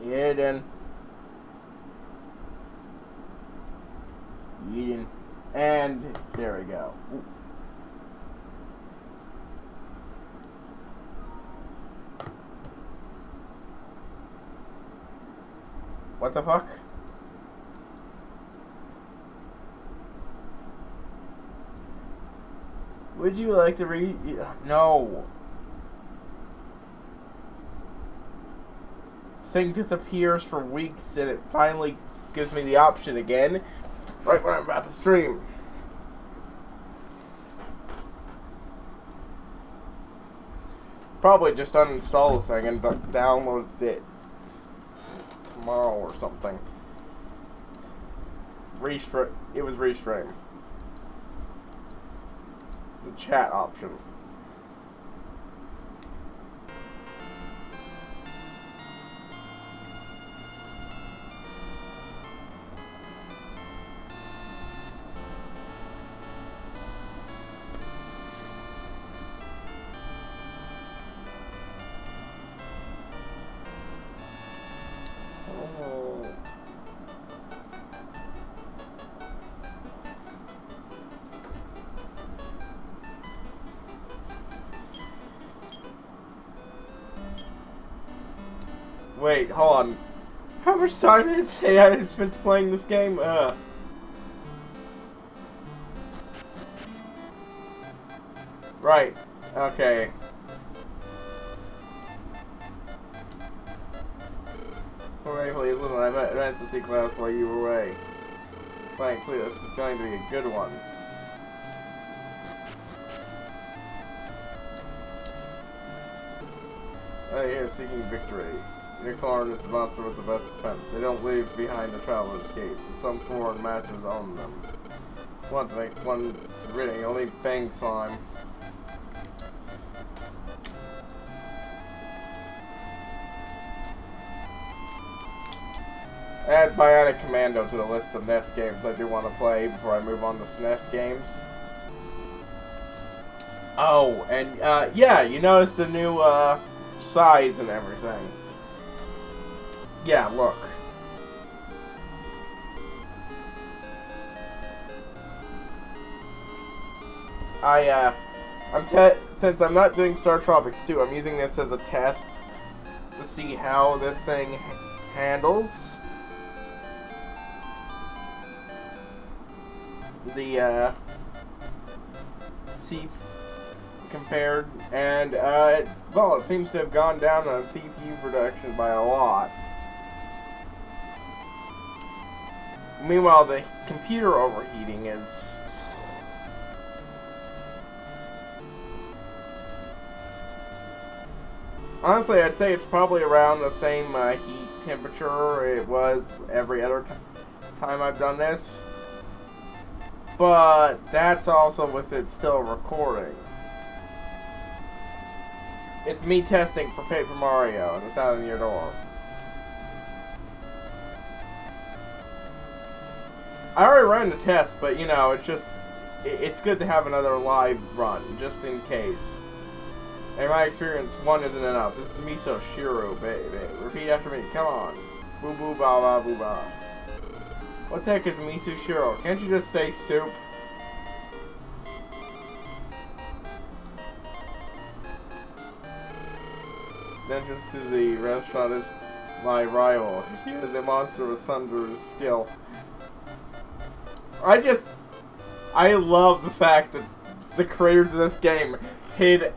Hidden. Hidden. And there we go. Ooh. What the fuck? Would you like to read? No. Thing disappears for weeks and it finally gives me the option again right when I'm about to stream. Probably just uninstall the thing and download it tomorrow or something. It was restream. The chat option. Wait, hold on. How much time did it say I had spent playing this game? Right. Okay. Alright, please listen. I meant to see class while you were away. Frankly, this is going to be a good one. Oh yeah, seeking victory. Unicorn is the monster with the best defense. They don't leave behind the traveler's gate, and some foreign masters own them. Want to make one reading, you'll need fang slime. Add Bionic Commando to the list of NES games I do want to play before I move on to SNES games. Oh, and yeah, you notice the new size and everything. Yeah, look. Since I'm not doing Star Tropics 2, I'm using this as a test to see how this thing handles the C compared, and well, it seems to have gone down on CPU production by a lot. Meanwhile, the computer overheating is... Honestly, I'd say it's probably around the same heat temperature it was every other time I've done this. But that's also with it still recording. It's me testing for Paper Mario, and it's out in your door. I already ran the test, but you know, it's good to have another live run, just in case. In my experience, one isn't enough. This is Miso Shiro, baby. Repeat after me, come on. Boo boo ba ba boo ba. What the heck is Miso Shiro? Can't you just say soup? The entrance to the restaurant is my rival. He is a monster with thunderous skill. I love the fact that the creators of this game hid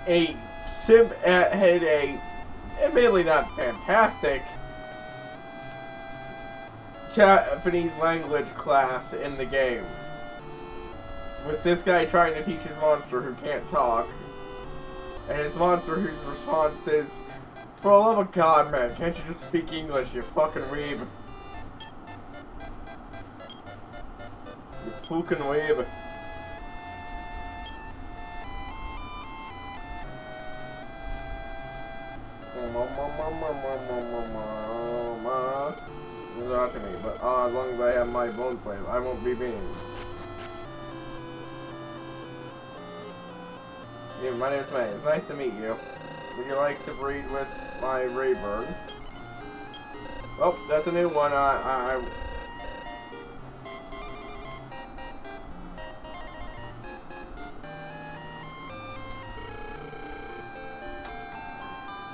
a admittedly not fantastic Japanese language class in the game. With this guy trying to teach his monster who can't talk. And his monster whose response is, for the love of God, man, can't you just speak English, you fucking weeb? You fucking weeb. Talk to me, but as long as I have my bone slave, I won't be being. Yeah, my name is May. It's nice to meet you. Would you like to breed with my Raybird? Oh, that's a new one.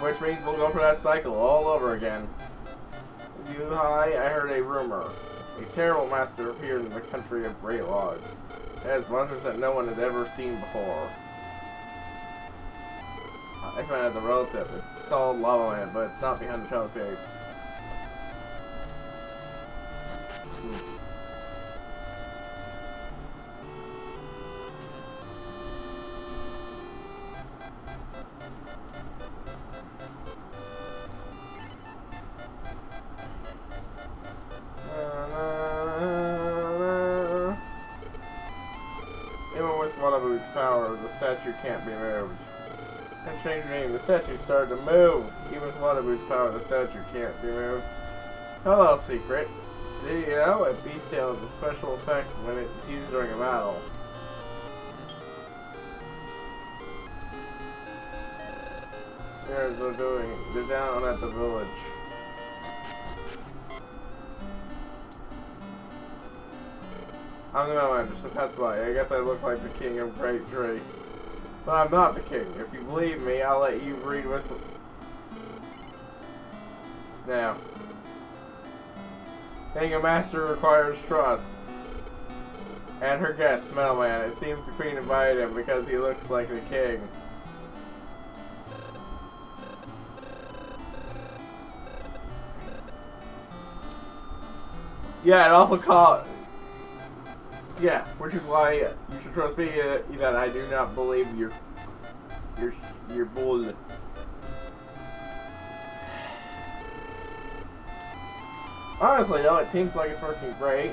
Which means we'll go for that cycle all over again. I heard a rumor. A terrible master appeared in the country of Great Lodge. It has wonders that no one has ever seen before. I found out the relative. It's called Lava Land, but it's not behind the Chalice Gate. Even with Wadabu's power, the statue can't be moved. That strange name, the statue started to move. Even with Wadabu's power, the statue can't be moved. Hello, Secret. Do you know a beast tail has a special effect when it's used during a battle? They're down at the village. I'm the man, just a pass by. I guess I look like the king of Great Tree. But I'm not the king. If you believe me, I'll let you read with me. Now. Being a master requires trust. And her guest, Smellman. It seems the queen invited him because he looks like the king. Yeah, and also call. Yeah, which is why you should trust me that I do not believe your bull. Honestly, though, it seems like it's working great.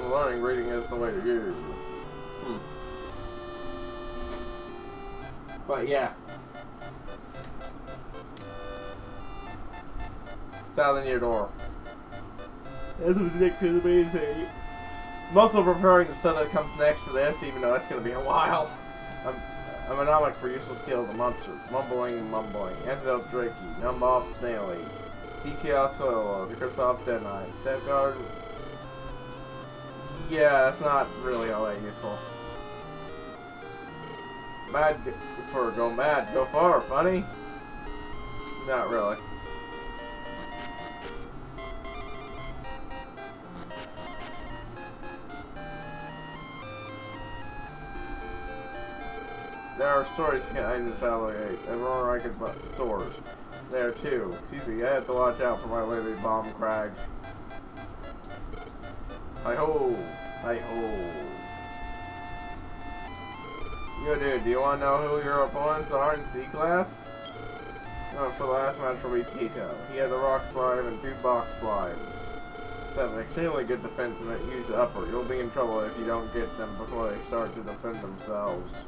Learning reading is the way to go. But yeah. It's out in your door. This is amazing. I'm also preparing the stuff that comes next for this, even though that's going to be a while. I'm a mnemonic for useful skill of the monsters. Mumbling. Antidote Drakey. Numboff Snaily. DKS Solo. Microsoft Dead Knight. Safeguard. Yeah, that's not really all that useful. Mad for go mad. Go far. Funny? Not really. There are stories behind the Salvagate, and more I could stores. There too. Excuse me, I have to watch out for my lady bomb crag. Hi-ho! Hi-ho! Yo dude, do you want to know who your opponents are in C-Class? No, for the last match will be Tito. He has a rock slime and 2 box slimes. That's an extremely good defense and it use upper. You'll be in trouble if you don't get them before they start to defend themselves.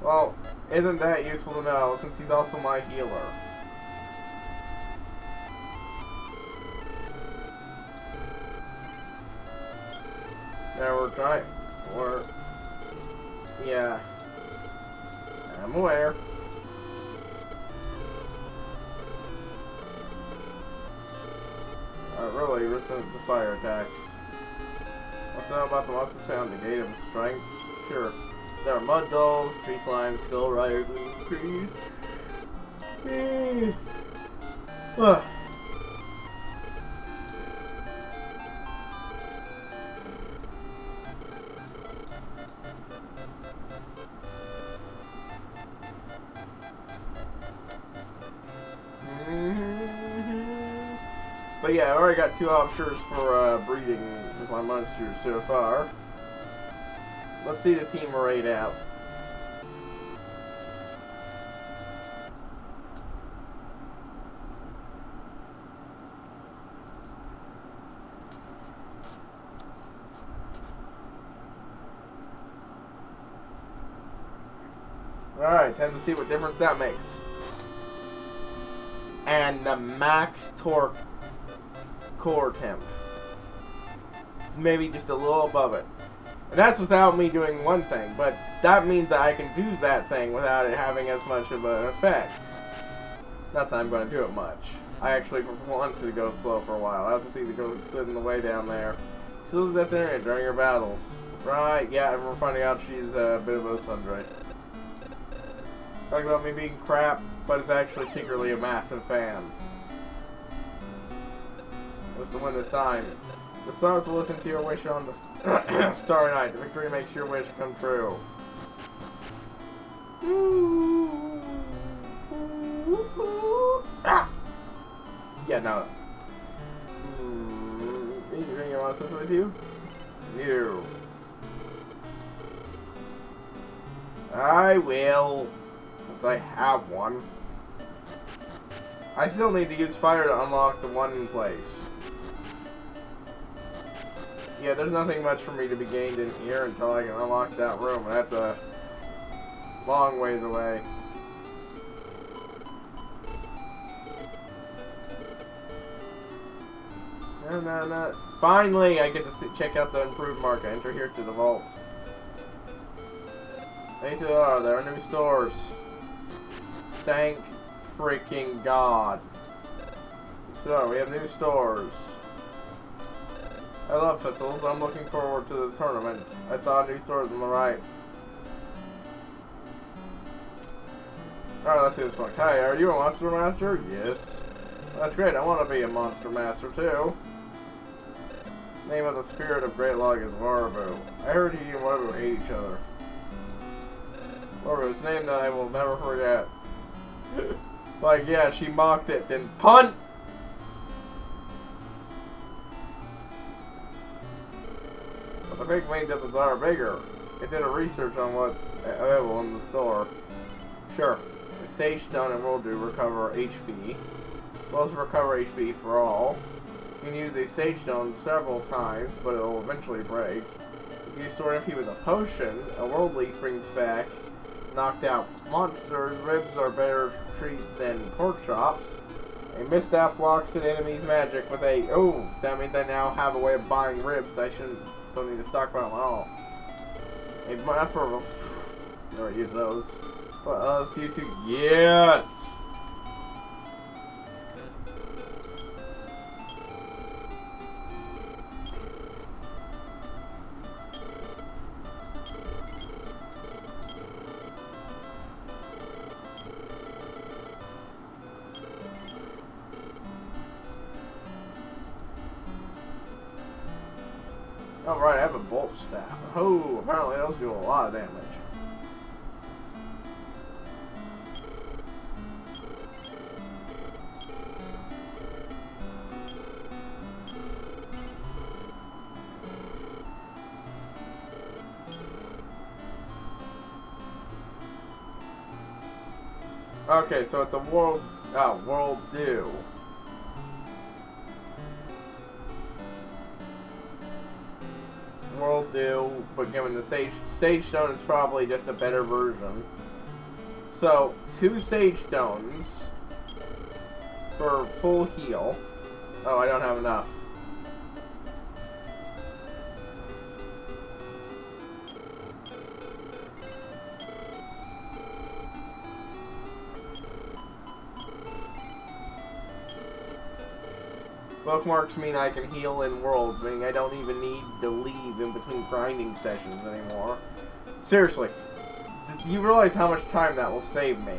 Well, isn't that useful to know, since he's also my healer? Yeah, yeah. I'm aware. Really resistant to fire attacks. What's that about the monsters found to negate of strength? Sure. There are mud dolls, tree slime, skull riders, and trees. But yeah, I already got 2 options for breeding with my monsters so far. Let's see the team raid out. Alright, time to see what difference that makes. And the max torque core temp. Maybe just a little above it. And that's without me doing one thing, but that means that I can do that thing without it having as much of an effect. Not that I'm going to do it much. I actually want to go slow for a while. I have to see the girl stood in the way down there. She lives at the area during her battles. Right, yeah, and we're finding out she's a bit of a sundry. Talking about me being crap, but it's actually secretly a massive fan. What's the win this time? The stars will listen to your wish on the Starry Night. The victory makes your wish come true. Ah! Yeah, no. You bring your monsters with you? No. I will. If I have one. I still need to use fire to unlock the one in place. Yeah, there's nothing much for me to be gained in here until I can unlock that room, and that's a long ways away. No. Finally, I get to check out the improved market. Enter here to the vaults. There are new stores. Thank freaking God. So, we have new stores. I love Fizzles. I'm looking forward to the tournament. I saw new stores on the right. Alright, let's see this one. Hi, are you a Monster Master? Yes. That's great. I want to be a Monster Master, too. Name of the spirit of Great Log is Warabu. I heard he and Warabu hate each other. Warabu's name that I will never forget. Like, yeah, she mocked it, then punt! But the fake made the bazaar bigger. It did a research on what's available in the store. Sure, the Sage Stone and World Do recover HP. Both recover HP for all. You can use a Sage Stone several times, but it will eventually break. If you store MP with a potion, a World Leaf brings back knocked out monsters. Ribs are better treat than pork chops. A misstep blocks an enemy's magic with a... Oh, that means I now have a way of buying ribs. Don't need to stockpile them at all. A mapper... Never use those. But let's see you two. Yes! Oh right, I have a bolt staff. Oh, apparently those do a lot of damage. Okay, so it's a world do. World do, but given the Sage Stone is probably just a better version. So, 2 Sage Stones for full heal. Oh, I don't have enough. Bookmarks mean I can heal in worlds, meaning I don't even need to leave in between grinding sessions anymore. Seriously, you realize how much time that will save me?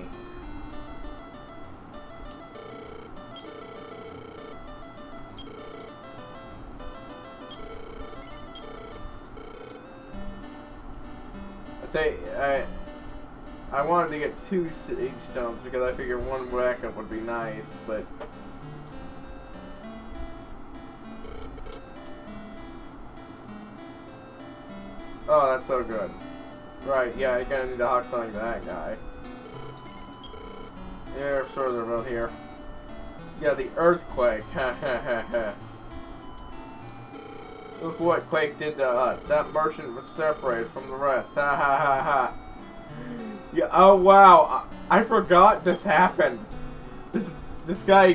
I wanted to get 2 Sage Stones because I figured one backup would be nice, but... Oh, that's so good. Right, yeah, I kinda need to hawk something to that guy. Yeah, sure, they're both here. Yeah, the earthquake. Ha ha ha ha. Look what Quake did to us. That merchant was separated from the rest. Ha ha ha ha. Yeah, oh wow. I forgot this happened. This guy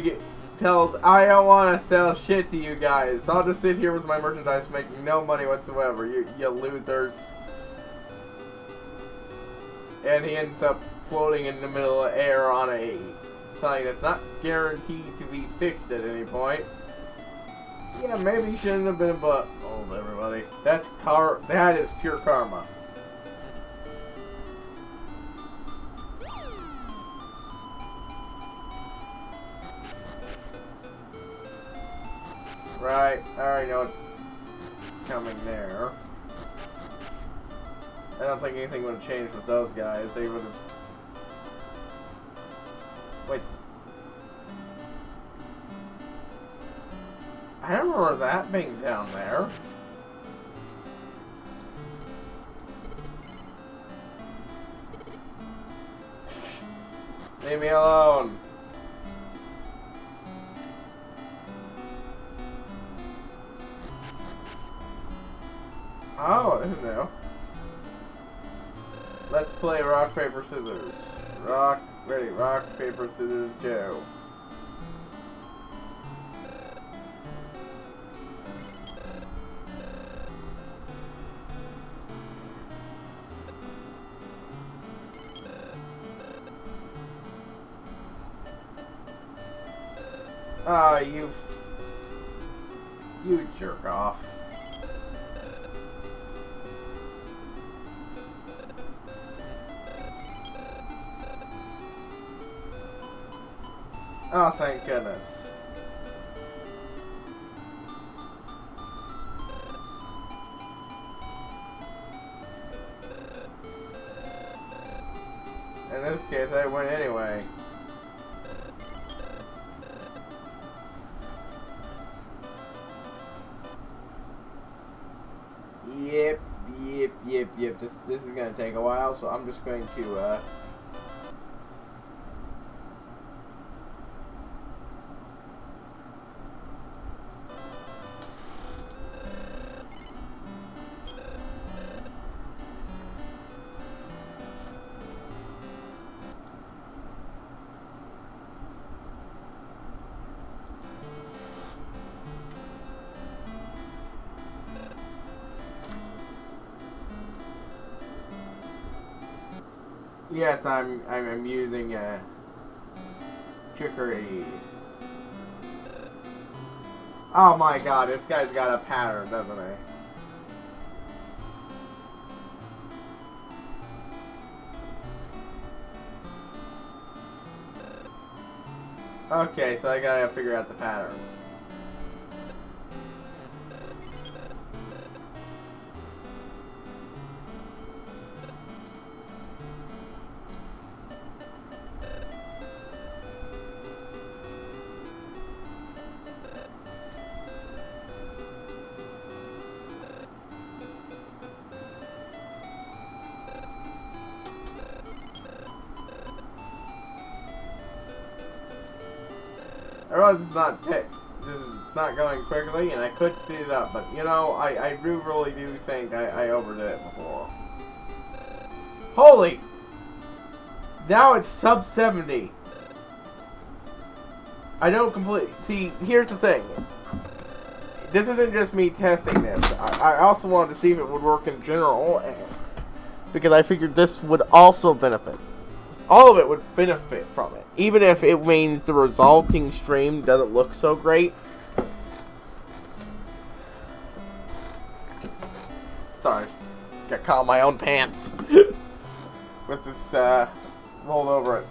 tells, I don't want to sell shit to you guys. So I'll just sit here with my merchandise making no money whatsoever. You losers. And he ends up floating in the middle of the air on a something that's not guaranteed to be fixed at any point. Yeah, maybe he shouldn't have been, but everybody. That is pure karma. Right, I already know what's coming there. I don't think anything would have changed with those guys. They would have... Wait. I don't remember that being down there. Leave me alone. Oh, this is new. Let's play rock, paper, scissors. Ready, rock, paper, scissors, go. Ah, you jerk off. Oh, thank goodness. In this case, I win anyway. Yep. This is gonna take a while, so I'm just going to yes, I'm using trickery. Oh my god, this guy's got a pattern, doesn't he? Okay, so I gotta figure out the pattern. I realize this is not going quickly, and I could speed it up, but you know, I really do think I overdid it before. Holy! Now it's sub 70. I don't completely... See, here's the thing. This isn't just me testing this. I also wanted to see if it would work in general, because I figured this would also benefit. All of it would benefit from it. Even if it means the resulting stream doesn't look so great. Sorry. Got caught in my own pants. With this, rolled over it.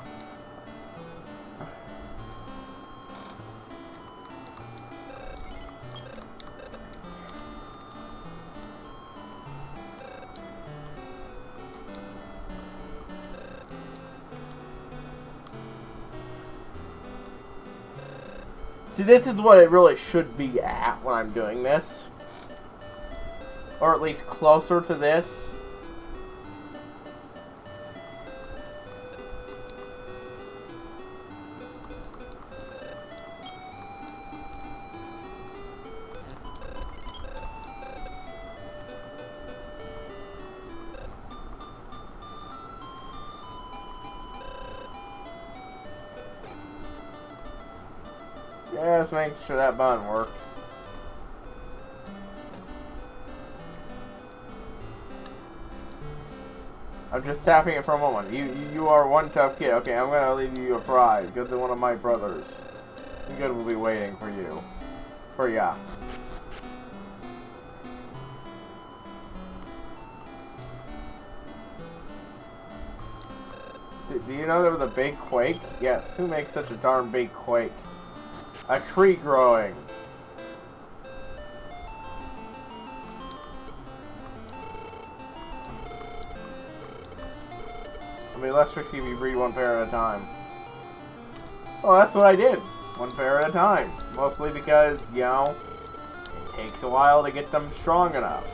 See, this is what it really should be at when I'm doing this. Or at least closer to this. Just making sure that button worked. I'm just tapping it for a moment. You are one tough kid. Okay, I'm gonna leave you a prize. Go to one of my brothers. Good will be waiting for you. For ya. Do you know there was a big quake? Yes. Who makes such a darn big quake? A tree growing. I mean, let's just keep you breed one pair at a time. Well, that's what I did. One pair at a time. Mostly because, you know, it takes a while to get them strong enough.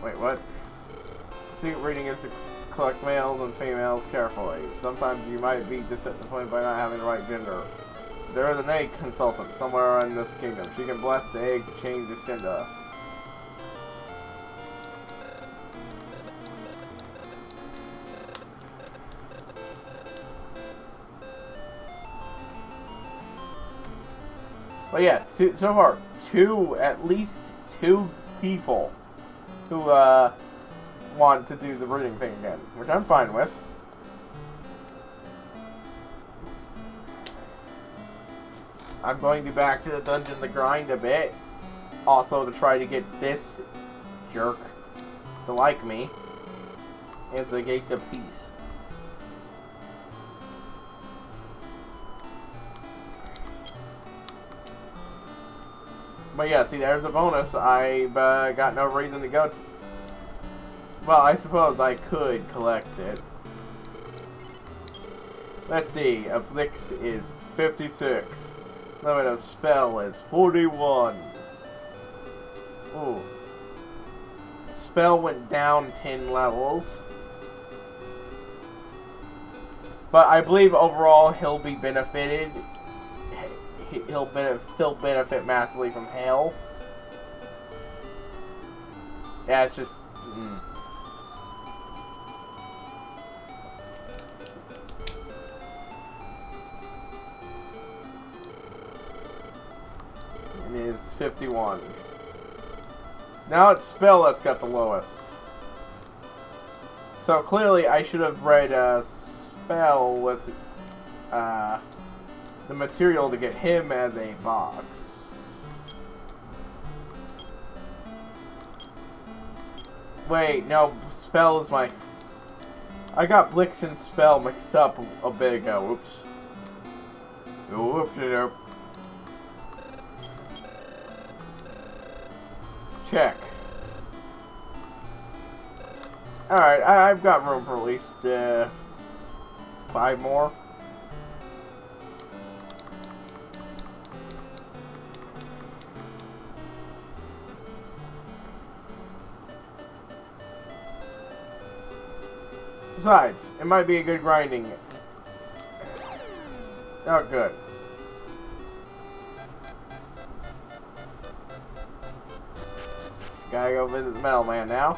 Wait, what? Secret breeding is to collect males and females carefully. Sometimes you might be disappointed by not having the right gender. There is an egg consultant somewhere in this kingdom. She can bless the egg to change its gender. But yeah, so far, at least two people who want to do the breeding thing again, which I'm fine with. I'm going to back to the dungeon to grind a bit, also to try to get this jerk to like me, and to gate the peace. But yeah, see, there's a bonus. I've got no reason to go to. Well, I suppose I could collect it. Let's see. A Blix is 56. Limit of spell is 41. Ooh. Spell went down 10 levels. But I believe overall he'll be benefited. He'll still benefit massively from hail. Yeah, it's just... It is 51. Now it's spell that's got the lowest. So clearly I should have bred a spell with the material to get him as a box. Wait, no, spell is my... I got Blix and spell mixed up a bit ago. Oops. Whoop-de-doop. Check. Alright, I've got room for at least 5 more. Besides, it might be a good grinding. Oh, good. Gotta go visit the metal man now.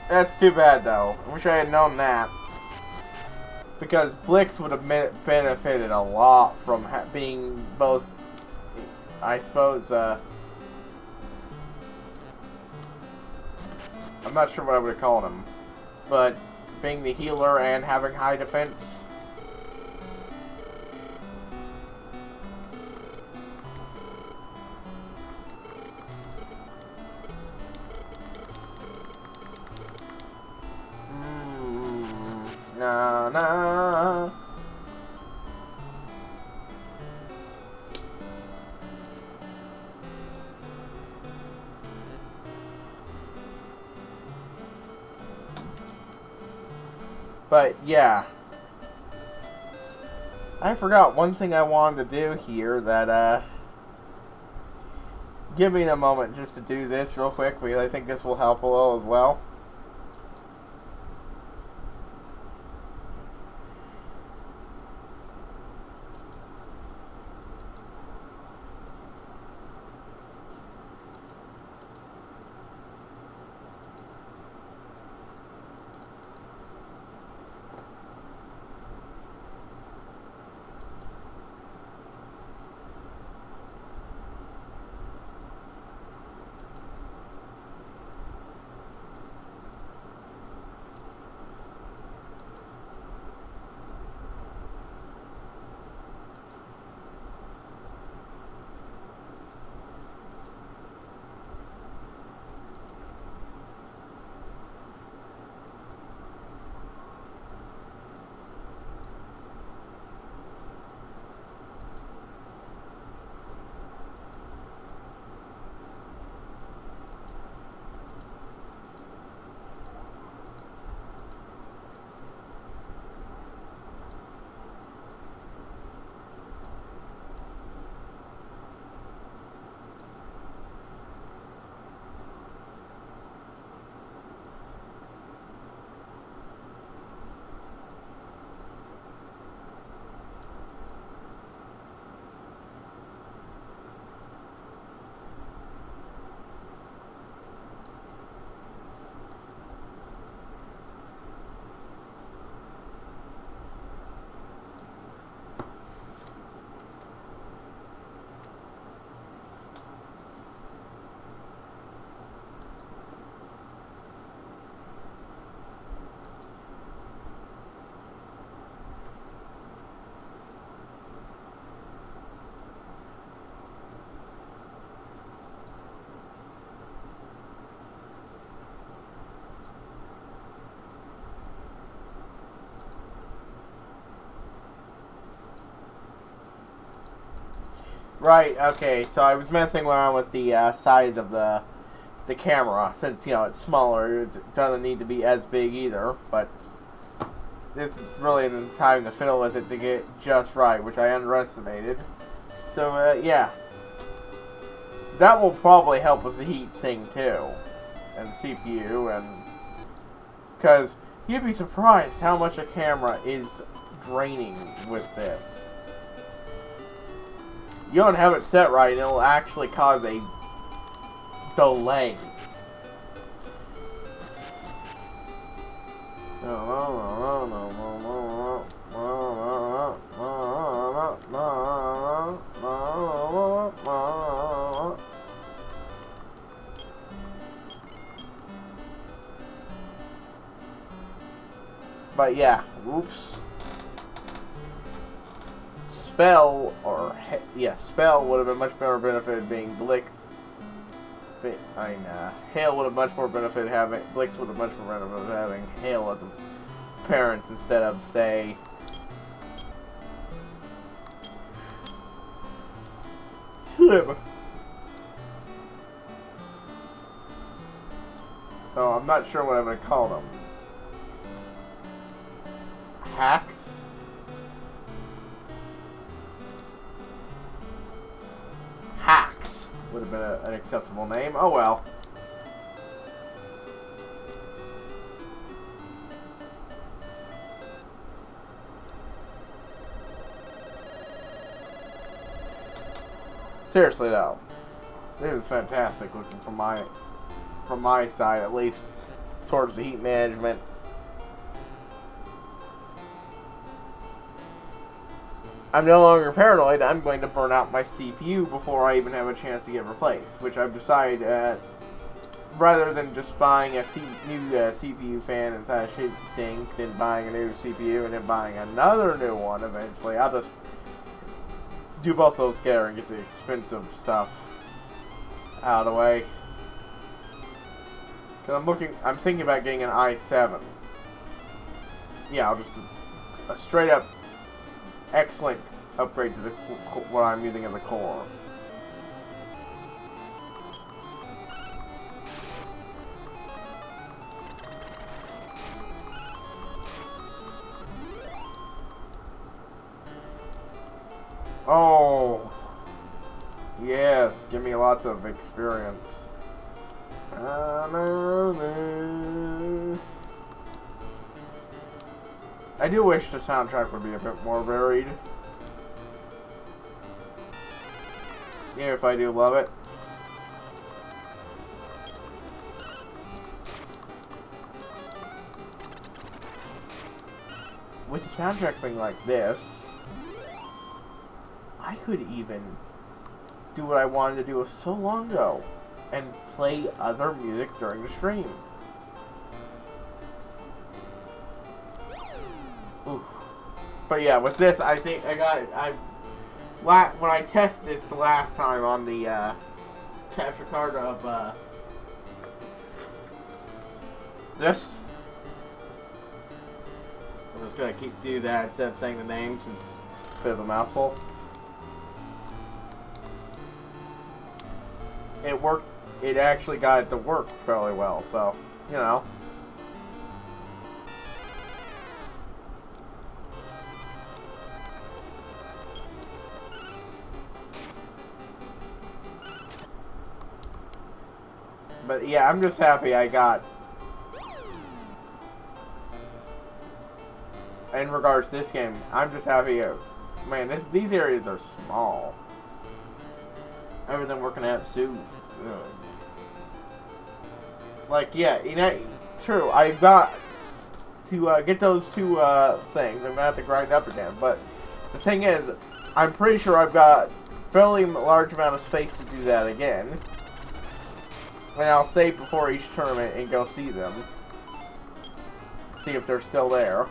That's too bad, though. I wish I had known that. Because Blix would have benefited a lot from being both, I suppose, I'm not sure what I would have called him, but being the healer and having high defense. Nah. But, yeah. I forgot one thing I wanted to do here that, give me a moment just to do this real quick, because I think this will help a little as well. Right, okay, so I was messing around with the size of the camera, since, you know, it's smaller, it doesn't need to be as big either, but this is really the time to fiddle with it to get just right, which I underestimated. So, yeah. That will probably help with the heat thing, too, and the CPU, and because you'd be surprised how much a camera is draining with this. You don't have it set right, and it'll actually cause a delay. But yeah, whoops. Spell, or Spell would have been much better benefit being Blix. Hail would have much more benefit having Blix would have much more benefit having Hail as a parent instead of, say, Slim. So I'm not sure what I'm going to call them. Hacks? Hacks would have been an acceptable name. Oh well. Seriously though, this is fantastic looking from my side, at least towards the heat management. I'm no longer paranoid. I'm going to burn out my CPU before I even have a chance to get replaced, which I've decided, rather than just buying a new CPU fan inside a shit sink, then buying a new CPU and then buying another new one eventually, I'll just do both those together and get the expensive stuff out of the way. Because I'm thinking about getting an i7. Yeah, I'll just a straight up excellent upgrade to what I'm using as a core. Oh, yes, give me lots of experience. I do wish the soundtrack would be a bit more varied. Yeah, if I do love it. With the soundtrack being like this, I could even do what I wanted to do so long ago and play other music during the stream. Oof. But yeah, with this, I think I got it. When I tested this the last time on the capture card of this, I'm just gonna do that instead of saying the name since it's a bit of a mouthful. It worked. It actually got it to work fairly well, so you know. But yeah, I'm just happy I got. In regards to this game, I'm just happy. Man, these areas are small. Everything working out so good. Like, yeah, you know, true. I got to get those two things. I'm gonna have to grind up again. But the thing is, I'm pretty sure I've got fairly large amount of space to do that again. And I'll save before each tournament and go see them. See if they're still there.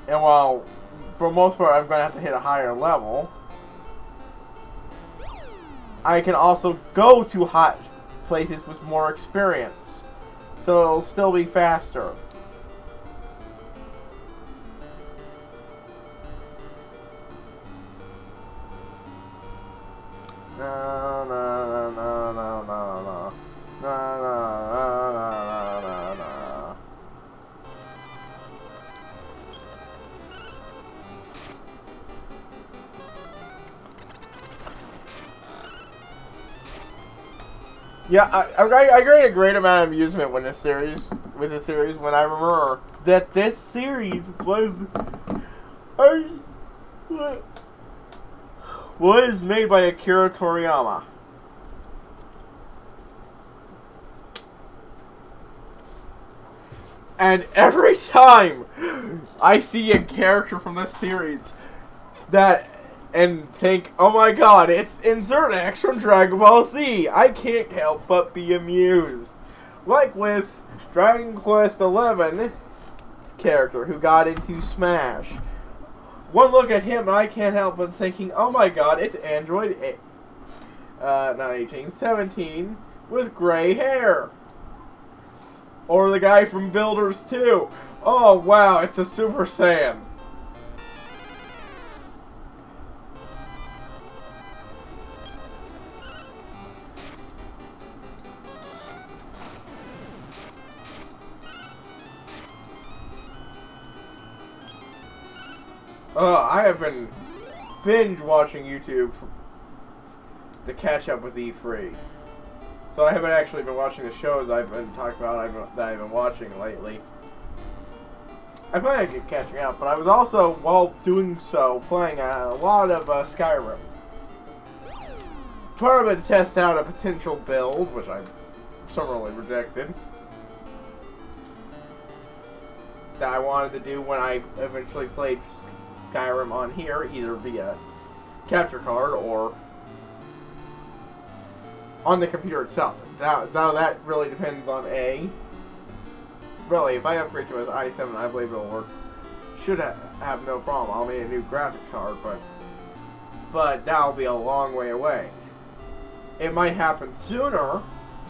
And while, for the most part, I'm going to have to hit a higher level, I can also go to hot places with more experience. So it'll still be faster. No, no, no, no, no, no, no. No, no, no, no, no, no. Yeah, I gained a great amount of amusement with this series when I remember that this series was made by Akira Toriyama. And every time I see a character from this series and think, oh my god, it's insert X from Dragon Ball Z, I can't help but be amused. Like with Dragon Quest XI character who got into Smash. One look at him and I can't help but thinking, oh my god, it's Android 17 with gray hair. Or the guy from Builders 2. Oh wow, it's a Super Saiyan. I have been binge watching YouTube to catch up with E3. So I haven't actually been watching the shows I've been talking about that I've been watching lately. I plan on catching up, but I was also, while doing so, playing a lot of Skyrim. Part of it to test out a potential build, which I summarily rejected, that I wanted to do when I eventually played Skyrim on here, either via capture card or on the computer itself. Now that really depends on really, if I upgrade to an i7, I believe it'll work. Should have no problem. I'll need a new graphics card, but that'll be a long way away. It might happen sooner.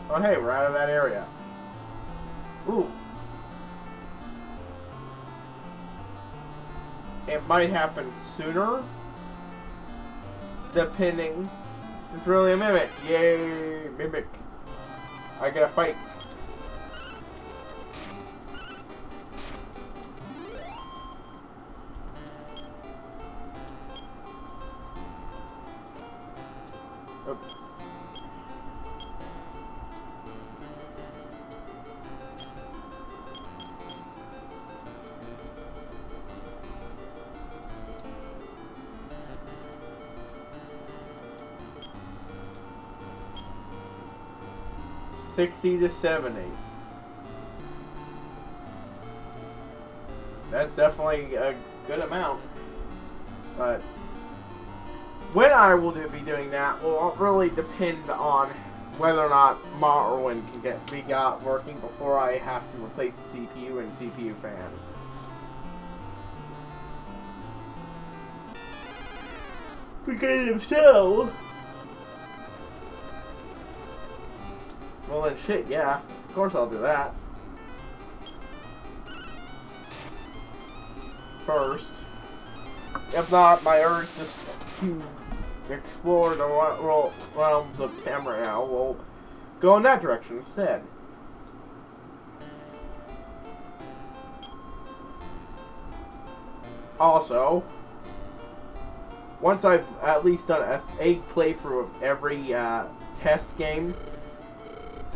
Oh hey, we're out of that area. Ooh. It might happen sooner, depending. It's really a mimic. Yay, mimic. I gotta fight. Oh. 60 to 70. That's definitely a good amount. But when I will be doing that will really depend on whether or not Morrowind can be got working before I have to replace the CPU and CPU fan. Because if so, well then shit, yeah. Of course I'll do that. First. If not, my urge to explore the realms of Tamriel will go in that direction instead. Also, once I've at least done a playthrough of every test game,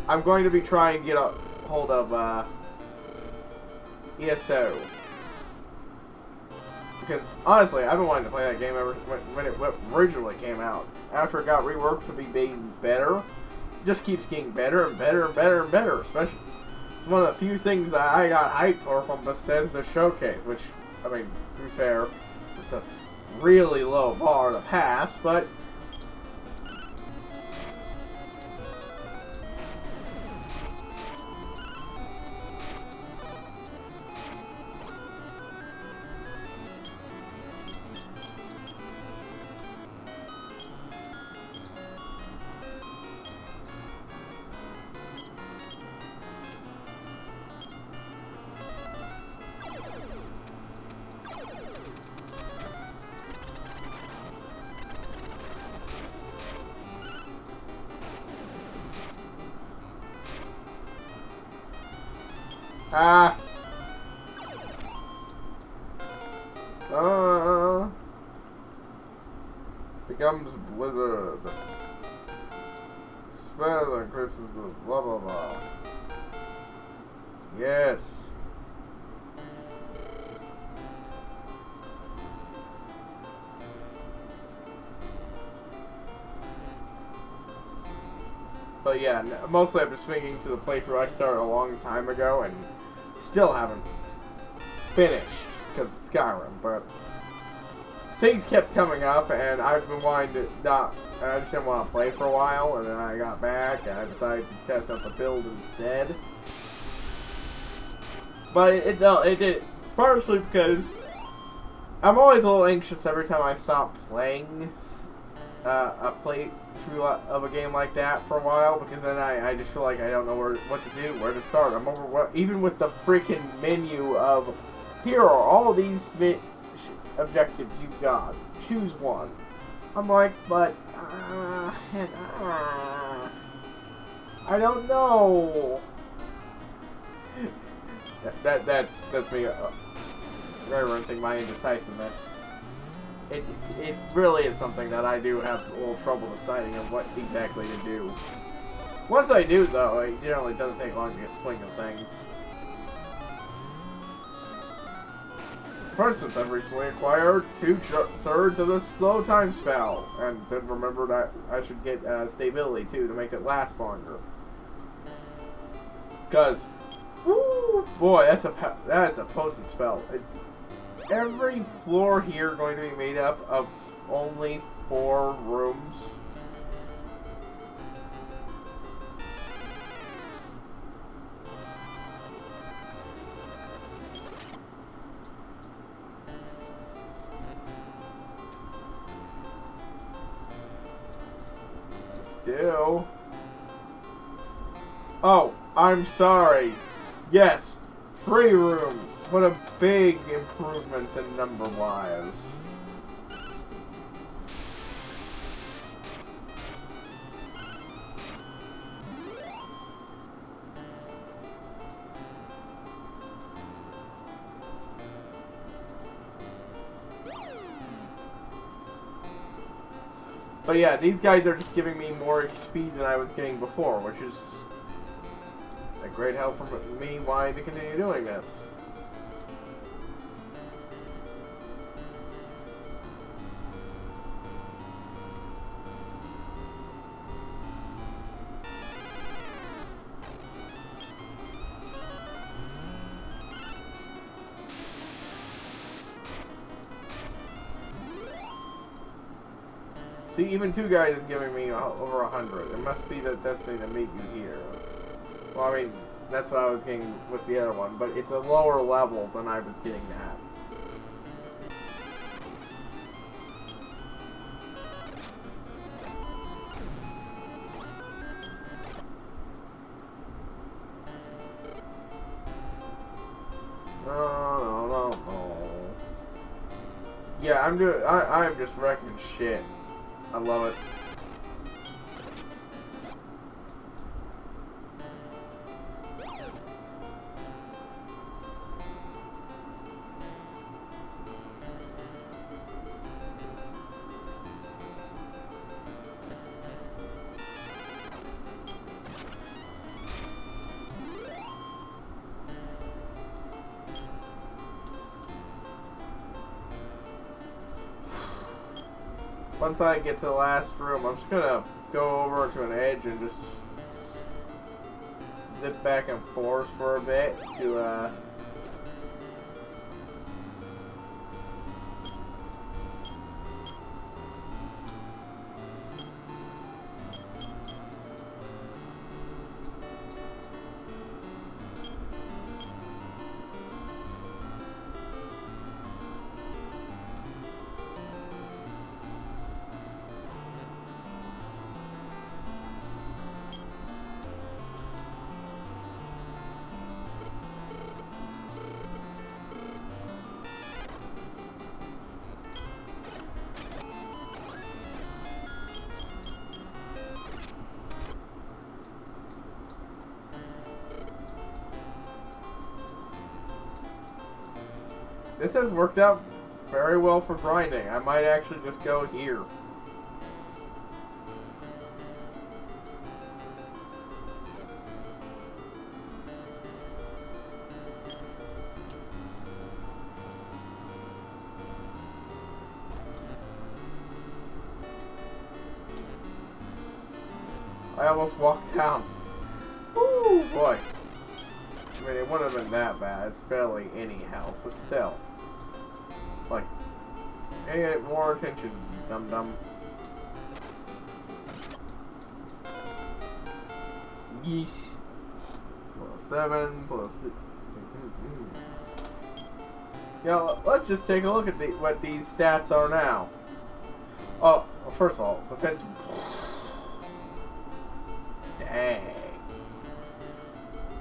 I'm going to be trying to get a hold of ESO. Because, honestly, I've been wanting to play that game ever when it originally came out. After it got reworked to be being better, it just keeps getting better and better and better and better. Especially, it's one of the few things that I got hyped for from Bethesda Showcase, which, I mean, to be fair, it's a really low bar to pass, but Ah. Becomes Blizzard. Spell and Chris is the blah blah blah. Yes. But yeah, mostly I'm just thinking to the playthrough I started a long time ago and still haven't finished because of Skyrim, but things kept coming up and I've been wanting to I just didn't want to play for a while, and then I got back and I decided to test out the build instead. But it did, partially because I'm always a little anxious every time I stop playing a playthrough of a game like that for a while, because then I just feel like I don't know what to do, where to start. I'm overwhelmed, even with the freaking menu of, here are all these objectives you've got. Choose one. I'm like, but I don't know. That's me referencing my indecisiveness. It really is something that I do have a little trouble deciding on what exactly to do. Once I do, though, it generally doesn't take long to get the swing of things. For instance, I've recently acquired 2/3 of the slow time spell, and then remembered that I should get stability too to make it last longer. Because, woo, boy, that's a potent spell. It's every floor here going to be made up of only 4 rooms. Still. Oh, I'm sorry. Yes, 3 rooms. What a big improvement in number-wise. But yeah, these guys are just giving me more XP than I was getting before, which is a great help for me wanting to continue doing this. See, even 2 guys is giving me over 100. It must be the destiny to meet you here. Well, I mean, that's what I was getting with the other one, but it's a lower level than I was getting that. No. Yeah, I'm just wrecking shit. I love it. Once I get to the last room, I'm just gonna go over to an edge and just zip back and forth for a bit to This has worked out very well for grinding. I might actually just go here. I almost walked down. Woo, boy. I mean, it wouldn't have been that bad. It's barely any health, but still. Like, pay more attention, dum-dum. Yeesh. +7, +6. Yeah, let's just take a look at what these stats are now. Oh, well, first of all, defense. Dang.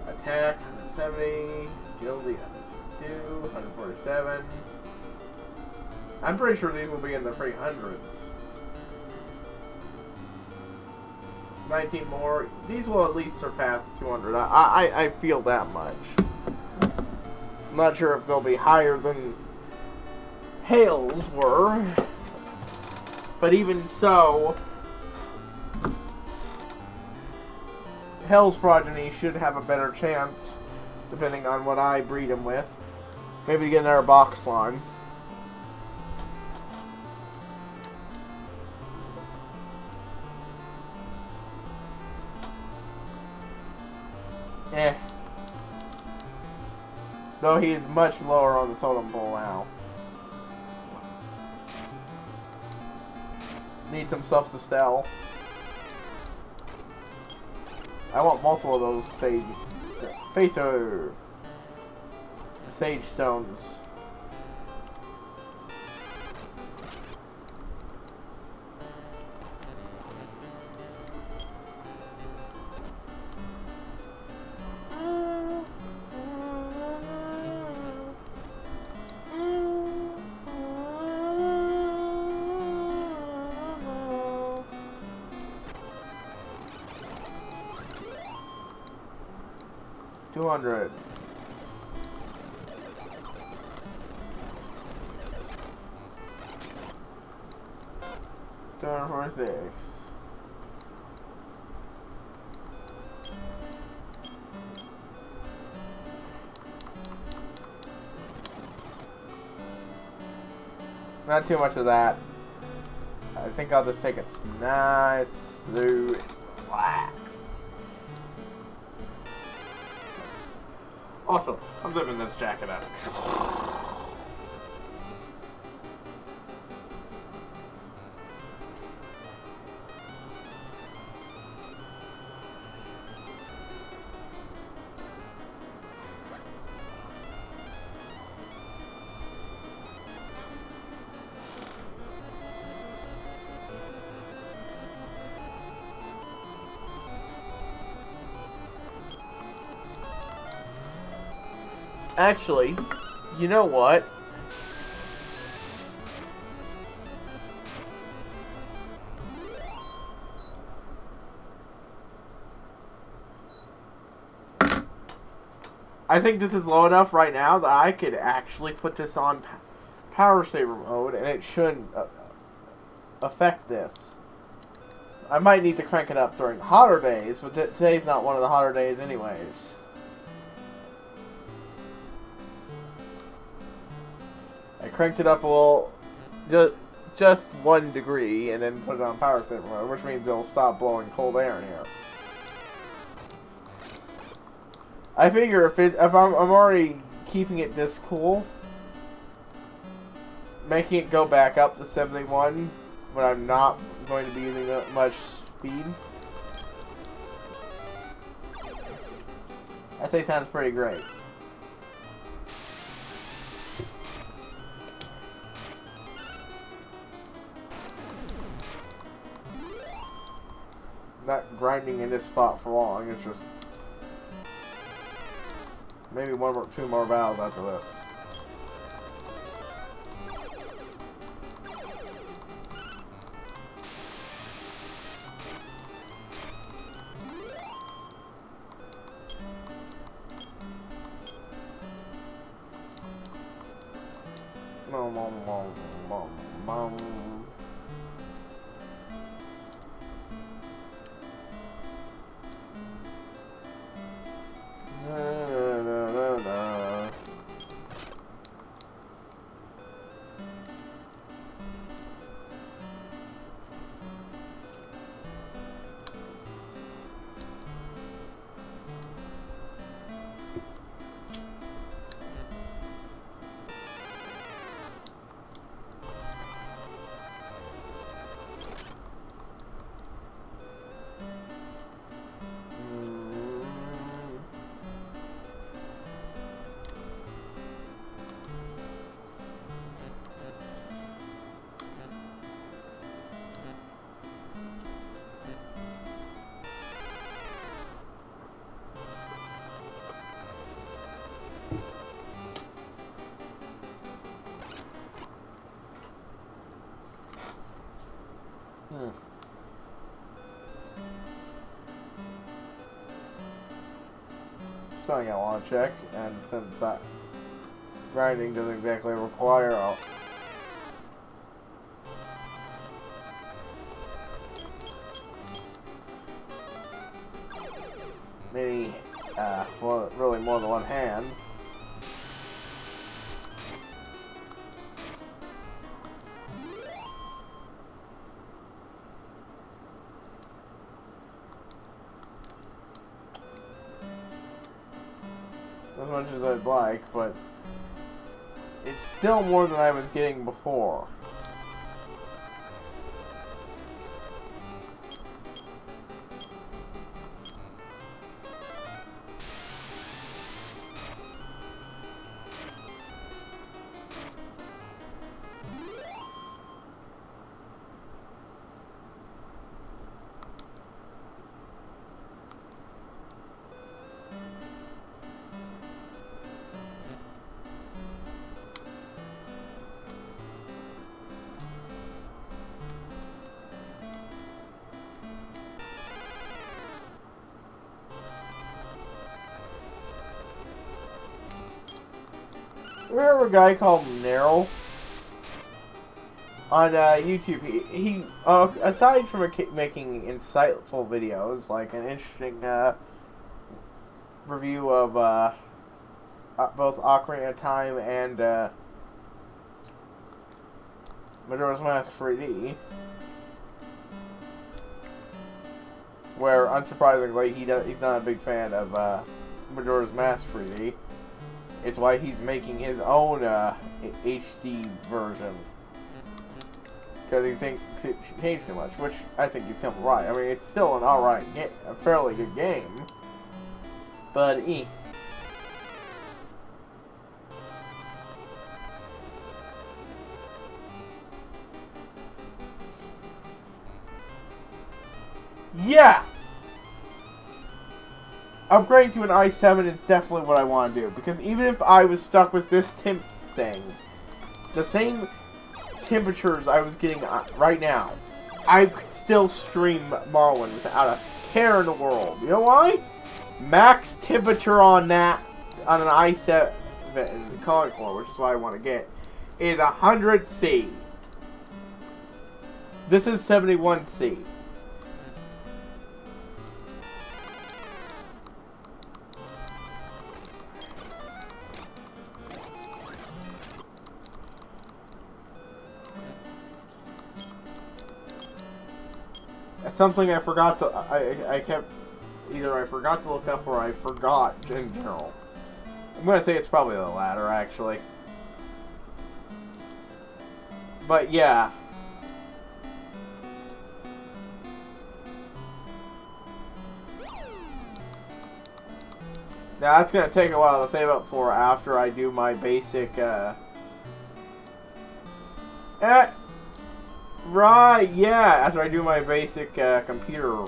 Attack, 170. Agility, 162. 147. I'm pretty sure these will be in the 300s. 19 more. These will at least surpass 200. I feel that much. I'm not sure if they'll be higher than Hale's were. But even so, Hell's progeny should have a better chance, depending on what I breed him with. Maybe get another box slime. Eh. Though he's much lower on the totem pole now. Need some self-sustain. I want multiple of those sage sage stones. $200. $246. Not too much of that. I think I'll just take it nice, slow, and relaxed. Also, I'm zipping this jacket up. Actually, you know what? I think this is low enough right now that I could actually put this on power saver mode and it shouldn't affect this. I might need to crank it up during hotter days, but today's not one of the hotter days anyways. I cranked it up a little, just 1 degree, and then put it on power saver mode, which means it'll stop blowing cold air in here. I figure if I'm already keeping it this cool, making it go back up to 71 when I'm not going to be using that much speed, I think sounds pretty great. Not grinding in this spot for long, it's just maybe 1 or 2 more battles after this. Boom, boom, boom, boom, boom. Na, na, na, na. Something I want to check, and since that grinding doesn't exactly require many, well, really more than one hand. As much as I'd like, but it's still more than I was getting before. Remember a guy called Narrow on YouTube? He aside from making insightful videos, like an interesting review of both Ocarina of Time and Majora's Mask 3D, where unsurprisingly he's not a big fan of Majora's Mask 3D. It's why he's making his own HD version. Because he thinks it changed too much, which I think he's simple right. I mean, it's still an alright game, a fairly good game. But, yeah! Upgrading to an i7 is definitely what I want to do, because even if I was stuck with this temp thing, the same temperatures I was getting right now, I could still stream Marlin without a care in the world. You know why? Max temperature on that, on an i7 calling core, which is what I want to get, is 100C. This is 71C. Something I forgot to, I kept, either I forgot to look up or I forgot in general. I'm going to say it's probably the latter, actually. But yeah. Now that's going to take a while to save up for after I do my basic, right, yeah, after I do my basic computer.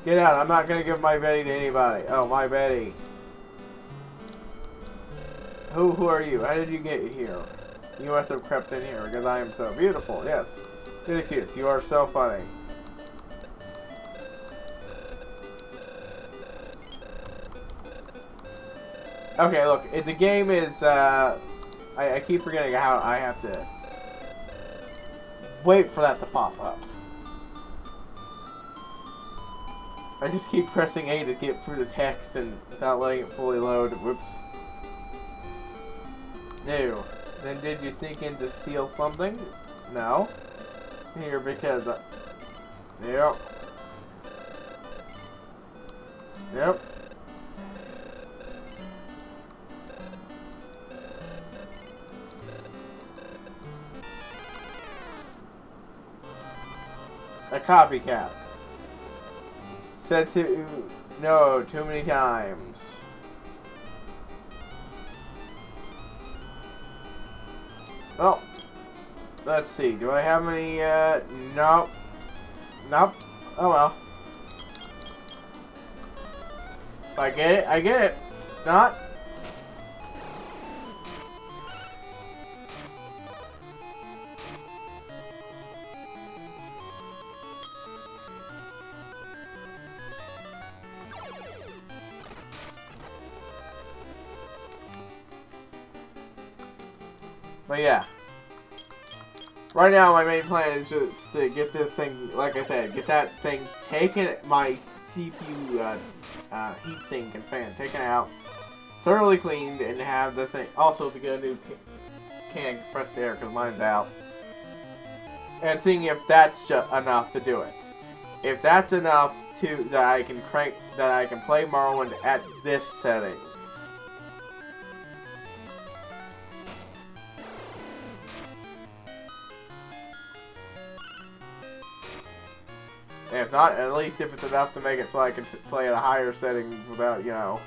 Get out, I'm not going to give my Betty to anybody. Oh, my Betty. Who are you? How did you get here? You must have crept in here because I am so beautiful. Yes. Ridiculous, you are so funny. Okay, look, the game is I keep forgetting how I have to wait for that to pop up. I just keep pressing A to get through the text and without letting it fully load. Whoops. No. Then did you sneak in to steal something? No. Here because... Yep. Yep. A copycat. Said to no too many times. Well, let's see. Do I have any? Nope. Nope. Oh well. If I get it, I get it. If not. But yeah. Right now, my main plan is just to get this thing, like I said, get that thing taken, my CPU heatsink and fan taken out, thoroughly cleaned, and have the thing, also to get a new can of compressed air, because mine's out. And seeing if that's just enough to do it. If that's enough that I can play Morrowind at this settings. If not, at least if it's enough to make it so I can play at a higher setting without, you know.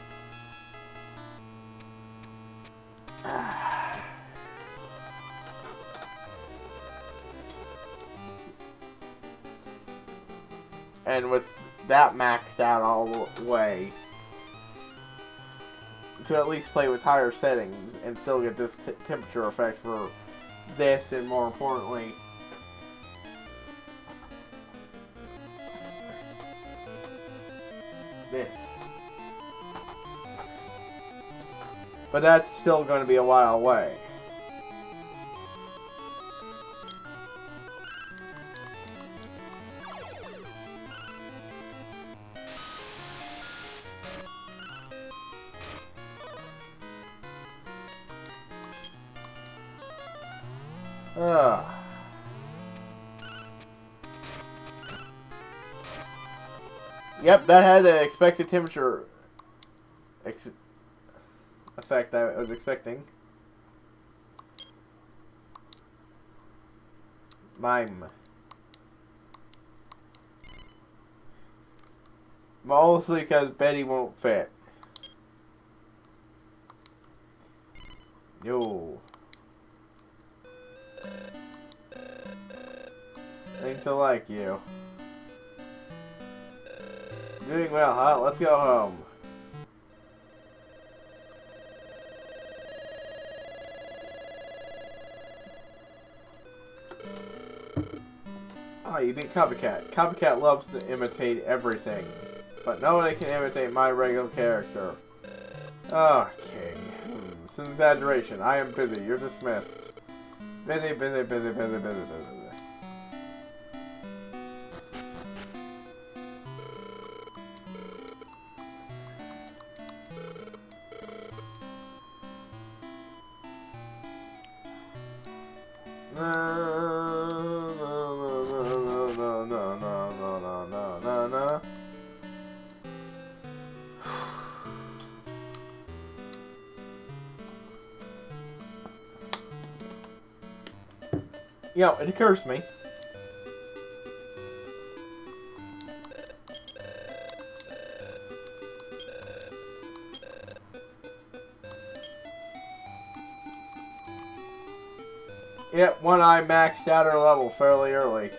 And with that maxed out all the way, to at least play with higher settings and still get this temperature effect for this, and more importantly, this. But that's still going to be a while away. Yep, that had the expected temperature effect I was expecting. Mime. Mostly because Betty won't fit. No. Seem to like you. Doing well, huh? Let's go home. Oh, you beat Copycat. Copycat loves to imitate everything. But nobody can imitate my regular character. Oh, King. It's an exaggeration. I am busy. You're dismissed. Busy, busy, busy, busy, busy, busy. You know, it occurs to me. Yep, one eye maxed out her level fairly early.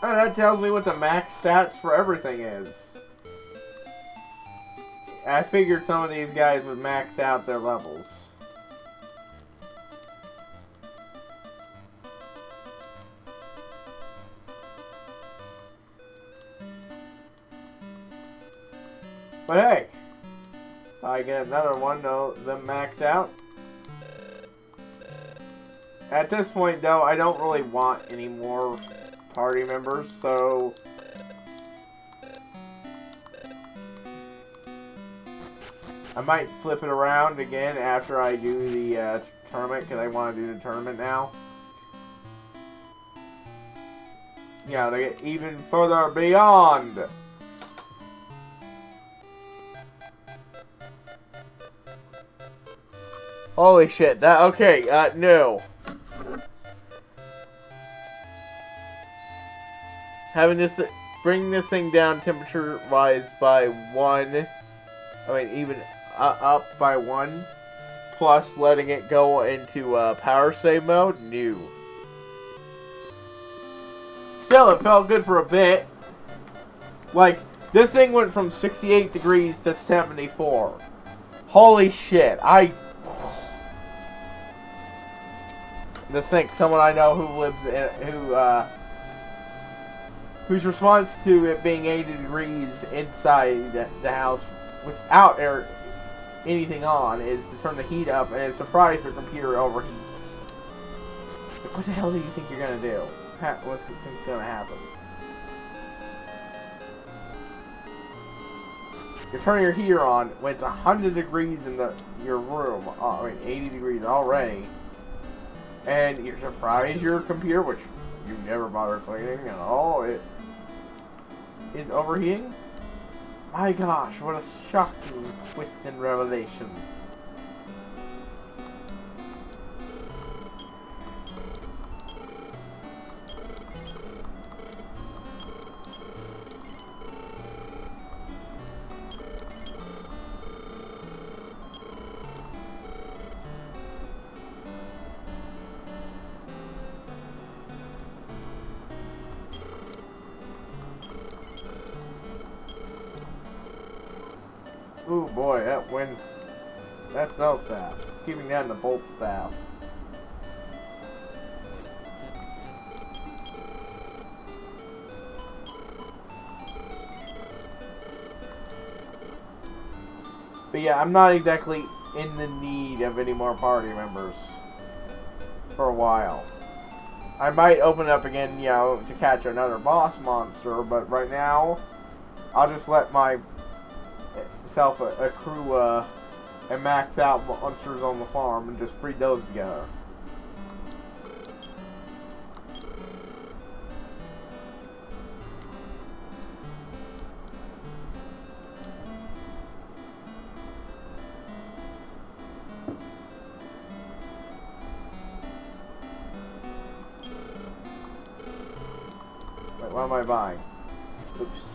And that tells me what the max stats for everything is. I figured some of these guys would max out their levels. But hey, I get another one, no, them maxed out. At this point, though, I don't really want any more party members, so... I might flip it around again after I do the tournament, because I want to do the tournament now. Yeah, to get even further beyond. Holy shit, that, okay, no. Having this, bring this thing down temperature-wise by 1, I mean, even up by 1, plus letting it go into power save mode, new. Still, it felt good for a bit. Like, this thing went from 68 degrees to 74. Holy shit, to think someone I know who lives in, whose response to it being 80 degrees inside the house without anything on is to turn the heat up and is surprised their computer overheats. Like, what the hell do you think you're gonna do? What do you think's gonna happen? You're turning your heater on when it's 100 degrees in your room. I mean, 80 degrees already. And you're surprised your computer, which you never bother cleaning at all, it is overheating? My gosh, what a shocking twist and revelation. Ooh boy, that wins. That's no staff. Keeping down the bolt staff. But yeah, I'm not exactly in the need of any more party members for a while. I might open it up again, you know, to catch another boss monster, but right now, I'll just let myself accrue and max out monsters on the farm and just breed those together. Wait, what am I buying? Oops.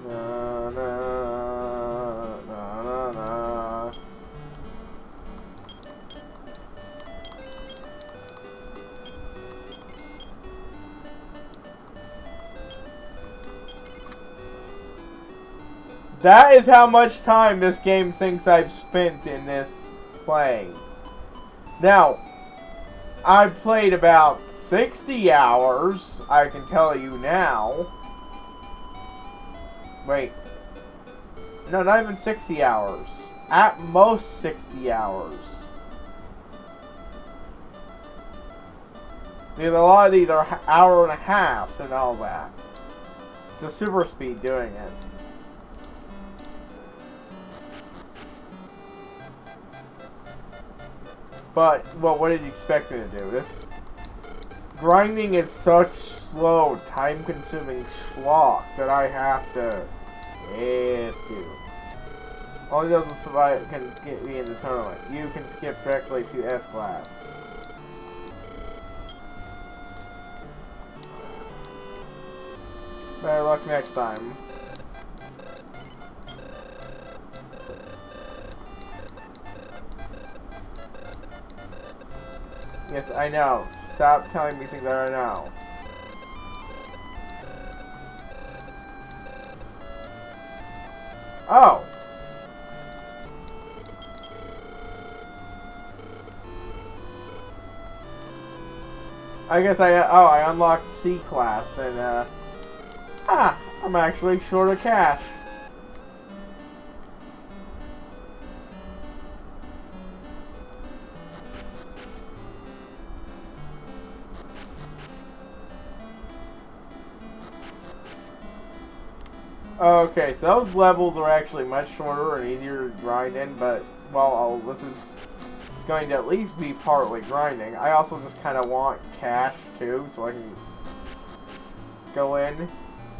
Na, na, na, na, na. That is how much time this game thinks I've spent in this playing. Now, I've played about 60 hours, I can tell you now. Wait. No, not even 60 hours. At most 60 hours. Because a lot of these are hour and a half and all that. It's a super speed doing it. But, well, what did you expect me to do? This grinding is such slow, time-consuming schlock that I have to. Only those that survive can get me in the tournament. You can skip directly to S class. Better luck next time. Yes, I know. Stop telling me things that I know. Oh! I guess I unlocked C class and I'm actually short of cash. Okay, so those levels are actually much shorter and easier to grind in, but while this is going to at least be partly grinding, I also just kind of want cash too, so I can go in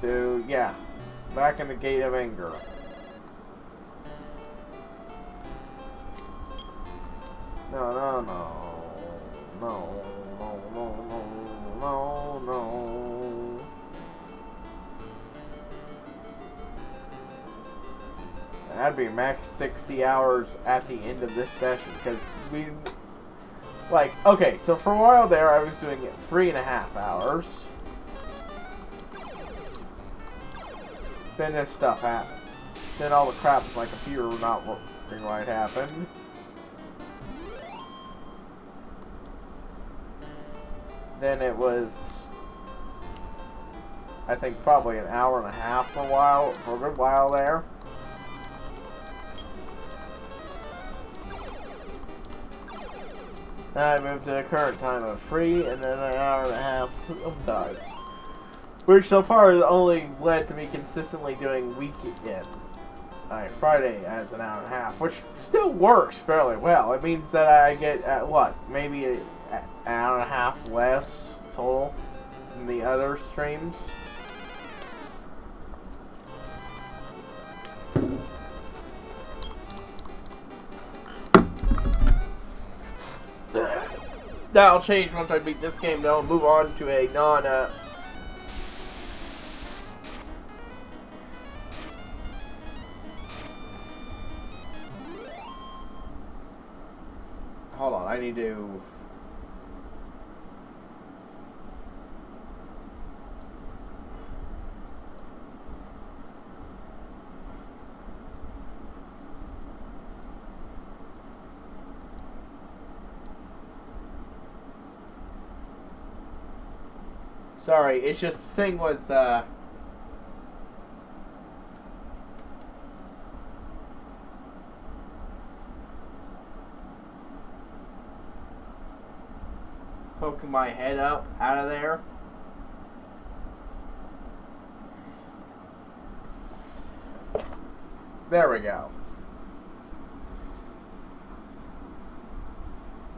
to, yeah, back in the Gate of Anger. No, no, no. No, no, no, no, no, no. That'd be max 60 hours at the end of this session, because we, like, okay, so for a while there, I was doing it 3.5 hours. Then this stuff happened. Then all the crap with my computer not working right happened. Then it was, I think, probably an hour and a half for a good while there. Then I moved to the current time of free, and then an hour and a half of done. Which so far has only led to me consistently doing weekend. Friday as an hour and a half, which still works fairly well. It means that I get, what, maybe an hour and a half less total than the other streams. That'll change once I beat this game, though. I'll move on to a hold on, I need to... Sorry, it's just the thing was, poking my head up out of there. There we go.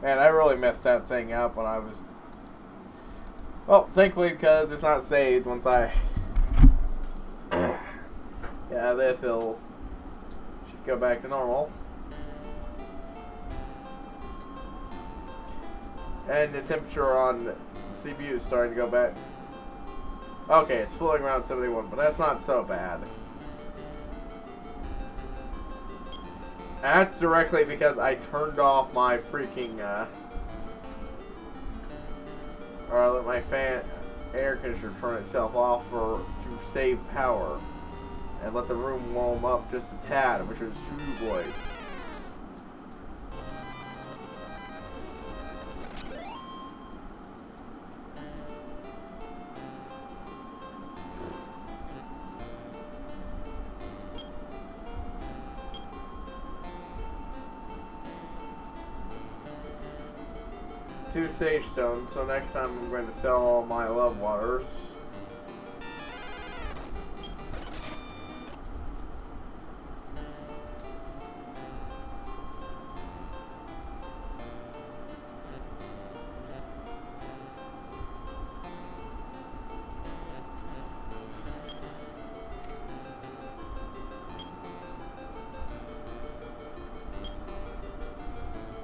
Man, I really messed that thing up when I was... Well, thankfully, because it's not saved once I... yeah, this should go back to normal. And the temperature on the CPU is starting to go back. Okay, it's floating around 71, but that's not so bad. That's directly because I turned off my freaking, or I let my air conditioner turn itself off to save power. And let the room warm up just a tad, which was true boy. Two sage stones, so next time I'm going to sell all my love waters.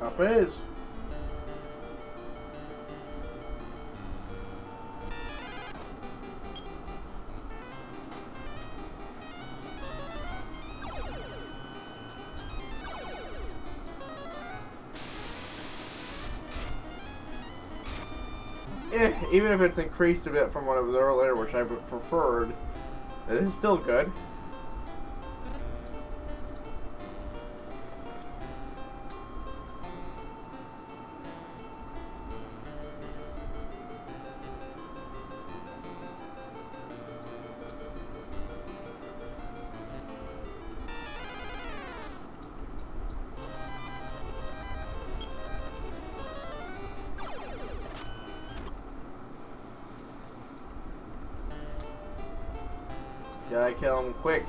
Up it is. Even if it's increased a bit from what it was earlier, which I preferred, it is still good. Gotta kill him quick.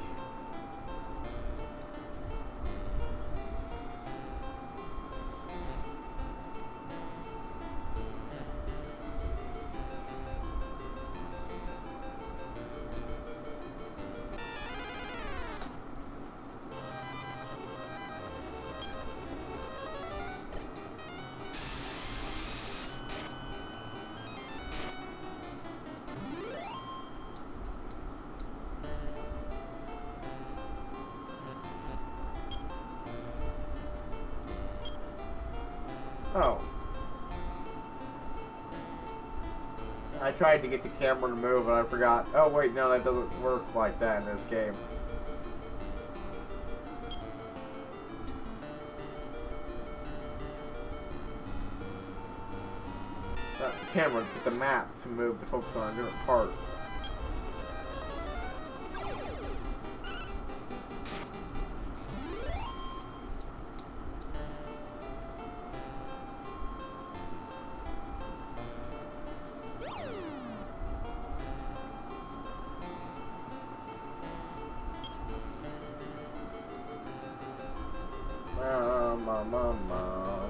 Oh. I tried to get the camera to move and I forgot. Oh wait, no, that doesn't work like that in this game. The camera, get the map to move to focus on a different part. Mama.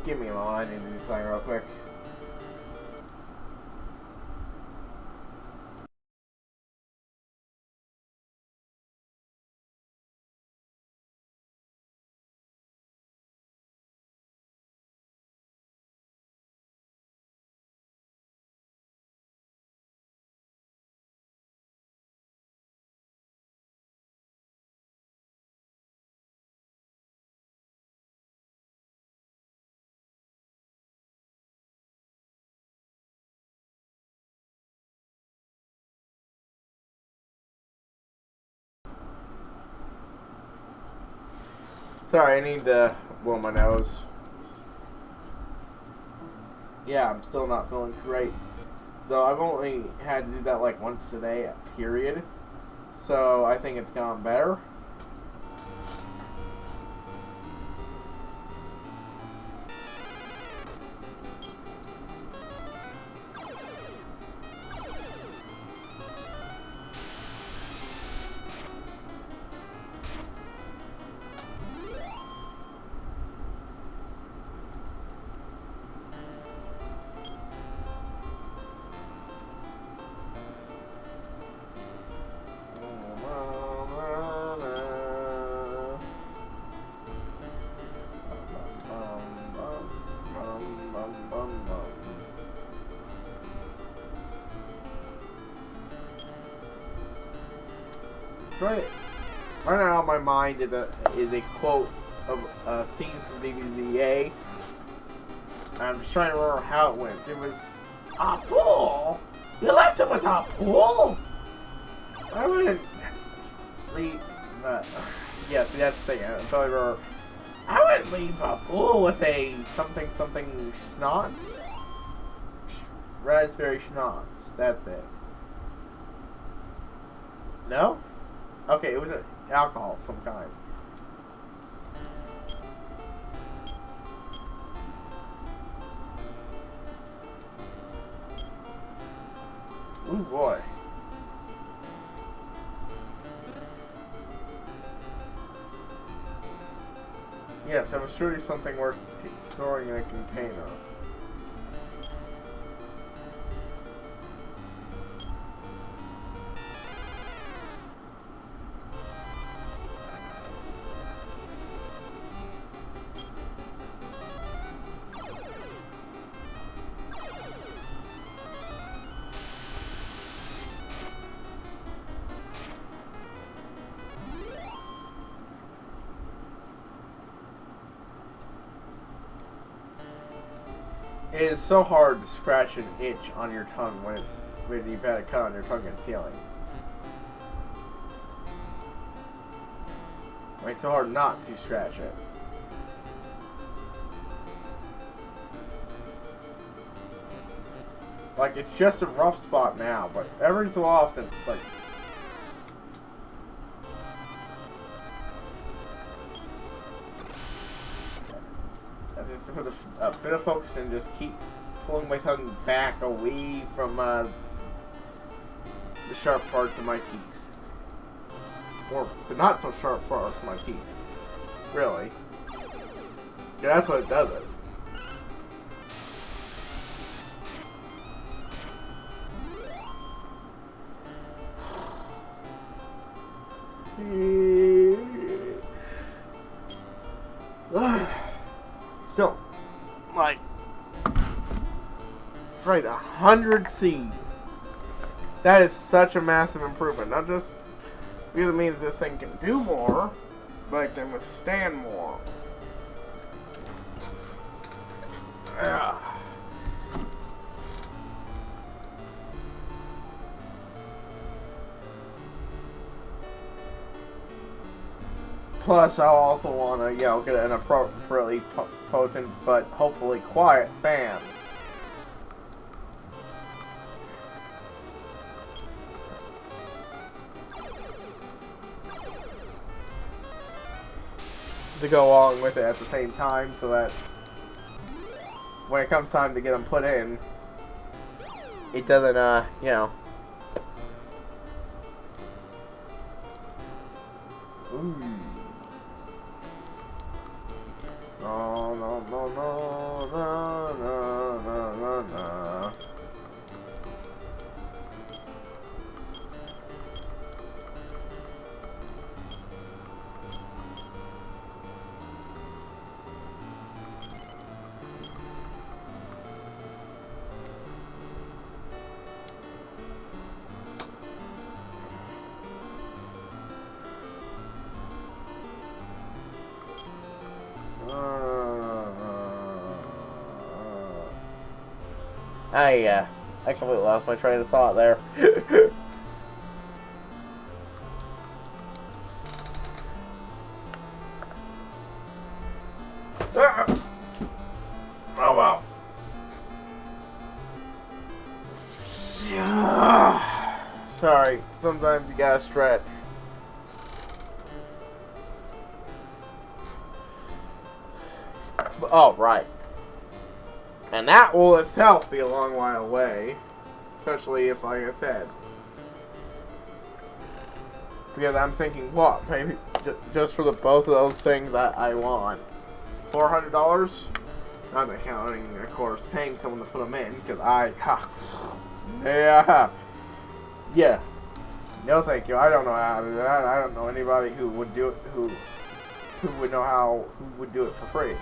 Give me a moment, I need to do something real quick. Sorry, I need to blow my nose. Yeah, I'm still not feeling great. Though I've only had to do that like once today, period. So I think it's gone better. Right now, on my mind is a quote of a scene from DBZA. I'm just trying to remember how it went. It was a pool. You left him with a pool. I wouldn't leave. Yes, that's the thing. I'm trying to remember. I wouldn't leave a pool with a something schnapps. Raspberry schnapps. That's it. No? Okay, it was an alcohol of some kind. Ooh boy. Yes, that was surely something worth storing in a container. It is so hard to scratch an itch on your tongue when you've had a cut on your tongue and ceiling. trying so hard not to scratch it. Like, it's just a rough spot now, but every so often, it's like... I just have to put a bit of focus and just keep pulling my tongue back away from the sharp parts of my teeth. Or the not so sharp parts of my teeth. Really. Yeah, that's what it does it. Still, like, right, 100 C. That is such a massive improvement. Not just because it means this thing can do more, but it can withstand more. Yeah. Plus, I'll also want to, get an appropriately potent but hopefully quiet fan. To go along with it at the same time, so that when it comes time to get them put in, it doesn't, Ooh. No, no, no, no, no, no, no, no, no. I completely lost my train of thought there. Oh well. Sorry, sometimes you gotta stretch. Oh, right. And that will itself be a long while away. Especially if, like I said. Because I'm thinking, what? Maybe just for the both of those things that I want. $400? Not counting, of course, paying someone to put them in. Because yeah. No thank you. I don't know how to do that. I don't know anybody who would do it, who would know how, who would do it for free.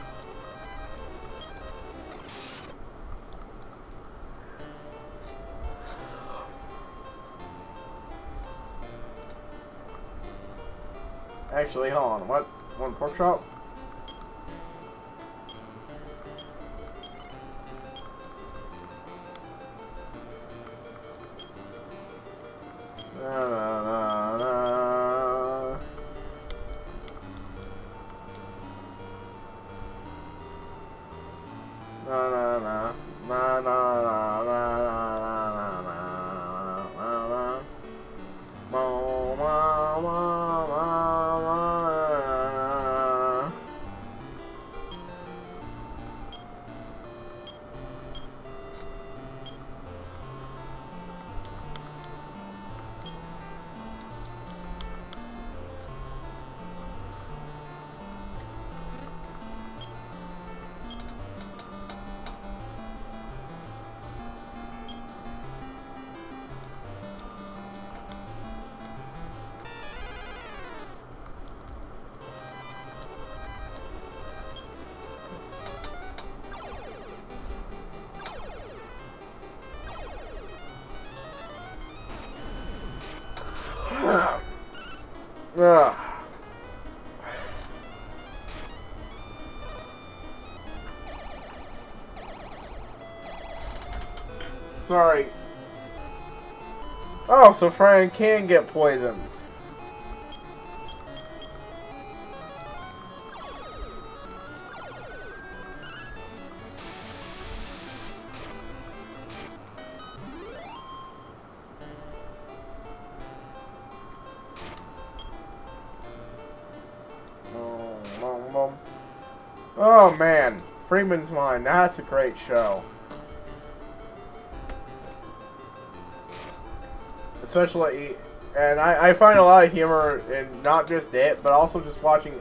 Actually, hold on. What? One pork chop? Sorry. Oh, so Fran can get poisoned. Oh man, Freeman's Mind, that's a great show. Especially, and I find a lot of humor in not just it, but also just watching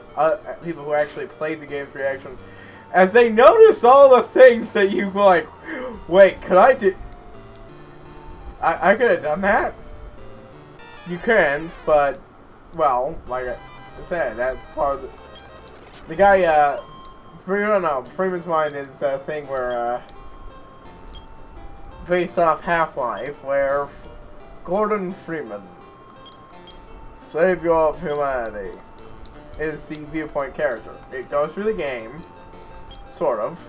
people who actually played the game's reaction as they notice all the things that you like. Wait, could I do? I could have done that. You can, but well, like I said, that's part of the guy. Freeman's Mind is a thing where based off Half-Life, where Gordon Freeman, savior of humanity, is the viewpoint character. It goes through the game, sort of.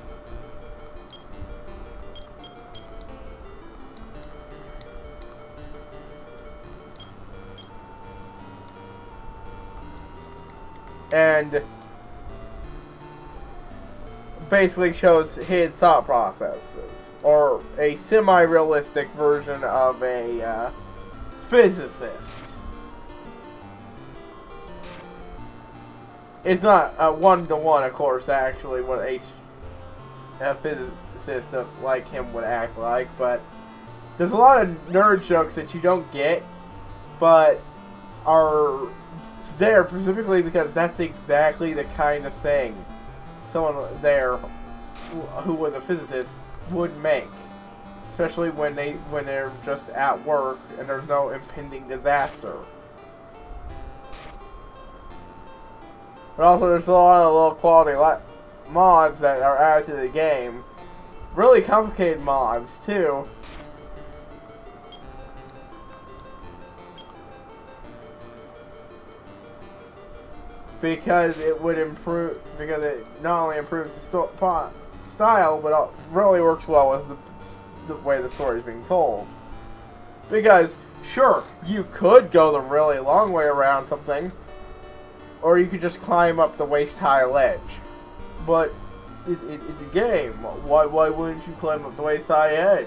And basically shows his thought processes, or a semi-realistic version of a physicist. It's not a one-to-one, of course, actually, what a physicist like him would act like, but there's a lot of nerd jokes that you don't get, but are there specifically because that's exactly the kind of thing someone there who was a physicist would make, especially when they're just at work and there's no impending disaster. But also there's a lot of low quality mods that are added to the game, really complicated mods too. Because it would improve, because it not only improves the style, but it really works well with the way the story is being told. Because, sure, you could go the really long way around something, or you could just climb up the waist-high ledge. But it's a game. Why wouldn't you climb up the waist-high edge?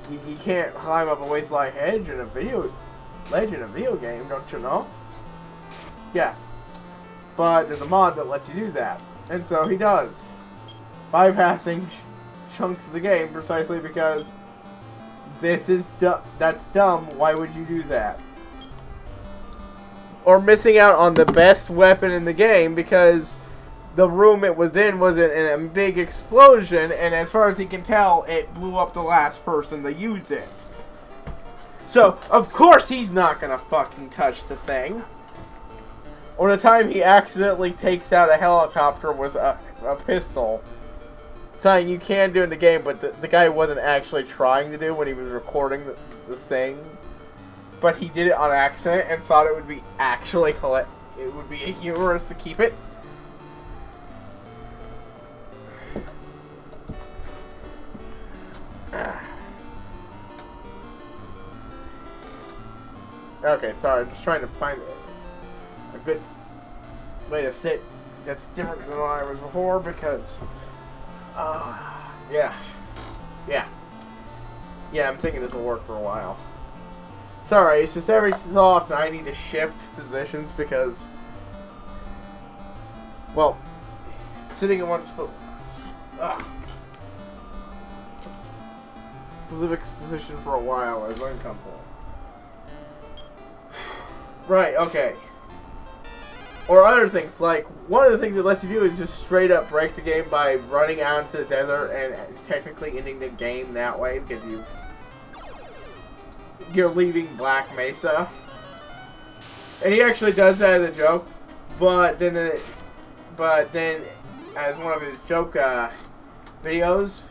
You can't climb up a waist-high edge in a video game, don't you know? Yeah, but there's a mod that lets you do that, and so he does, bypassing chunks of the game precisely because that's dumb. Why would you do that? Or missing out on the best weapon in the game because the room it was in a big explosion, and as far as he can tell, it blew up the last person to use it. So of course he's not gonna fucking touch the thing. Or the time he accidentally takes out a helicopter with a pistol. Something you can do in the game, but the guy wasn't actually trying to do when he was recording the thing. But he did it on accident and thought it would be actually it would be humorous to keep it. Okay, sorry, I'm just trying to find a good way to sit that's different than what I was before because, yeah, I'm thinking this will work for a while. Sorry, it's just every so often I need to shift positions because, well, sitting in one specific position for a while is uncomfortable. Right, okay. Or other things, like, one of the things it lets you do is just straight up break the game by running out into the desert and technically ending the game that way because you're leaving Black Mesa. And he actually does that as a joke, but then as one of his joke videos,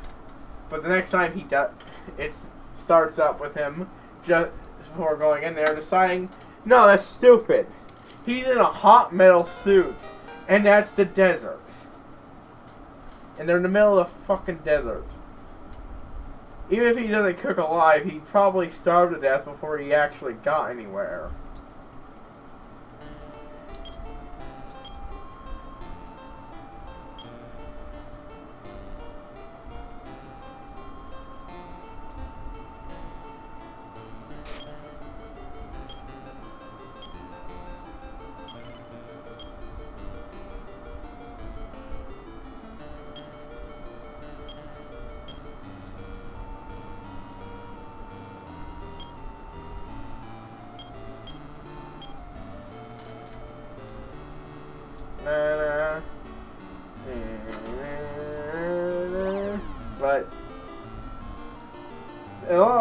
but the next time he does, it starts up with him just before going in there deciding, no, that's stupid. He's in a hot metal suit, and that's the desert. And they're in the middle of the fucking desert. Even if he doesn't cook alive, he'd probably starve to death before he actually got anywhere.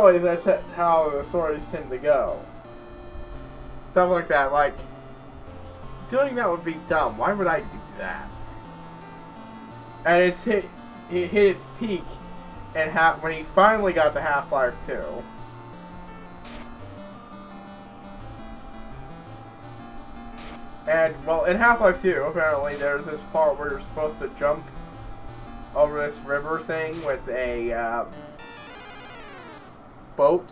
always that's how the stories tend to go. Stuff like that, like, doing that would be dumb. Why would I do that? And it hit its peak when he finally got to Half-Life 2. And, well, in Half-Life 2, apparently, there's this part where you're supposed to jump over this river thing with a boat.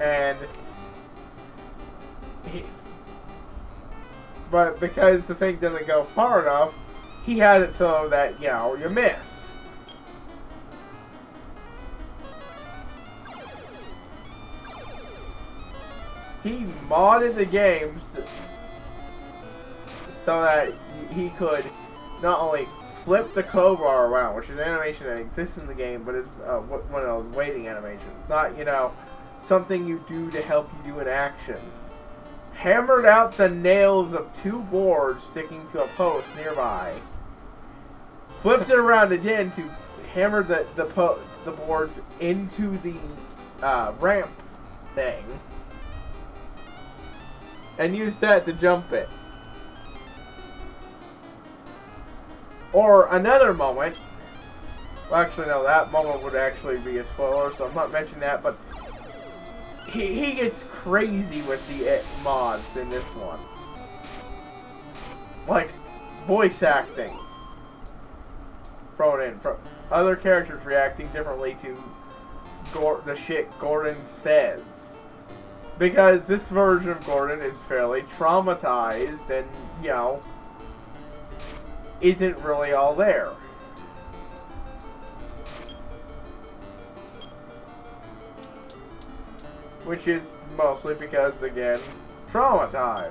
And but because the thing doesn't go far enough, he has it so that, you know, you miss. He modded the games so that he could not only flip the crowbar around, which is an animation that exists in the game, but it's one of those waiting animations. Not, you know, something you do to help you do an action. Hammered out the nails of 2 boards sticking to a post nearby. Flipped it around again to hammer the boards into the ramp thing. And used that to jump it. Or another moment. Well, actually, no, that moment would actually be a spoiler, so I'm not mentioning that, but he gets crazy with the mods in this one. Like, voice acting. Thrown in. Other characters reacting differently to the shit Gordon says. Because this version of Gordon is fairly traumatized and, you know, isn't really all there. Which is mostly because, again, traumatized.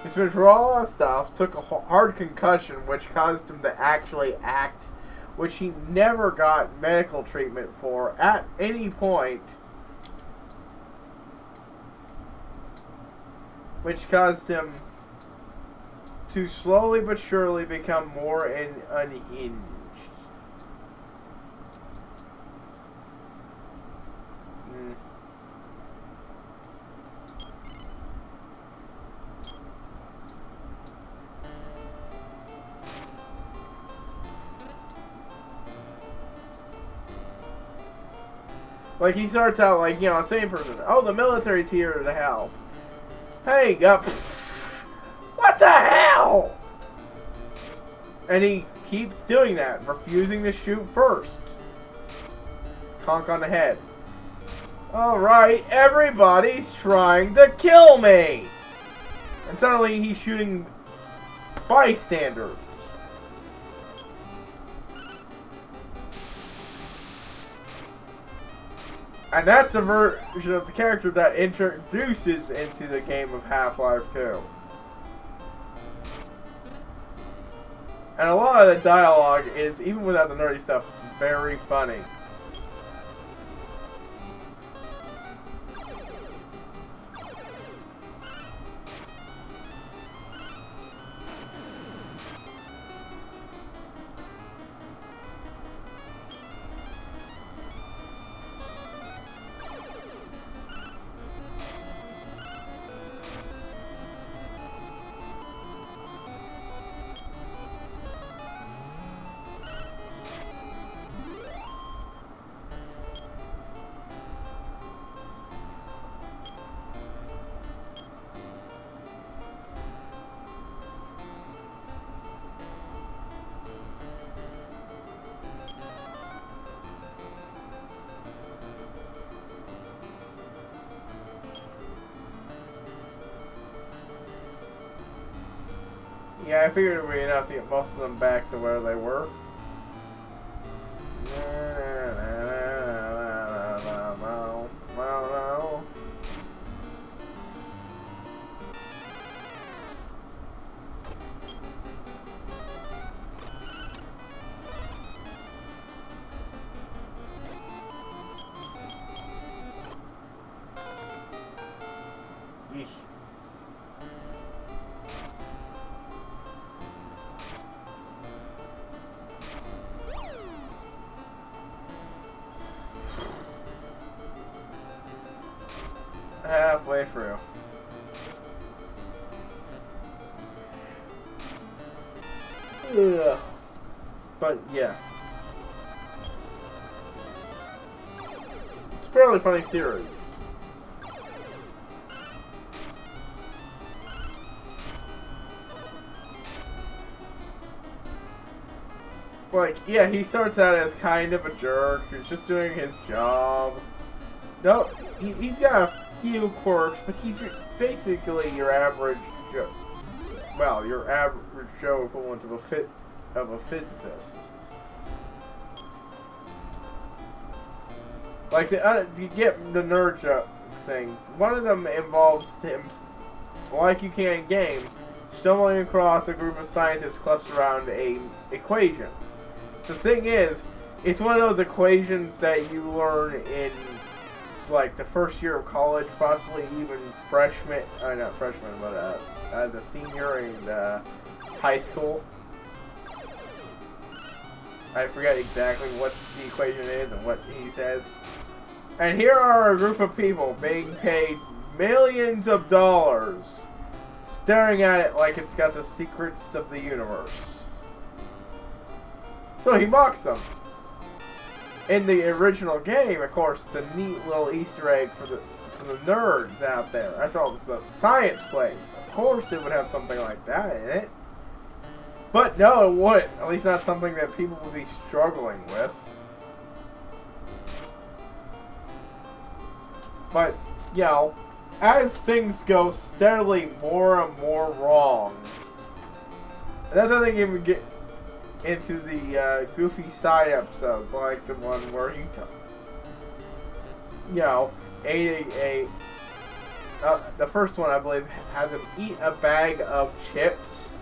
His withdrawal stuff took a hard concussion, which caused him to actually act, which he never got medical treatment for at any point. Which caused him to slowly but surely become more unhinged. Like, he starts out like, you know, same person. Oh, the military's here to help. Hey, what the hell? And he keeps doing that, refusing to shoot first. Conk on the head. Alright, everybody's trying to kill me! And suddenly he's shooting bystanders. And that's the version of the character that introduces into the game of Half-Life 2. And a lot of the dialogue is, even without the nerdy stuff, very funny. Yeah, I figured it would be enough to get most of them back to where they were. true. Ugh. But yeah, it's a fairly funny series. Like, yeah, he starts out as kind of a jerk who's just doing his job. No, he's got a few quirks, but he's basically your average Joe. Well, your average Joe equivalent of a physicist. Like, you get the nerd joke things. One of them involves him, like you can in game, stumbling across a group of scientists clustered around a equation. The thing is, it's one of those equations that you learn in, like, the first year of college, possibly even freshman, not freshman, but as a senior in high school. I forget exactly what the equation is and what he says. And here are a group of people being paid millions of dollars, staring at it like it's got the secrets of the universe. So he mocks them. In the original game, of course, it's a neat little Easter egg for the nerds out there. After all, it's the science place. Of course it would have something like that in it. But no, it wouldn't. At least not something that people would be struggling with. But, you know, as things go steadily more and more wrong, and that doesn't even get into the goofy side episode, like the one where he, you know, the first one I believe has him eat a bag of chips,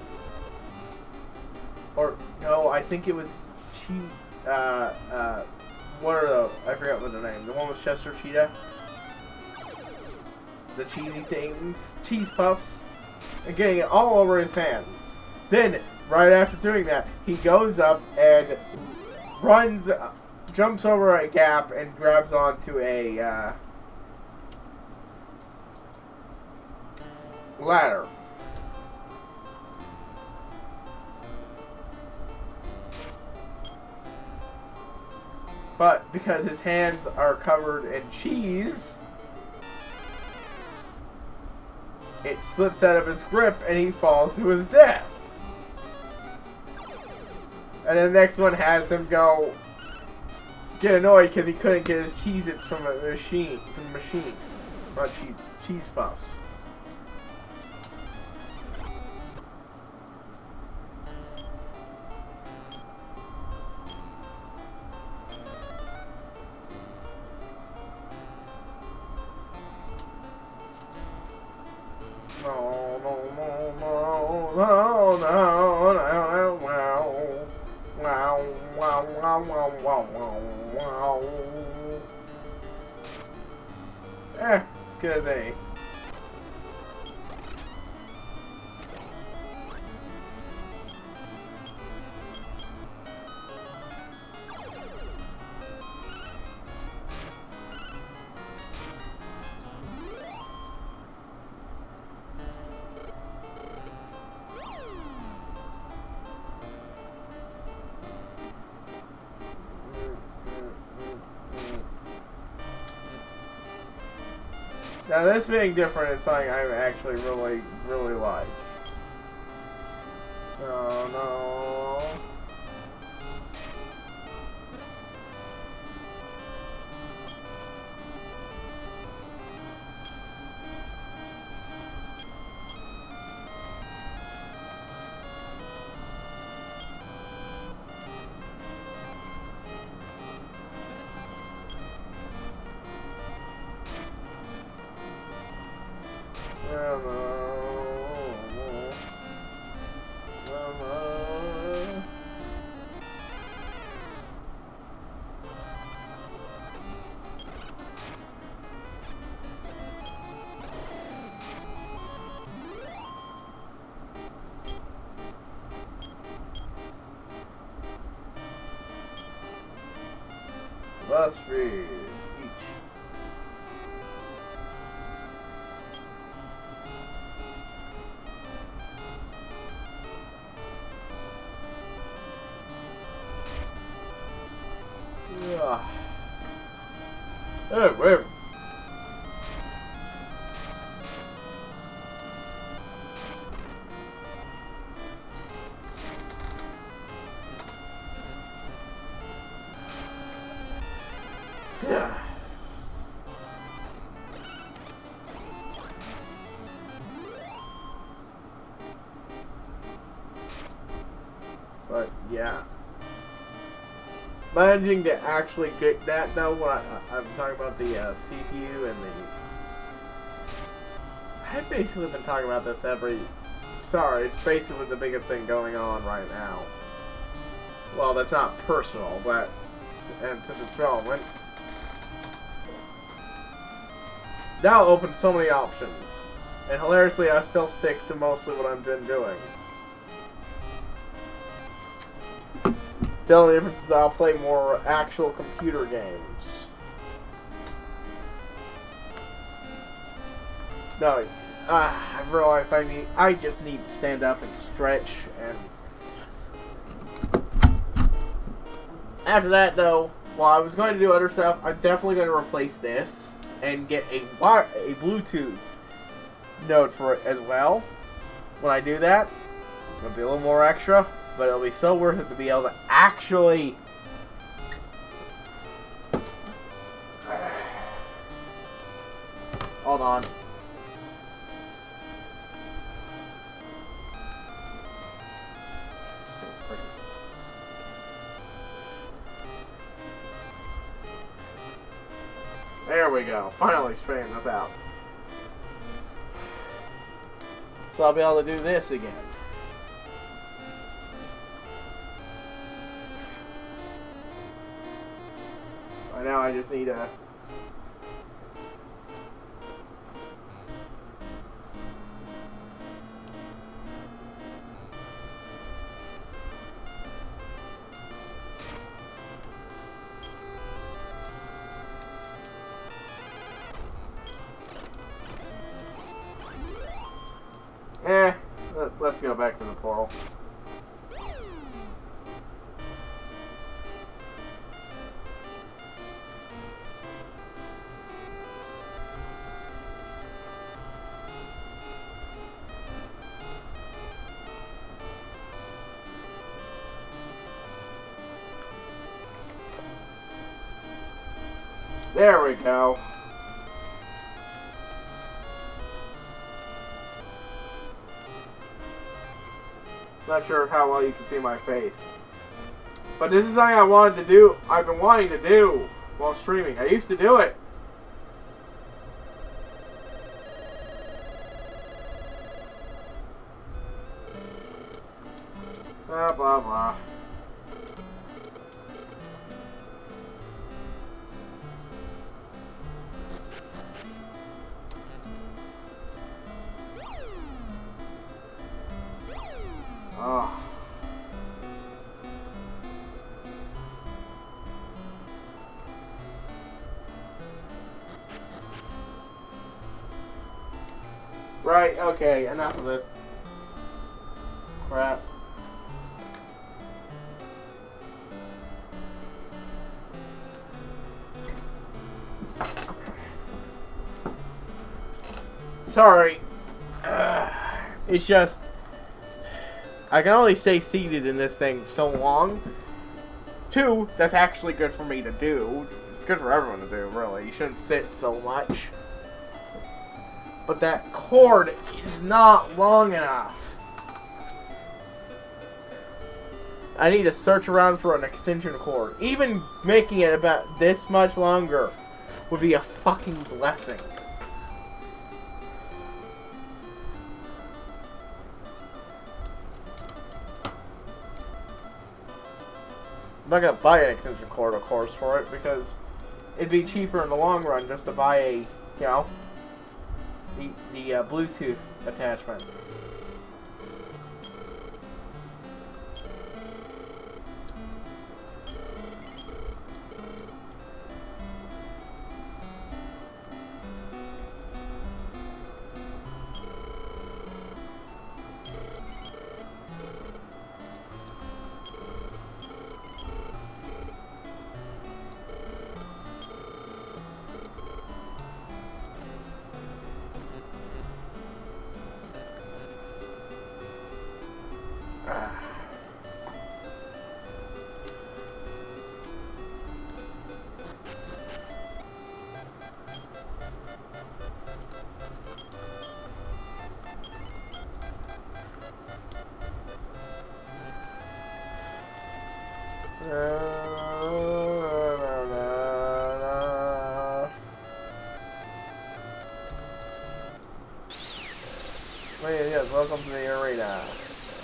or no, I think it was cheese. What are those? I forgot what the name. The one with Chester Cheetah, the cheesy things, cheese puffs, and getting it all over his hands. Then, right after doing that, he goes up and runs, jumps over a gap and grabs onto a ladder. But because his hands are covered in cheese, it slips out of his grip and he falls to his death. And the next one has him go get annoyed because he couldn't get his Cheez-Its from a machine. Not cheese puffs. It's good as any. Now this being different is something I actually really like. Oh no. BuzzFeed. Ugh. Oh, wait. Yeah. But yeah, managing to actually get that though, when I'm talking about the CPU and the, I've basically been talking about this it's basically the biggest thing going on right now. Well, that's not personal, but, and since it's relevant, that'll open so many options. And hilariously, I still stick to mostly what I've been doing. The only difference is I'll play more actual computer games. No, I realized I just need to stand up and stretch, and after that though, while I was going to do other stuff, I'm definitely going to replace this and get a Bluetooth node for it as well. When I do that, it'll be a little more extra, but it'll be so worth it to be able to actually hold on. There we go. Finally straightened this out. So I'll be able to do this again. Right now I just need a... let's go back to the portal. There we go. Not sure how well you can see my face. But this is something I wanted to do. I've been wanting to do while streaming. I used to do it. Blah, blah, blah. Oh. Right, okay, enough of this crap. Sorry. It's just... I can only stay seated in this thing so long. 2, that's actually good for me to do. It's good for everyone to do, really. You shouldn't sit so much. But that cord is not long enough. I need to search around for an extension cord. Even making it about this much longer would be a fucking blessing. I'm not gonna buy an extension cord, of course, for it, because it'd be cheaper in the long run just to buy a, you know, the Bluetooth attachment. welcome to the arena.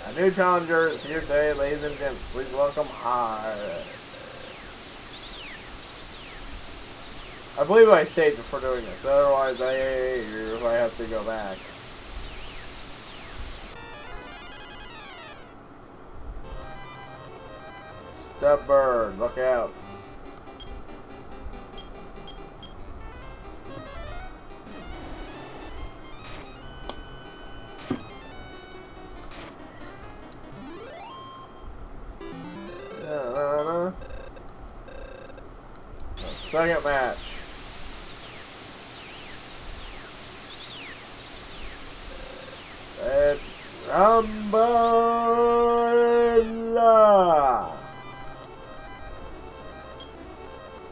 A new challenger is here today, ladies and gents. Please welcome HighPriest. I believe I saved before doing this, otherwise I have to go back. Step bird, look out. Second match. It's Umbrella.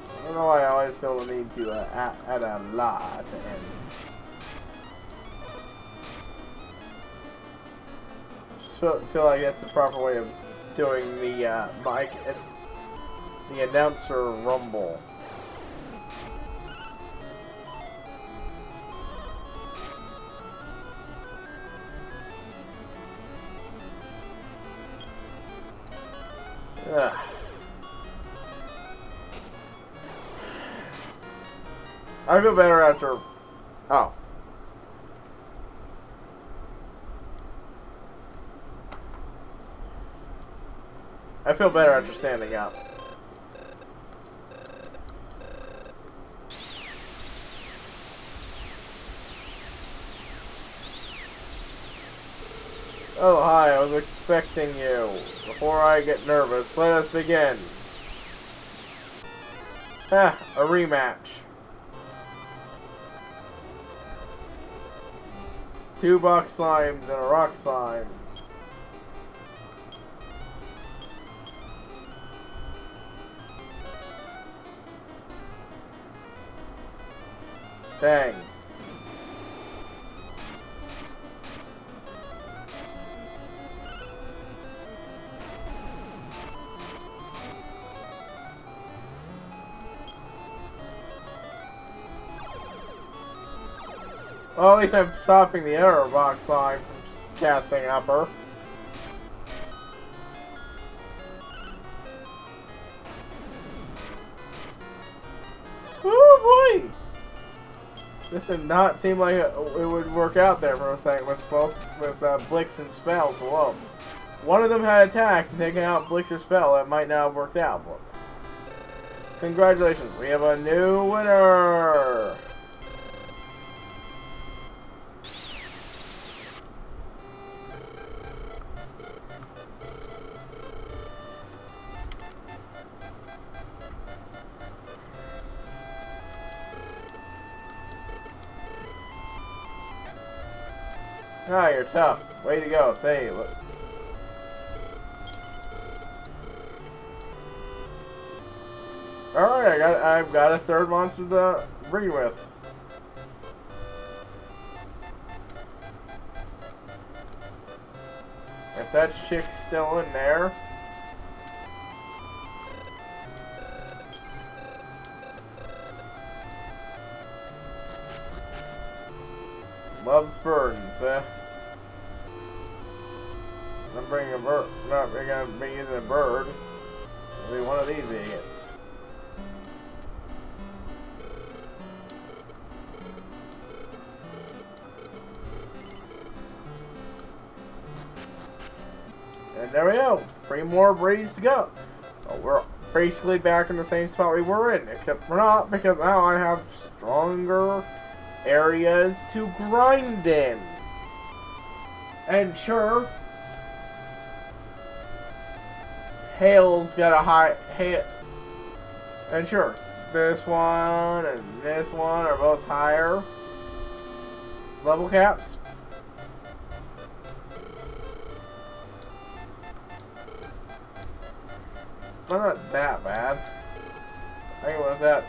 I don't know why I always feel the need to add a la at the end. Just feel like that's the proper way of doing the mic, the announcer rumble. Ugh. I feel better after. Oh. I feel better after standing up. Oh, hi, I was expecting you. Before I get nervous, let us begin. A rematch. 2 box slimes and a rock slime. Dang. Well, at least I'm stopping the error box slime from casting upper. Oh boy! This did not seem like it would work out there for a second with Blix and spells. Whoa. One of them had attacked and taken out Blix's spell. That might not have worked out. But congratulations, we have a new winner! Ah, you're tough. Way to go. Say, look. Alright, I've got a third monster to breed with. If that chick's still in there. Loves burdens, eh? I'm bringing a bird. Not gonna be using a bird. It'll be one of these idiots. And there we go. 3 more breeds to go. Well, we're basically back in the same spot we were in, except we're not, because now I have stronger areas to grind in. And sure, Hail's got a high hail. And sure, this one and this one are both higher level caps. Well, not that bad. I can win with that.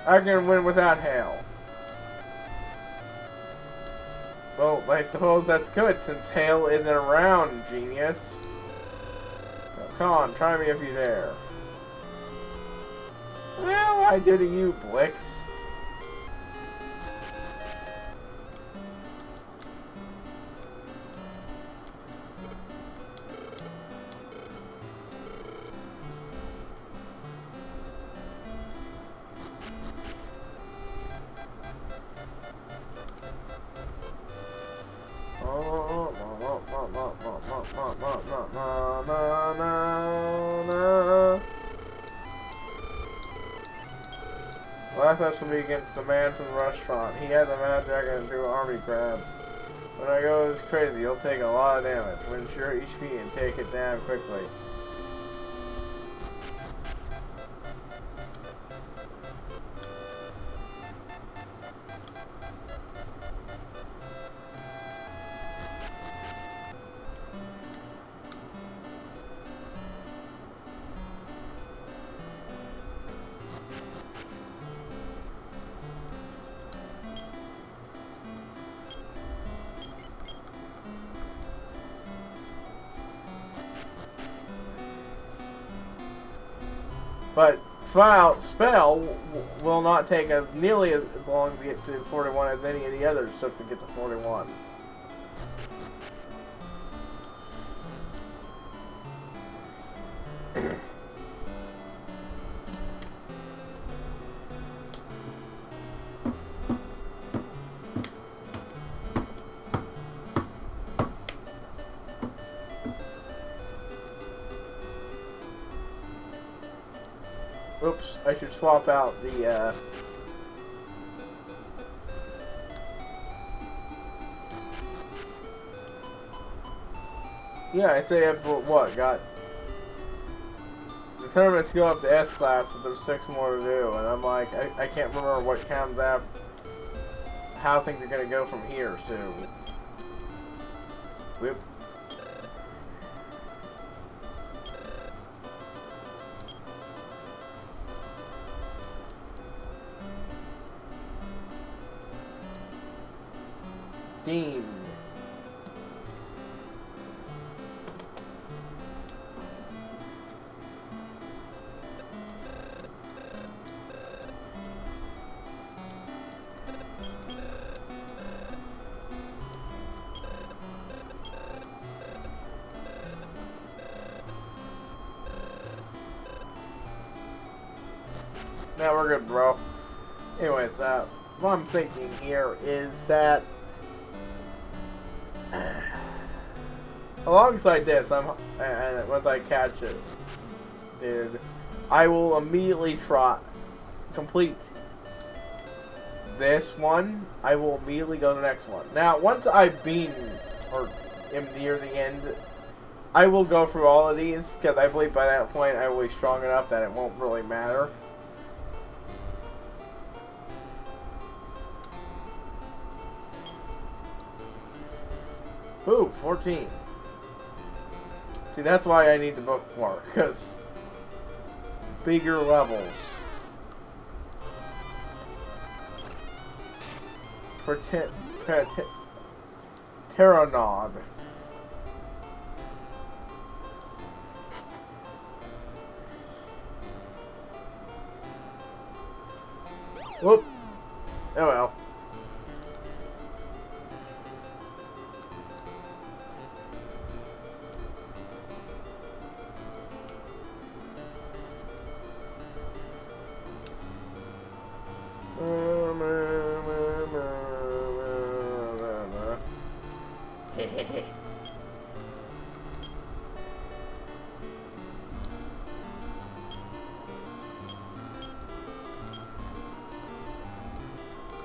I can win without Hail. Well, I suppose that's good since Hail isn't around, genius. So, come on, try me if you're there. Well, I did to you, Blix. Last match will be against the man from the restaurant. He had the mad dragon and 2 army crabs. When I go, it's crazy. He'll take a lot of damage. Win sure HP and take it down quickly. But File Spell will not take nearly as long to get to 41 as any of the others took to get to 41. Oops, I should swap out the, yeah, I say I've, what, got... The tournaments go up to S class, but there's 6 more to do, and I'm like, I can't remember what comes after, how things are going to go from here soon. Whoop. Dean. Now we're good, bro. Anyways, what I'm thinking here is that alongside this, and once I catch it, dude, I will immediately complete this one. I will immediately go to the next one. Now, once I've been, or am near the end, I will go through all of these, because I believe by that point I will be strong enough that it won't really matter. Ooh, 14. See, that's why I need the book more, because bigger levels. Pteranod. Whoop. Oh well.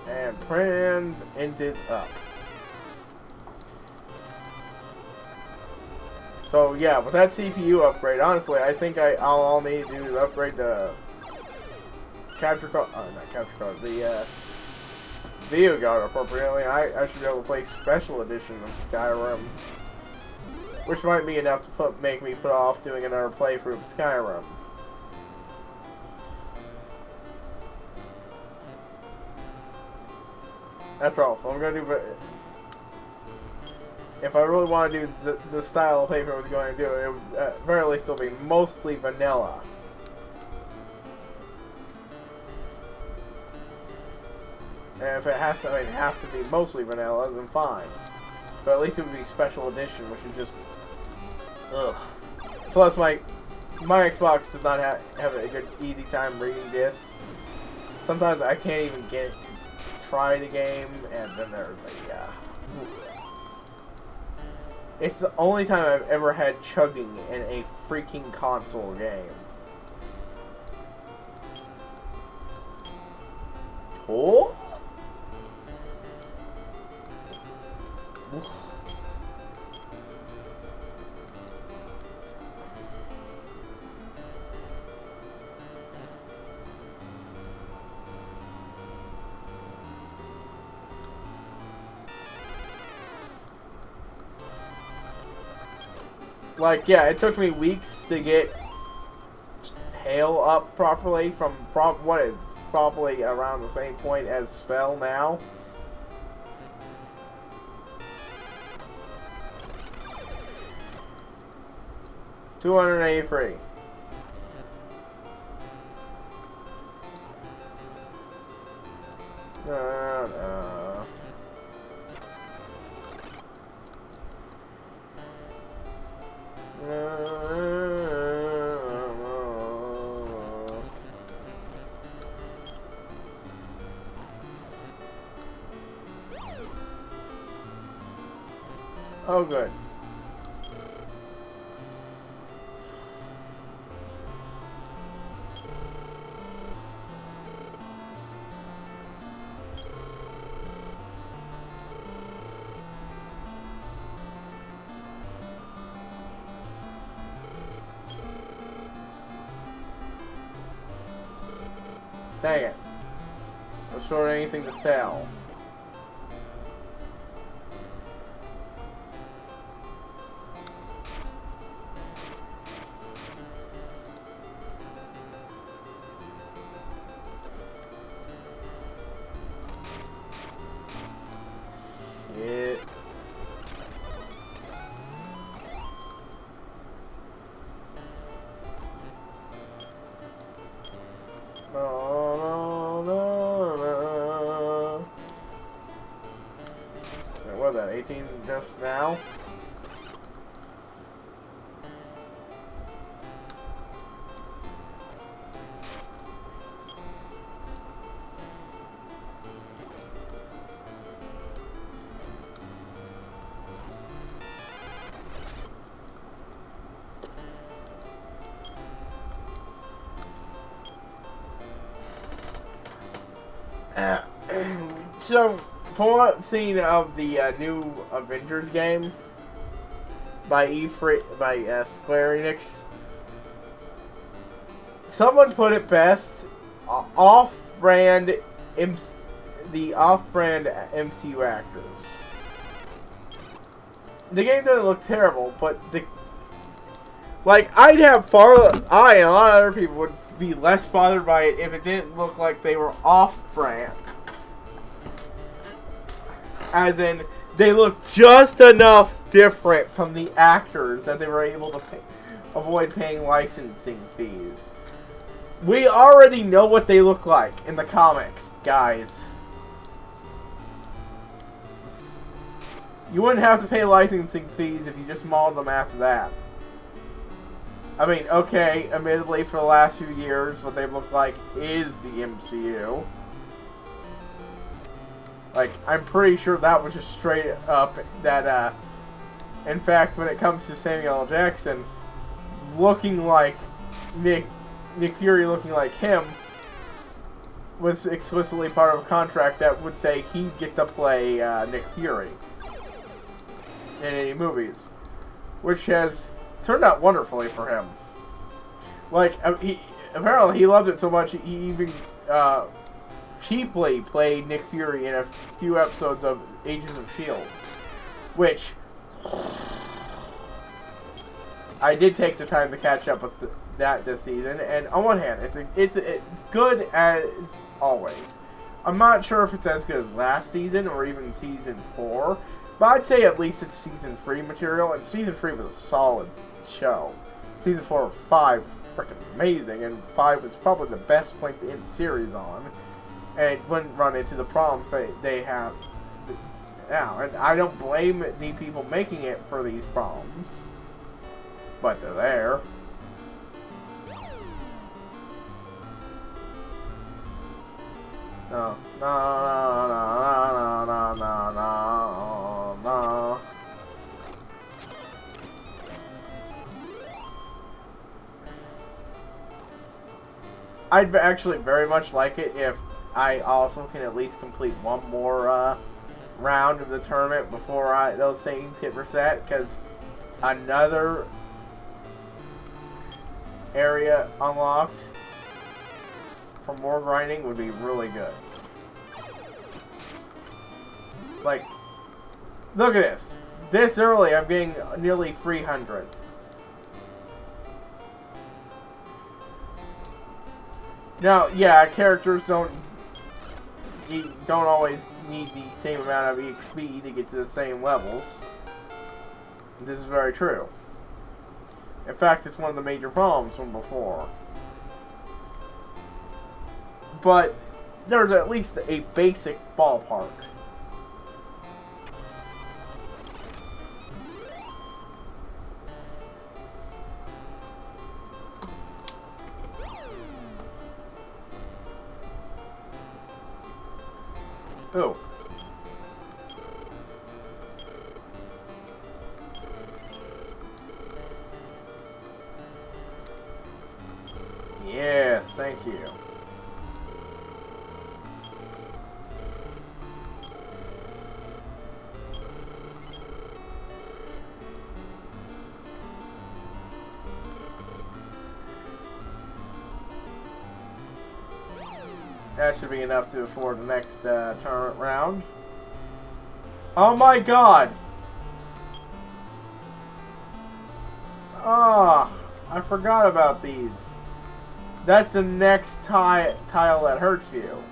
And Prans ended up. So yeah, with that CPU upgrade, honestly, I think all I'll need to do is upgrade the capture card. Not capture card. The video card appropriately. I should be able to play Special Edition of Skyrim, which might be enough to make me put off doing another playthrough of Skyrim. That's all. So I'm gonna do. If I really want to do the style of paper I was going to do, it would at very least still be mostly vanilla. And if it has to, it has to be mostly vanilla, then fine. But at least it would be Special Edition, which is just, ugh. Plus, my Xbox does not have a good easy time reading discs. Sometimes I can't even get to try the game, and then there's it's the only time I've ever had chugging in a freaking console game. Oh? Like, yeah, it took me weeks to get Hail up properly from what is probably around the same point as Spell now. $283. No. Oh, good. Dang it. I'm short of anything to sell. Shit. What was that, 18 just now? So, from what I've seen of the new Avengers game by Square Enix, someone put it best: off-brand MCU actors. The game doesn't look terrible, but I and a lot of other people would be less bothered by it if it didn't look like they were off-brand. As in, they look just enough different from the actors that they were able to avoid paying licensing fees. We already know what they look like in the comics, guys. You wouldn't have to pay licensing fees if you just modeled them after that. I mean, okay, admittedly, for the last few years, what they've looked like is the MCU. Like, I'm pretty sure that was just straight up that, in fact, when it comes to Samuel L. Jackson looking like Nick Fury looking like him was explicitly part of a contract that would say he'd get to play Nick Fury in any movies, which has turned out wonderfully for him. Like, apparently he loved it so much he even cheaply played Nick Fury in a few episodes of Agents of S.H.I.E.L.D., which I did take the time to catch up with that this season, and on one hand, it's good as always. I'm not sure if it's as good as last season or even season 4, but I'd say at least it's season 3 material, and season 3 was a solid show. Season 4 or 5 was freaking amazing, and 5 was probably the best point to end the series on. And it wouldn't run into the problems they have now. And I don't blame the people making it for these problems, but they're there. No. I'd actually very much like it if I also can at least complete one more round of the tournament before those things get reset, because another area unlocked for more grinding would be really good. Like, look at this. This early, I'm getting nearly 300. Now, yeah, characters don't always need the same amount of EXP to get to the same levels. This is very true. In fact, it's one of the major problems from before. But there's at least a basic ballpark. Ooh. Yes, thank you. That should be enough to afford the next tournament round. Oh my god! Ah, I forgot about these. That's the next tile that hurts you.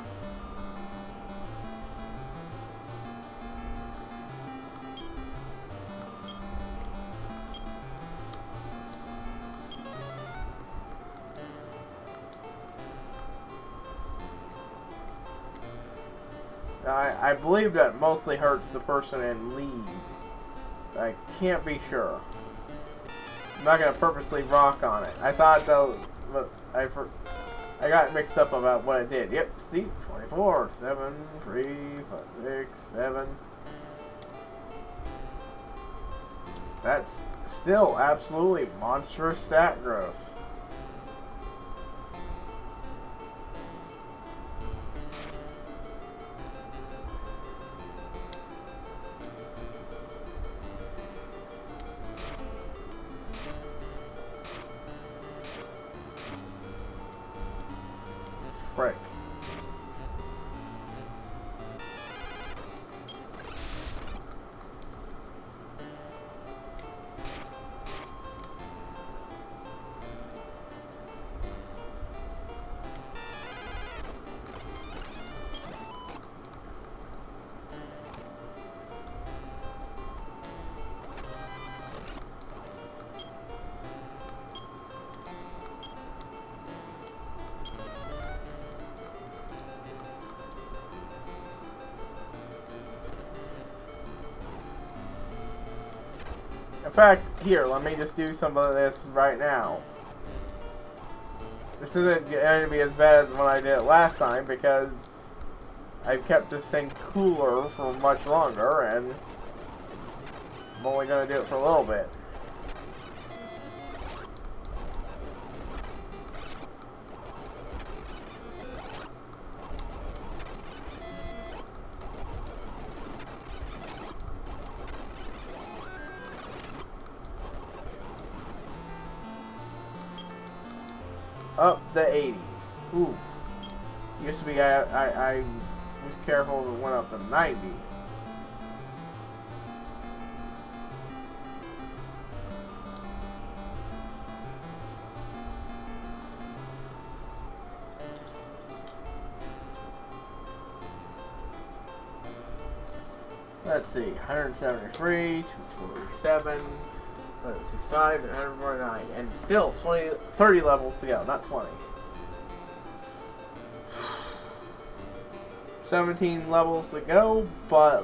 I believe that mostly hurts the person in lead. I can't be sure. I'm not gonna purposely rock on it. I thought though, but I got mixed up about what it did. Yep, see, 24, 7, 3, 5, 6, 7. That's still absolutely monstrous stat growth. Frick. In fact, here, let me just do some of this right now. This isn't going to be as bad as when I did it last time, because I've kept this thing cooler for much longer, and I'm only going to do it for a little bit. Up to 80. Ooh. Used to be I was careful if it went up to 90. Let's see, 173, 247, 165, and 149, and still 30 levels to go, not 20. 17 levels to go, but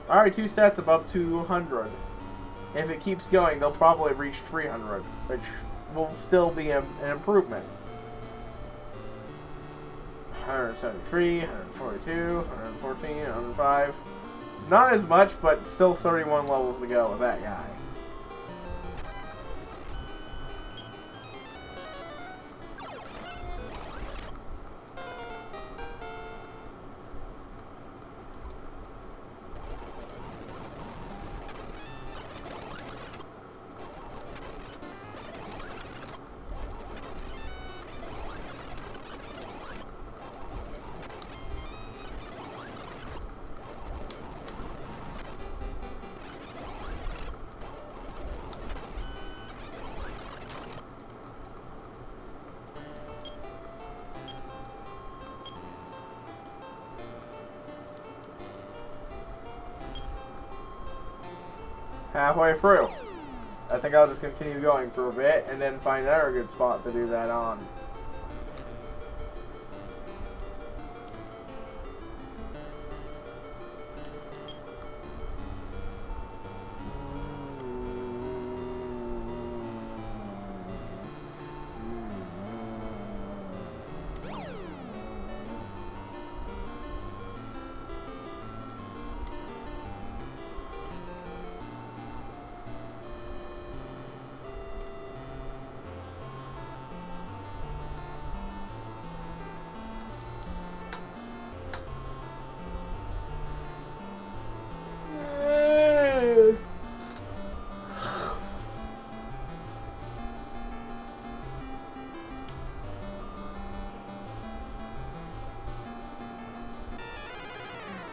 alright, 2 stats above 200. If it keeps going, they'll probably reach 300, which will still be an improvement. 173, 142, 114, 105. Not as much, but still 31 levels to go with that guy. halfway through. I think I'll just continue going for a bit and then find another good spot to do that on.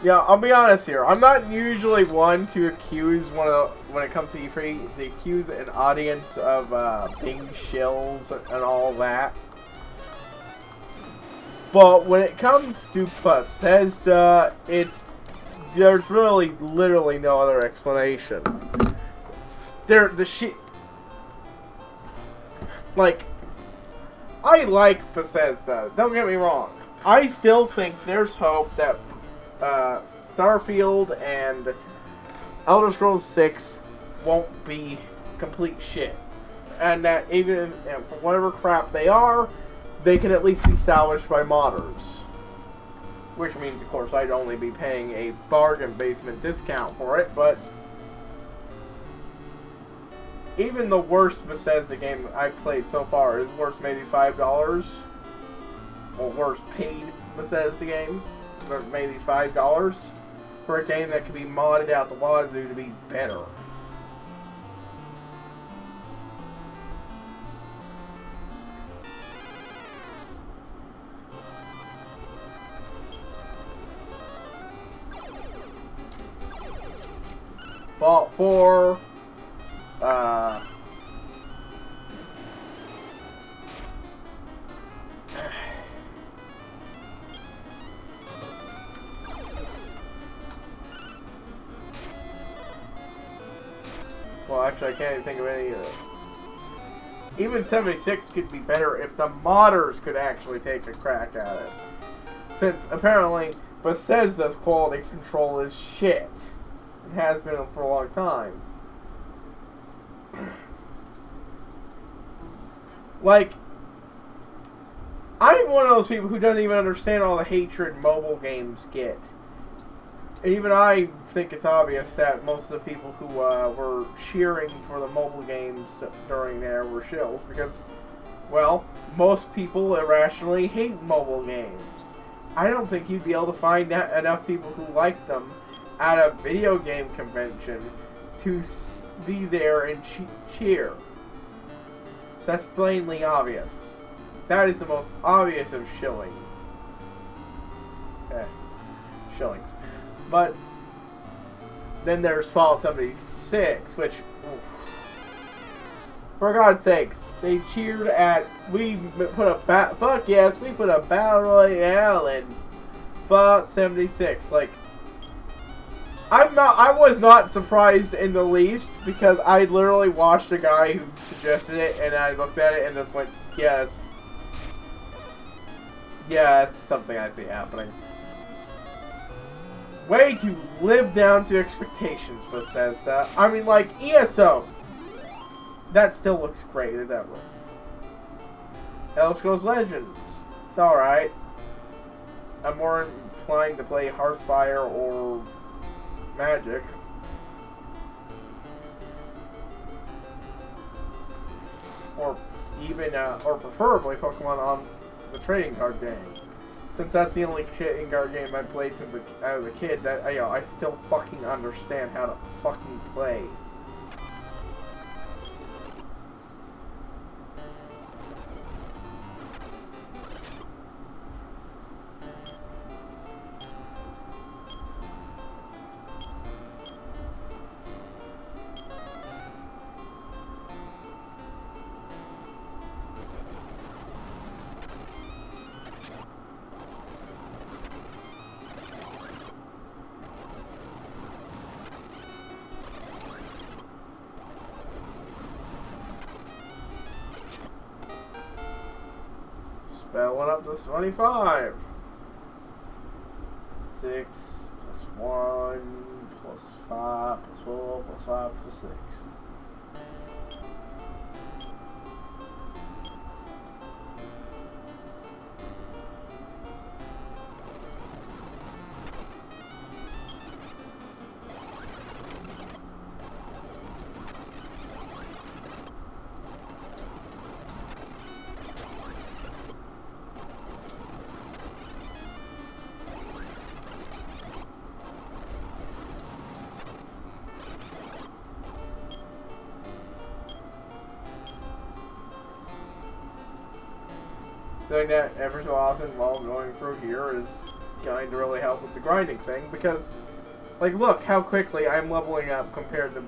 Yeah, I'll be honest here. I'm not usually one to accuse when it comes to E3, to accuse an audience of being shills and all that. But when it comes to Bethesda, there's really literally no other explanation. Like, I like Bethesda. Don't get me wrong. I still think there's hope that Starfield and Elder Scrolls 6 won't be complete shit. And that even for whatever crap they are, they can at least be salvaged by modders. Which means, of course, I'd only be paying a bargain basement discount for it, but even the worst Bethesda game I've played so far is worth maybe $5. Or worst paid Bethesda game. Or maybe $5 for a game that can be modded out the wazoo to be better. Fallout 4, well, actually, I can't even think of any of it. Even 76 could be better if the modders could actually take a crack at it. Since, apparently, Bethesda's quality control is shit. It has been for a long time. Like, I'm one of those people who doesn't even understand all the hatred mobile games get. Even I think it's obvious that most of the people who were cheering for the mobile games during there were shills because, well, most people irrationally hate mobile games. I don't think you'd be able to find enough people who like them at a video game convention to be there and cheer. So that's plainly obvious. That is the most obvious of shillings. Shillings. But then there's Fallout 76, which, for God's sakes, they cheered at, we put a fuck yes, we put a battle royale in Fallout 76. Like, I was not surprised in the least because I literally watched a guy who suggested it and I looked at it and just went, yeah, that's something I see happening. Way to live down to expectations, Bethesda. I mean, like, ESO. That still looks great as ever. Elder Scrolls Legends. It's alright. I'm more inclined to play Hearthfire or Magic. Or even, or preferably Pokemon on the trading card game. Since that's the only trading card game I played since I was a kid, that I still fucking understand how to fucking play. Spell went up to 25. 6 plus 1 plus 5 plus 4 plus 5 plus 6. Doing that every so often while going through here is going to really help with the grinding thing, because, like, look how quickly I'm leveling up compared to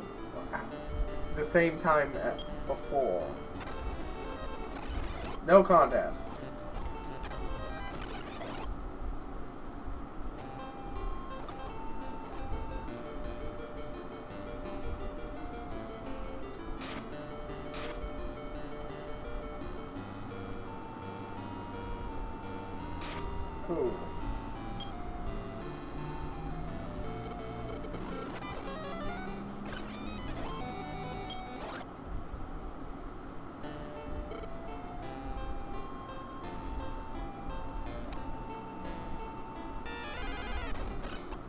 the same time before. No contest. Ooh.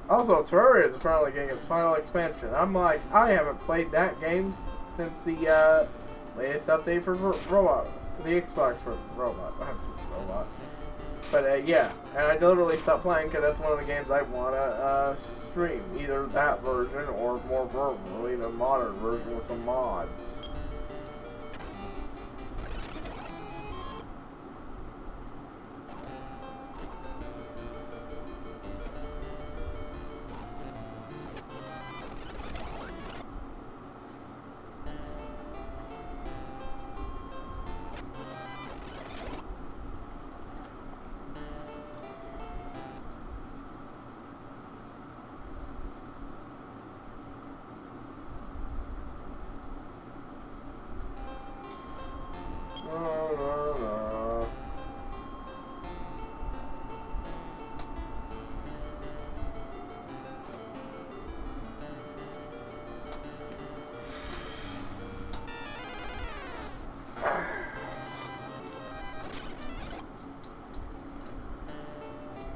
Also, Terraria is apparently getting its final expansion. I'm like, I haven't played that game since the latest update for Robot, the Xbox for Robot. Robot. But yeah, and I literally stopped playing because that's one of the games I want to stream. Either that version or more verbally the modern version with some mods.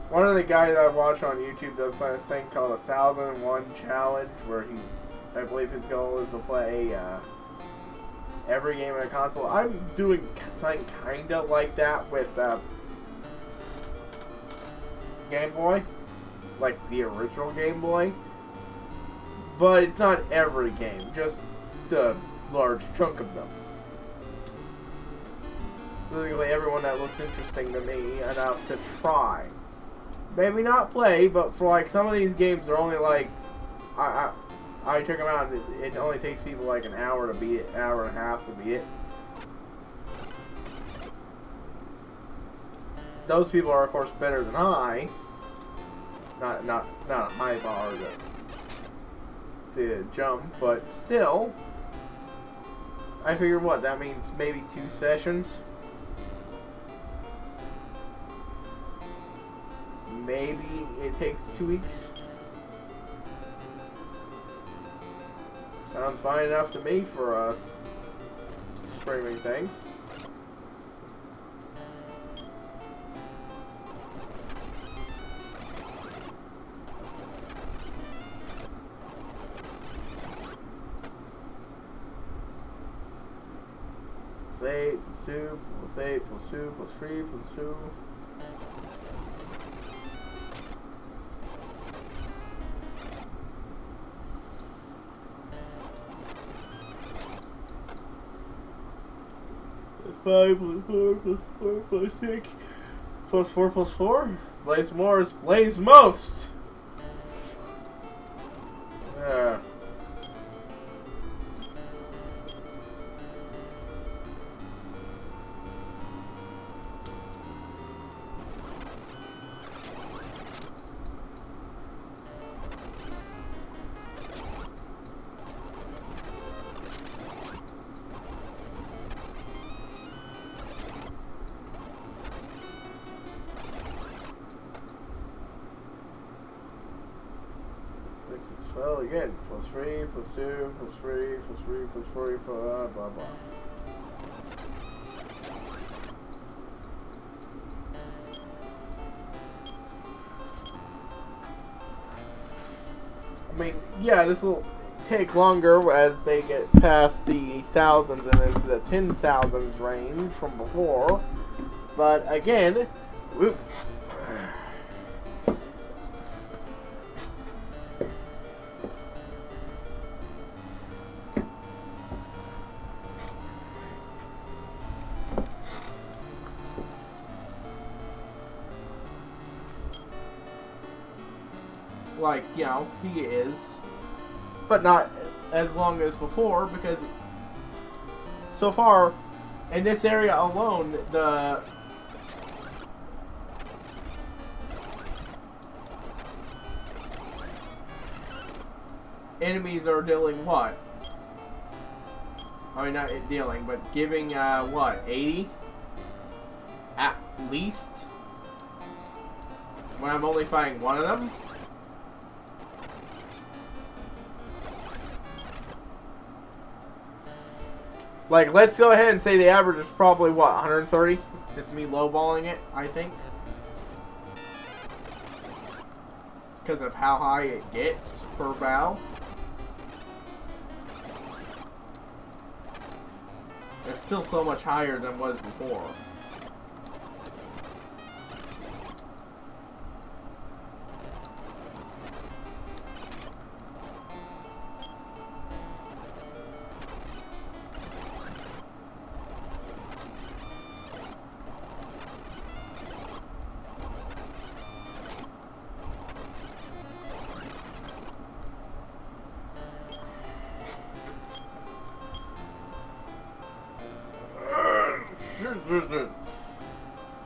One of the guys I watch on YouTube does a thing called 1001 Challenge, where I believe his goal is to play every game on a console. I'm doing something kind of like that with Game Boy, like the original Game Boy, but it's not every game, just the large chunk of them. Basically, everyone that looks interesting to me enough to try. Maybe not play, but for like some of these games, they're only like I took them out. And it only takes people like an hour to beat it, hour and a half to beat it. Those people are of course better than I. Not a high bar to jump, but still. I figure what that means, maybe 2 sessions. Maybe it takes 2 weeks. Sounds fine enough to me for a streaming thing. Plus 8 plus 2 plus 8 plus 2 plus 3 plus 2. Plus 5 plus 4 plus 4 plus 6 plus 4 plus 4. Blaze more is blaze most. Yeah. Well, again, plus 3, plus 2, plus 3, plus 3, plus 4, blah, blah, blah. I mean, yeah, this will take longer as they get past the thousands and into the 10,000s range from before. But again, whoop. Like, you know, he is, but not as long as before, because so far in this area alone, the enemies are dealing what? I mean, not dealing, but giving what, 80 at least, when I'm only fighting one of them. Like, let's go ahead and say the average is probably, what, 130? It's me lowballing it, I think. Because of how high it gets per bow. It's still so much higher than it was before.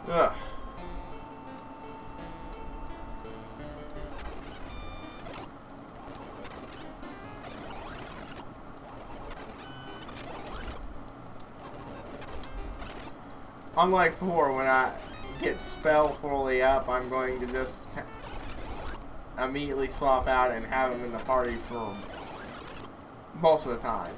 Ugh. Unlike before, when I get spell fully up, I'm going to just immediately swap out and have him in the party for most of the time.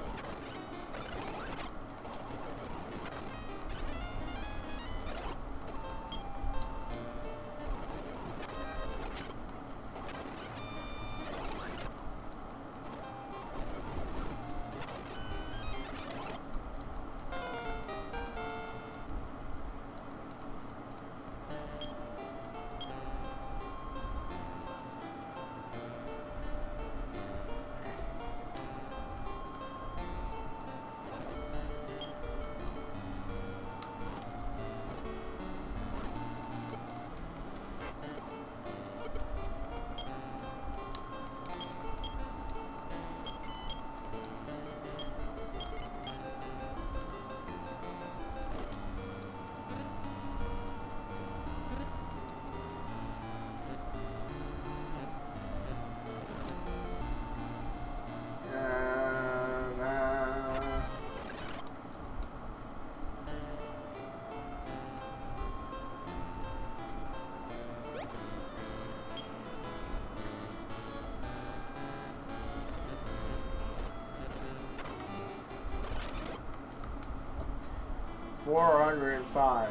$405.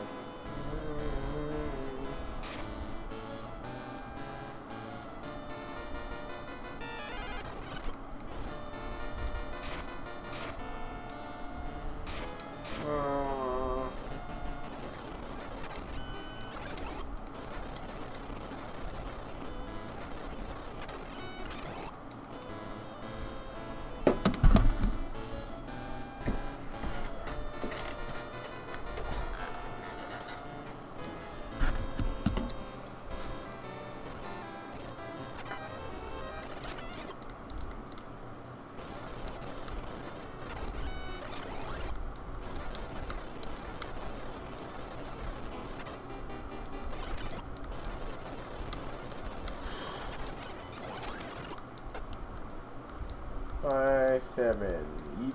Five, 7. Yeet.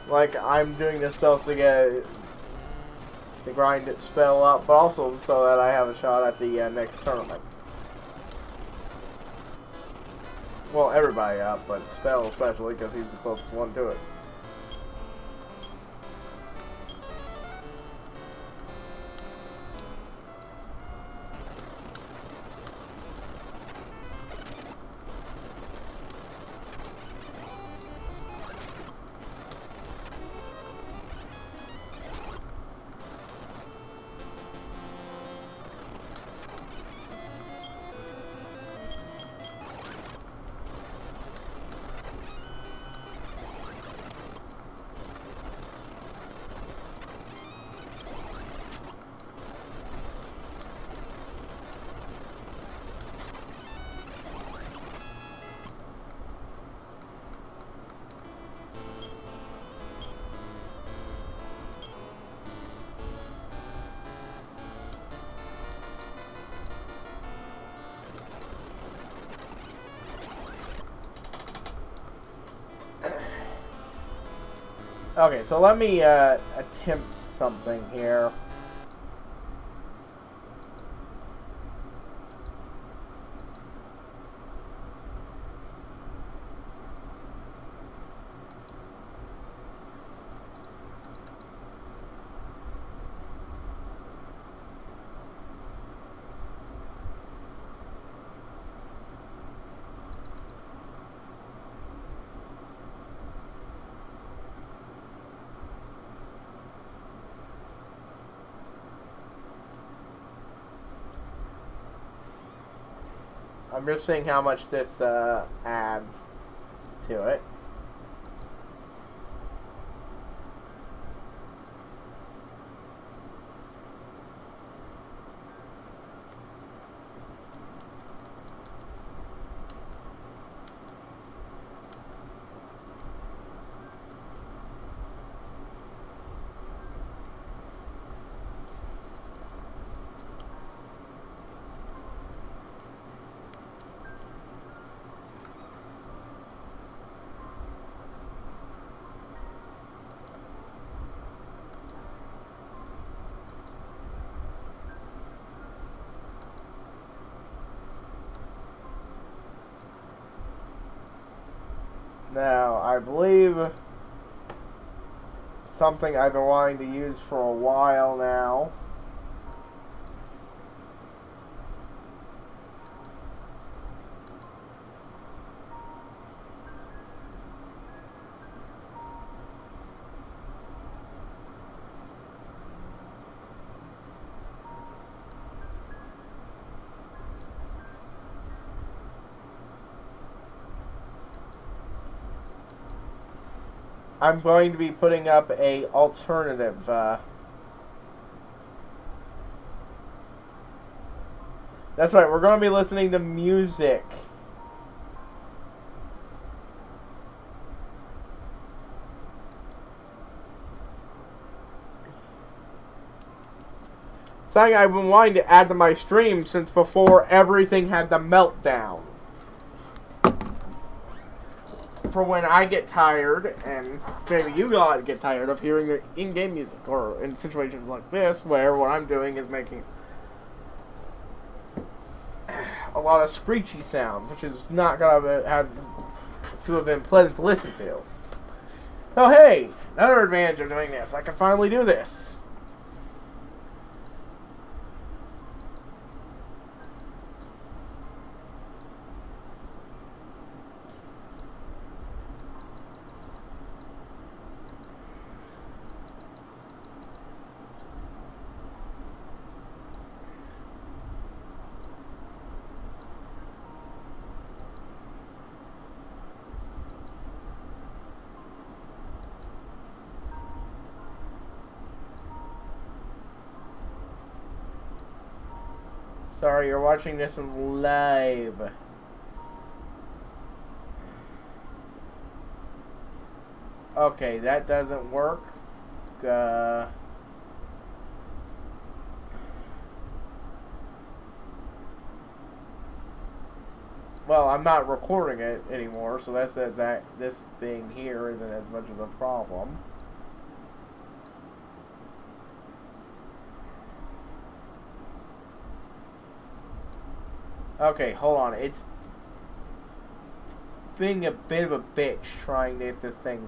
Like, I'm doing this stuff to get to grind its spell up, but also so that I have a shot at the next tournament. Well, everybody up, but spell especially because he's the closest one to it. Okay, so let me attempt something here. I'm just seeing how much this adds to it. Now, I believe something I've been wanting to use for a while now. I'm going to be putting up a alternative that's right, we're going to be listening to music. Something I've been wanting to add to my stream since before everything had the meltdown. For when I get tired, and maybe you all get tired of hearing the in-game music, or in situations like this, where what I'm doing is making a lot of screechy sounds, which is not going to have been pleasant to listen to. Oh hey, another advantage of doing this, I can finally do this. Sorry, you're watching this live. Okay, that doesn't work. Well, I'm not recording it anymore, so that's that this being here isn't as much of a problem. Okay, hold on. It's being a bit of a bitch trying to get this thing.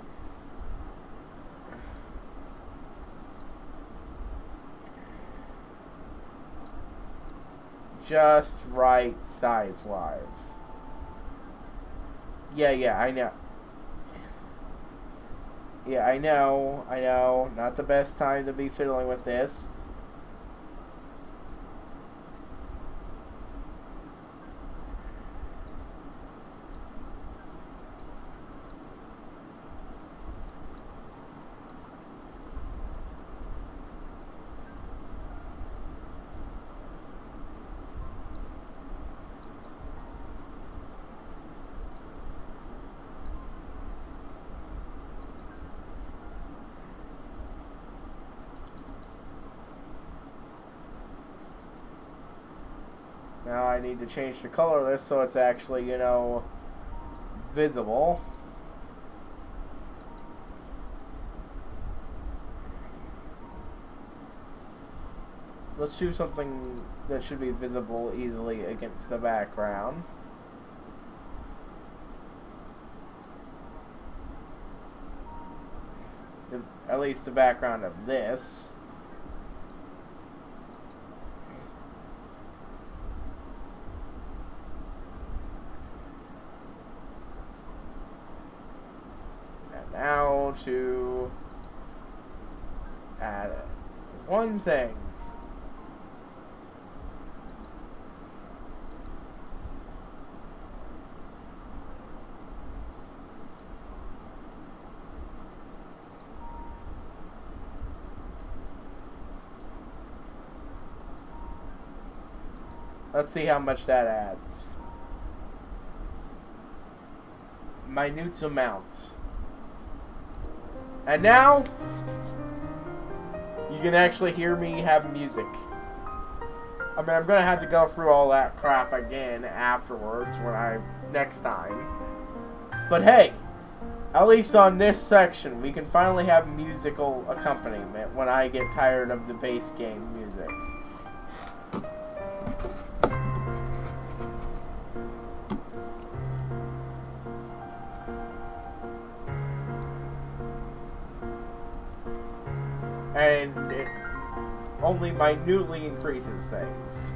Just right size-wise. Yeah, I know. Yeah, I know. Not the best time to be fiddling with this. Now I need to change the color of this so it's actually, you know, visible. Let's do something that should be visible easily against the background. At least the background of this. And now to add one thing. Let's see how much that adds. Minute amounts. And now, you can actually hear me have music. I mean, I'm gonna have to go through all that crap again afterwards next time. But hey, at least on this section, we can finally have musical accompaniment when I get tired of the base game music. And it only minutely increases things.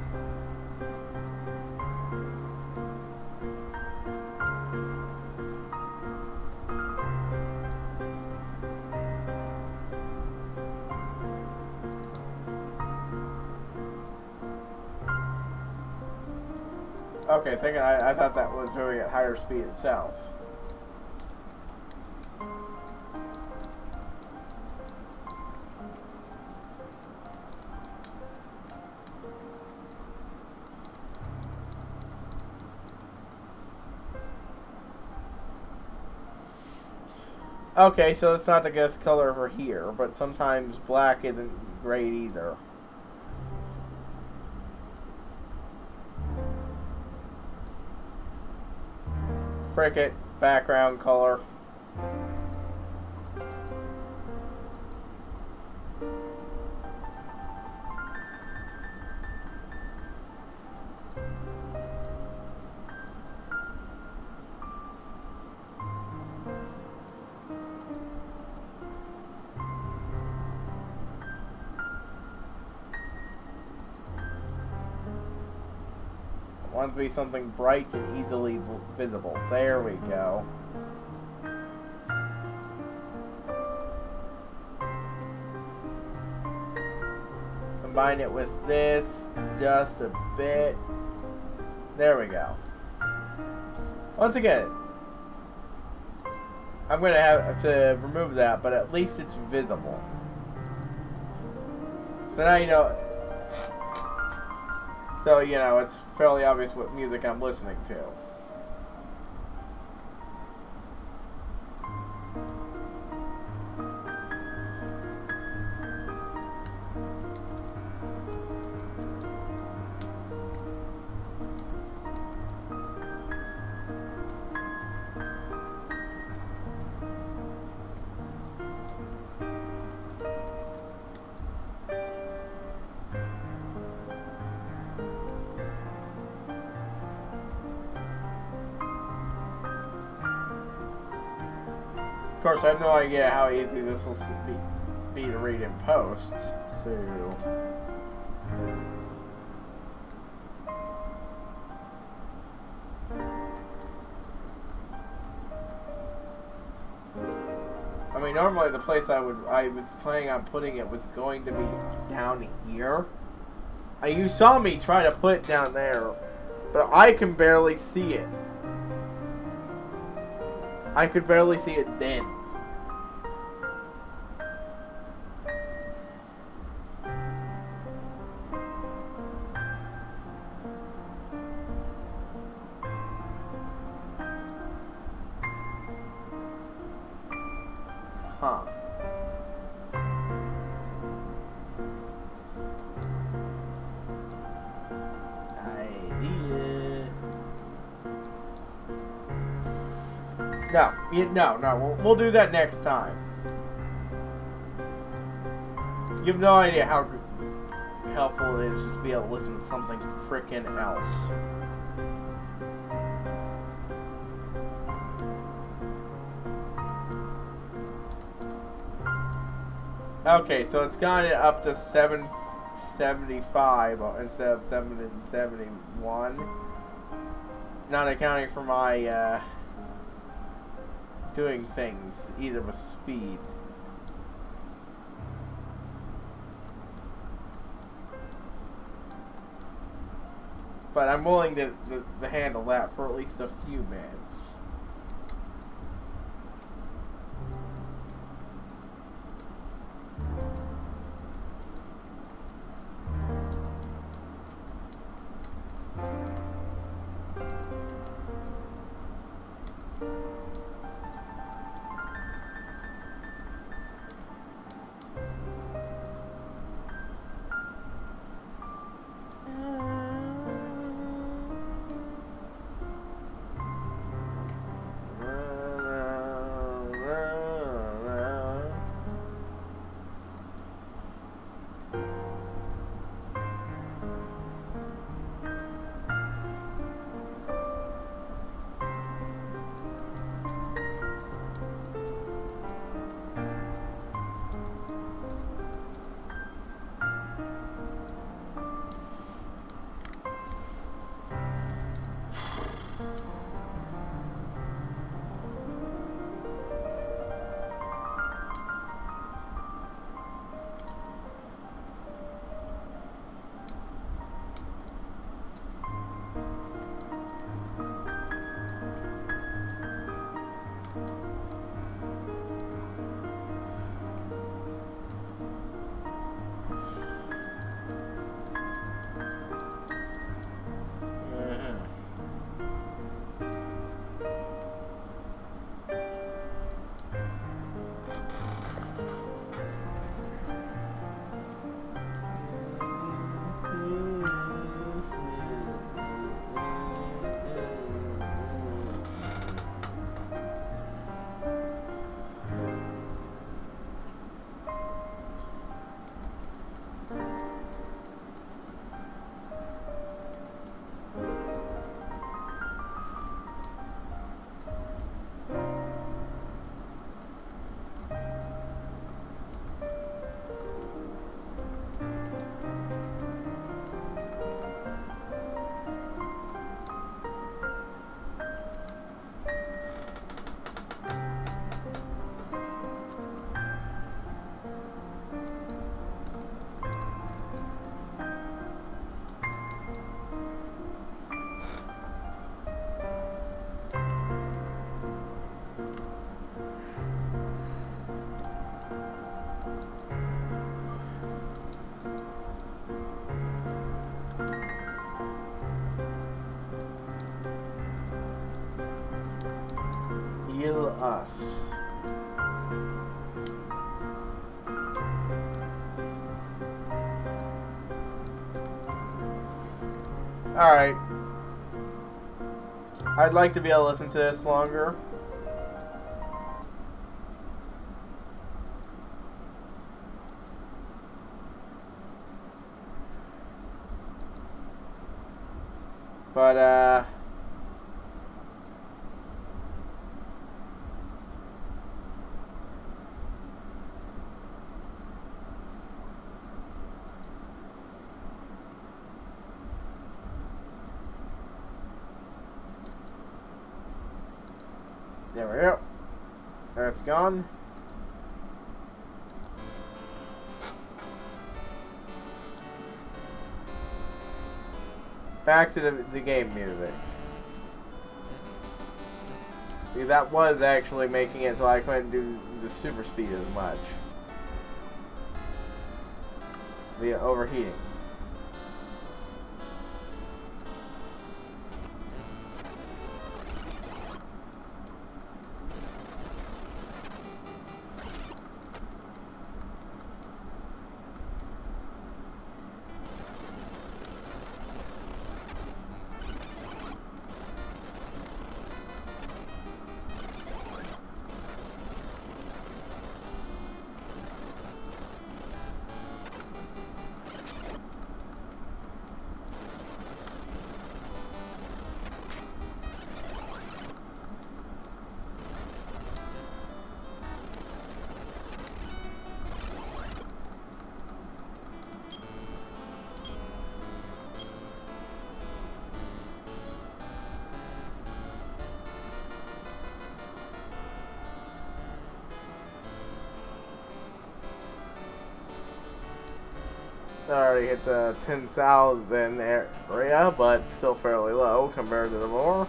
Okay, I thought that was moving at higher speed itself. Okay, so it's not the best color for here, but sometimes black isn't great either. Frick it, background color. I want it to be something bright and easily visible. There we go. Combine it with this just a bit. There we go. Once again, I'm going to have to remove that, but at least it's visible. So now you know. So, you know, it's fairly obvious what music I'm listening to. course, I have no idea how easy this will be to read in post. So. I mean, normally the place I was planning on putting it was going to be down here. You saw me try to put it down there, but I can barely see it. I could barely see it then. Huh. No. We'll do that next time. You have no idea how helpful it is just to be able to listen to something frickin' else. Okay, so it's gotten it up to 775 instead of 771. Not accounting for my doing things, either with speed. But I'm willing to handle that for at least a few minutes. Heal us. Alright. I'd like to be able to listen to this longer. But, There we go. That's gone. Back to the game music. Because that was actually making it so I couldn't do the super speed as much. The overheating. I already hit the 10,000 area, but still fairly low compared to the more.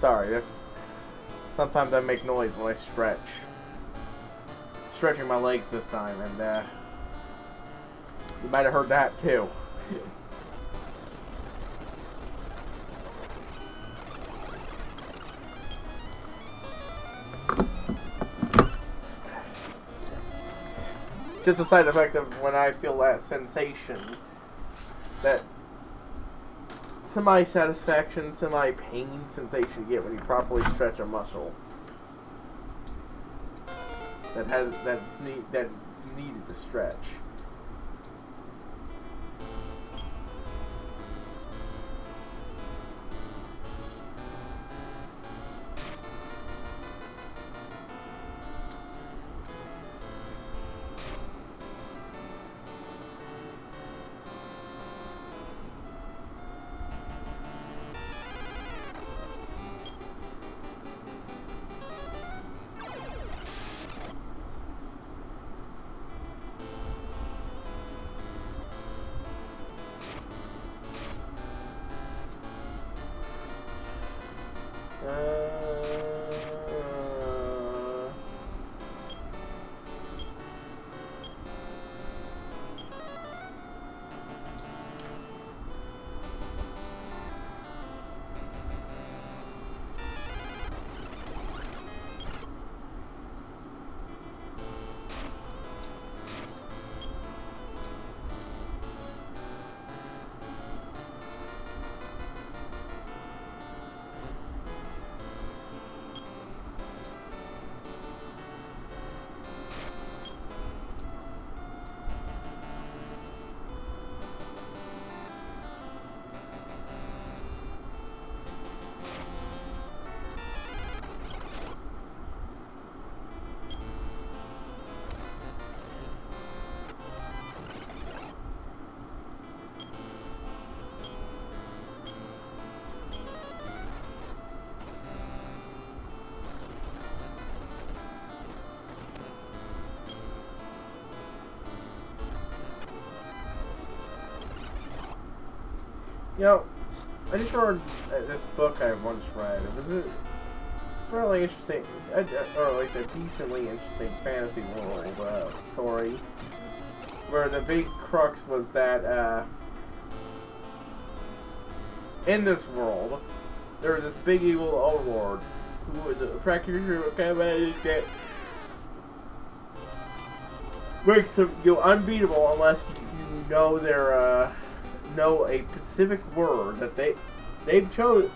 Sorry, sometimes I make noise when I stretch. Stretching my legs this time, and you might have heard that too. Just a side effect of when I feel that sensation, that semi-satisfaction, semi-pain sensation you get when you properly stretch a muscle that's needed to stretch. You know, I just read this book I once read. It was a really interesting, or like a decently interesting fantasy world story, where the big crux was that in this world, there was this big evil overlord who was a practitioner of combat that makes him unbeatable unless you know their know a specific word that they've chosen,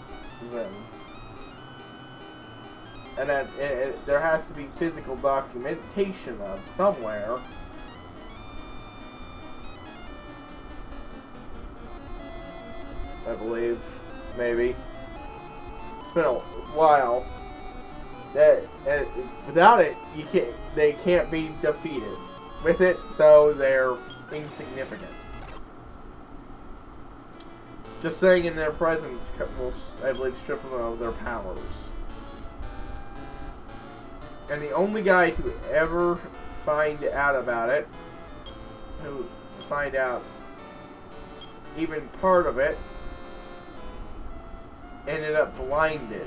and that there has to be physical documentation of somewhere. I believe, maybe. It's been a while. Without it, they can't be defeated. With it, though, they're insignificant. Just saying in their presence will, I believe, strip them of their powers. And the only guy to ever find out about it, who find out even part of it, ended up blinded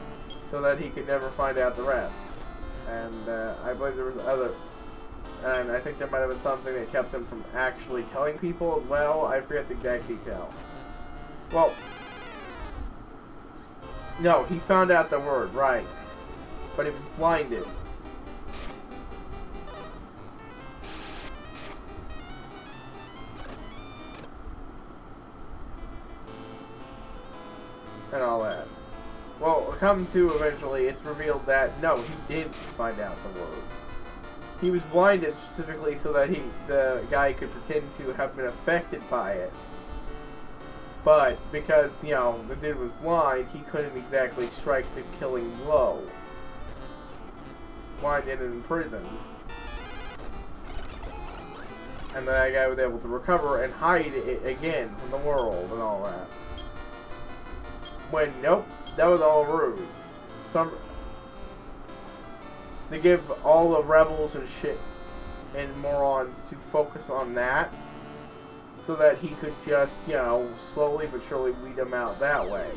so that he could never find out the rest. And I believe there was other, and I think there might have been something that kept him from actually telling people as well. I forget the exact detail. Well, no, he found out the word, right, but he was blinded. And all that. Well, come to eventually, it's revealed that no, he didn't find out the word. He was blinded specifically so that the guy could pretend to have been affected by it. But because, you know, the dude was blind, he couldn't exactly strike the killing blow. Blinded and imprisoned. And that guy was able to recover and hide it again from the world and all that. When, nope, that was all a ruse. They give all the rebels and shit and morons to focus on that so that he could just, you know, slowly but surely weed them out that way.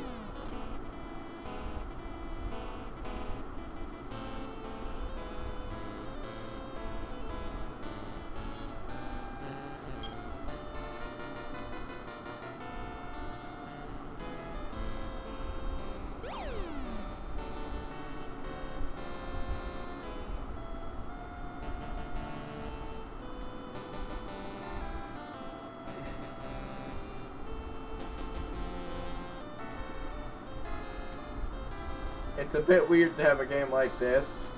It's a bit weird to have a game like this.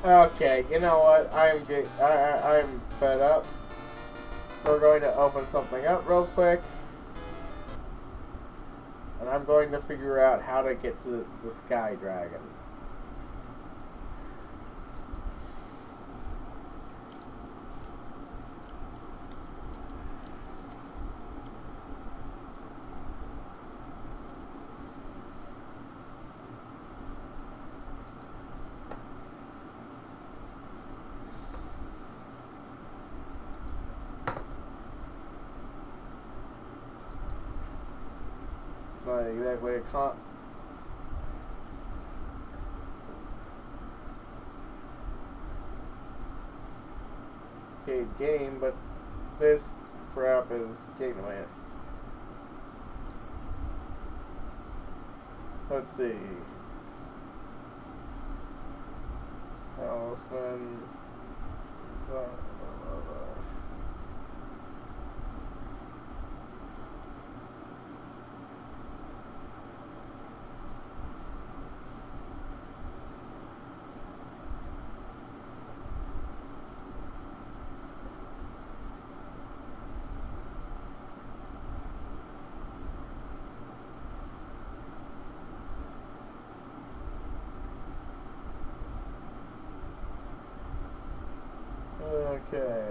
Okay, you know what? I'm fed up. We're going to open something up real quick. And I'm going to figure out how to get to the Sky Dragon. Not exactly a game, but this crap is getting away. Let's see. Talisman. Okay.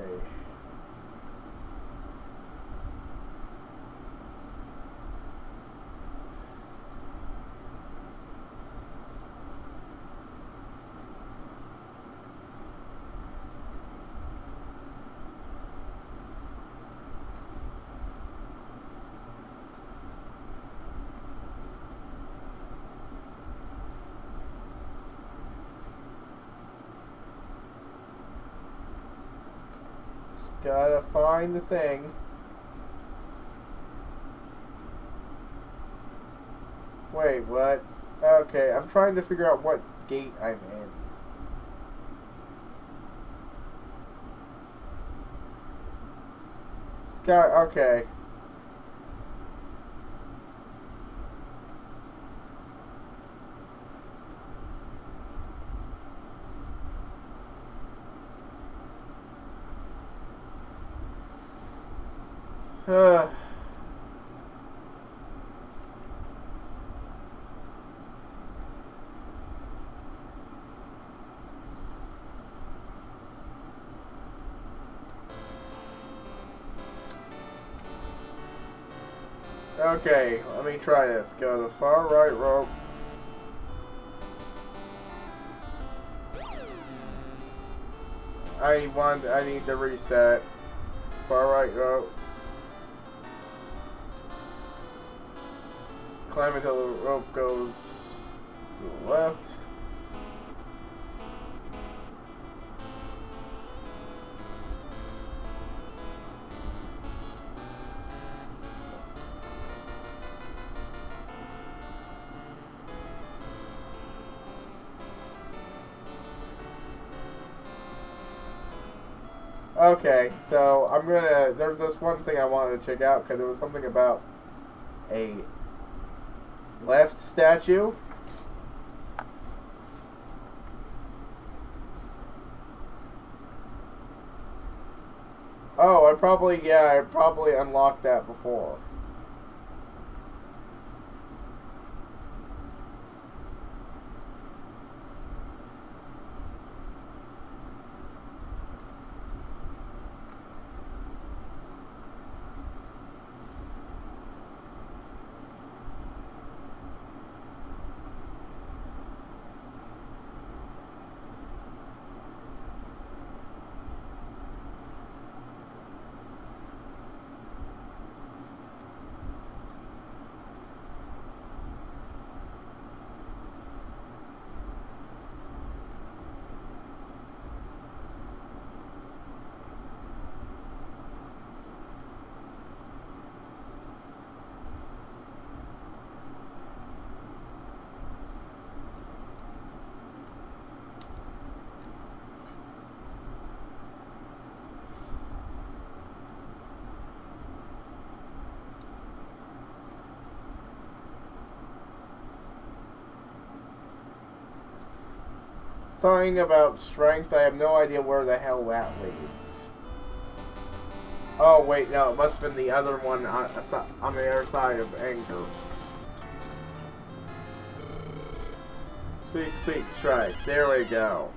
Gotta find the thing. Wait, what? Okay, I'm trying to figure out what gate I'm in. Sky, okay. Okay, let me try this. Go to the far right rope. I need to reset. Far right rope. Climb until the rope goes to the left. Okay, so I'm gonna. There's this one thing I wanted to check out because it was something about a left statue. Oh, I probably unlocked that before. Something about strength, I have no idea where the hell that leads. Oh, wait, no, it must have been the other one on the other side of anger. Speak, strike. There we go.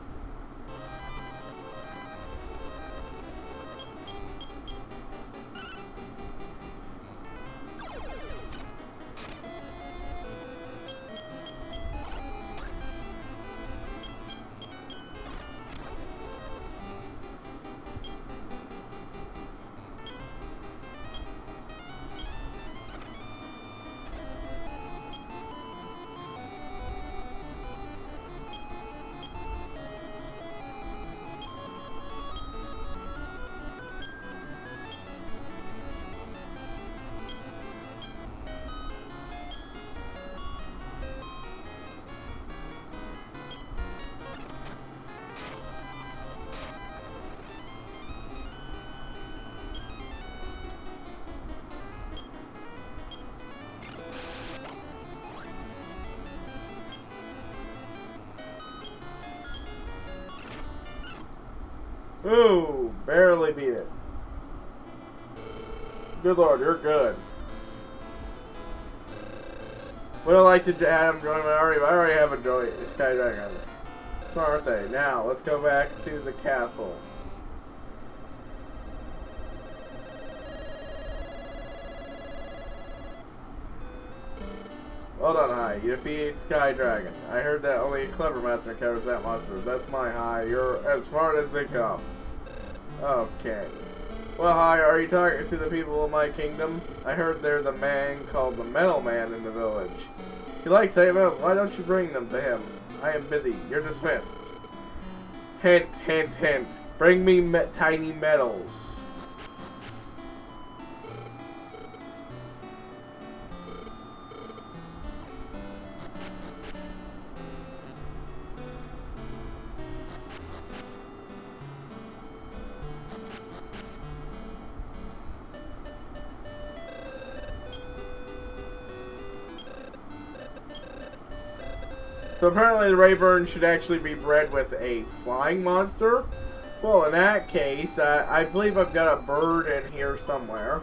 Ooh, barely beat it. Good lord, you're good. Would I like to have him join me? I already have a joy. Sky Dragon. Smart they. Now, let's go back to the castle. Well done, High. You defeated Sky Dragon. I heard that only a clever master covers that monster. That's my High. You're as smart as they come. Okay. Well, High, are you talking to the people of my kingdom? I heard there's a man called the Metal Man in the village. He likes heavy metals. Why don't you bring them to him? I am busy. You're dismissed. Hint, hint, hint. Bring me tiny metals. So apparently the Rayburn should actually be bred with a flying monster. Well, in that case, I believe I've got a bird in here somewhere.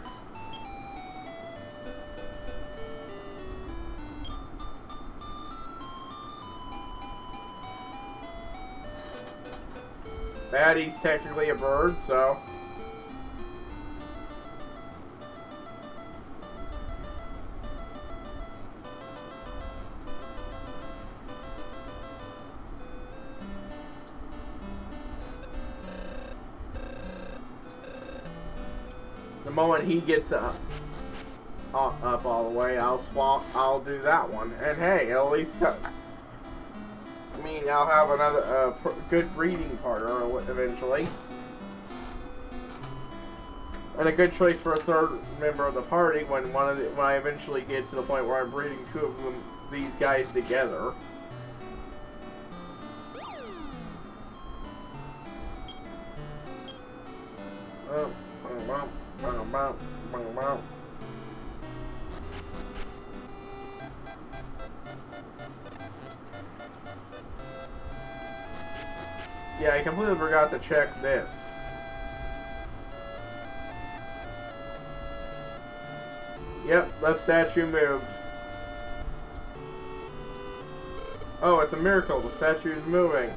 Maddie's technically a bird, so... The moment he gets up all the way, I'll do that one. And hey, at least, I mean, I'll have another good breeding partner eventually. And a good choice for a third member of the party when I eventually get to the point where I'm breeding two of these guys together. Yeah, I completely forgot to check this. Yep, that statue moved. Oh, it's a miracle. The statue is moving.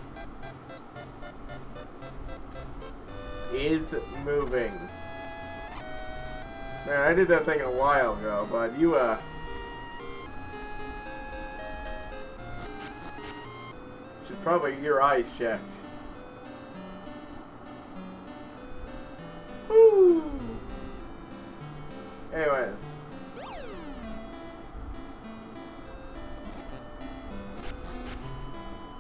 Is moving. Man, I did that thing a while ago, but you, should probably get your eyes checked. Woo! Anyways.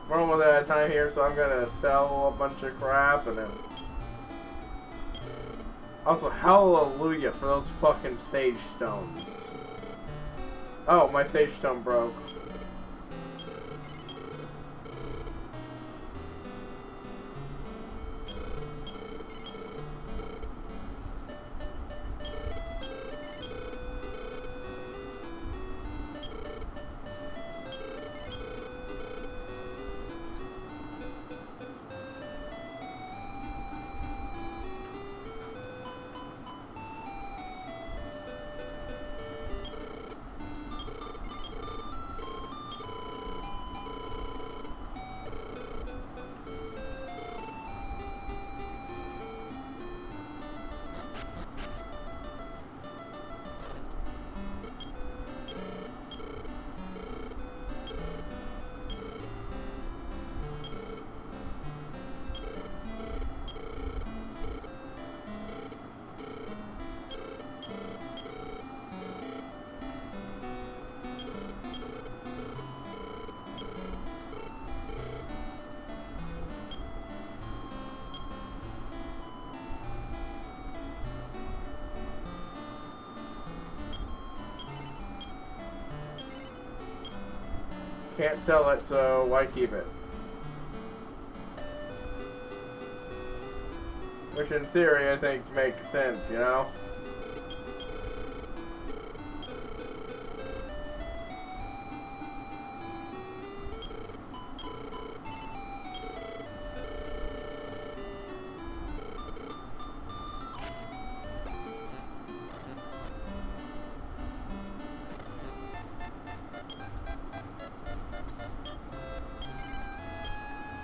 We're almost out of time here, so I'm gonna sell a bunch of crap and then... Also, hallelujah for those fucking sage stones. Oh, my sage stone broke. Can't sell it, so why keep it? Which in theory I think makes sense, you know?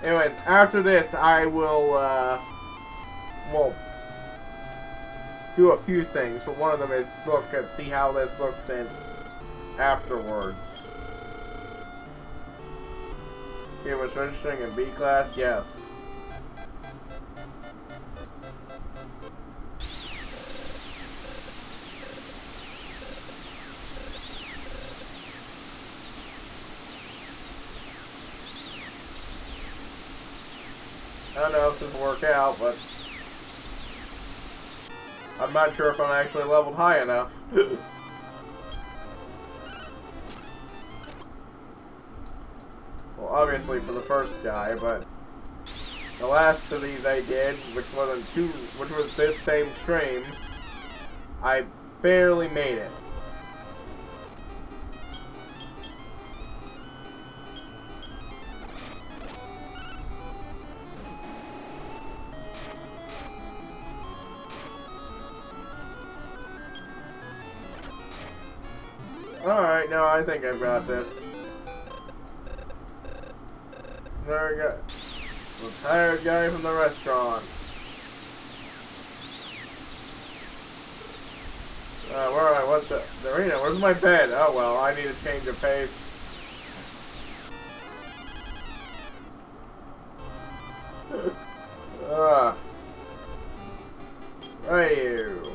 Anyways, after this, I will, well, do a few things. But one of them is look and see how this looks in afterwards. It was registering in B class, yes. I don't know if this will work out, but I'm not sure if I'm actually leveled high enough. Well, obviously for the first guy, but the last of these I did, which was this same stream, I barely made it. Alright, no, I think I've got this. There we go. Retired guy from the restaurant. Where am I? What the arena? Where's my bed? Oh well, I need to change of pace. Right you.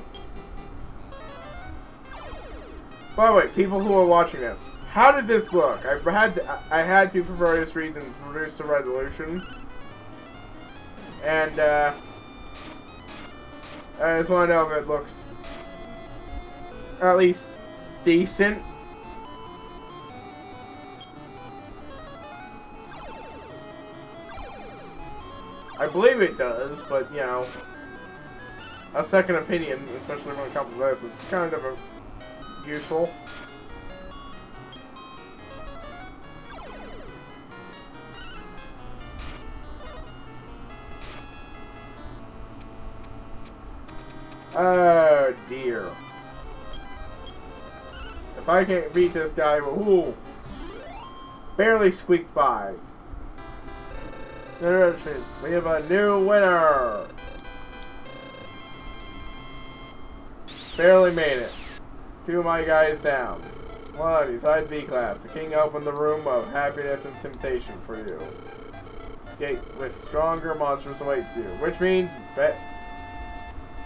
By the way, people who are watching this, how did this look? I had to for various reasons reduce the resolution, and I just want to know if it looks at least decent. I believe it does, but you know, a second opinion, especially when it comes to this, is kind of useful. Oh dear. If I can't beat this guy, ooh, barely squeaked by. We have a new winner. Barely made it. Two of my guys down. One, he's high B class. The king opened the room of happiness and temptation for you. Escape with stronger monsters awaits you. Which means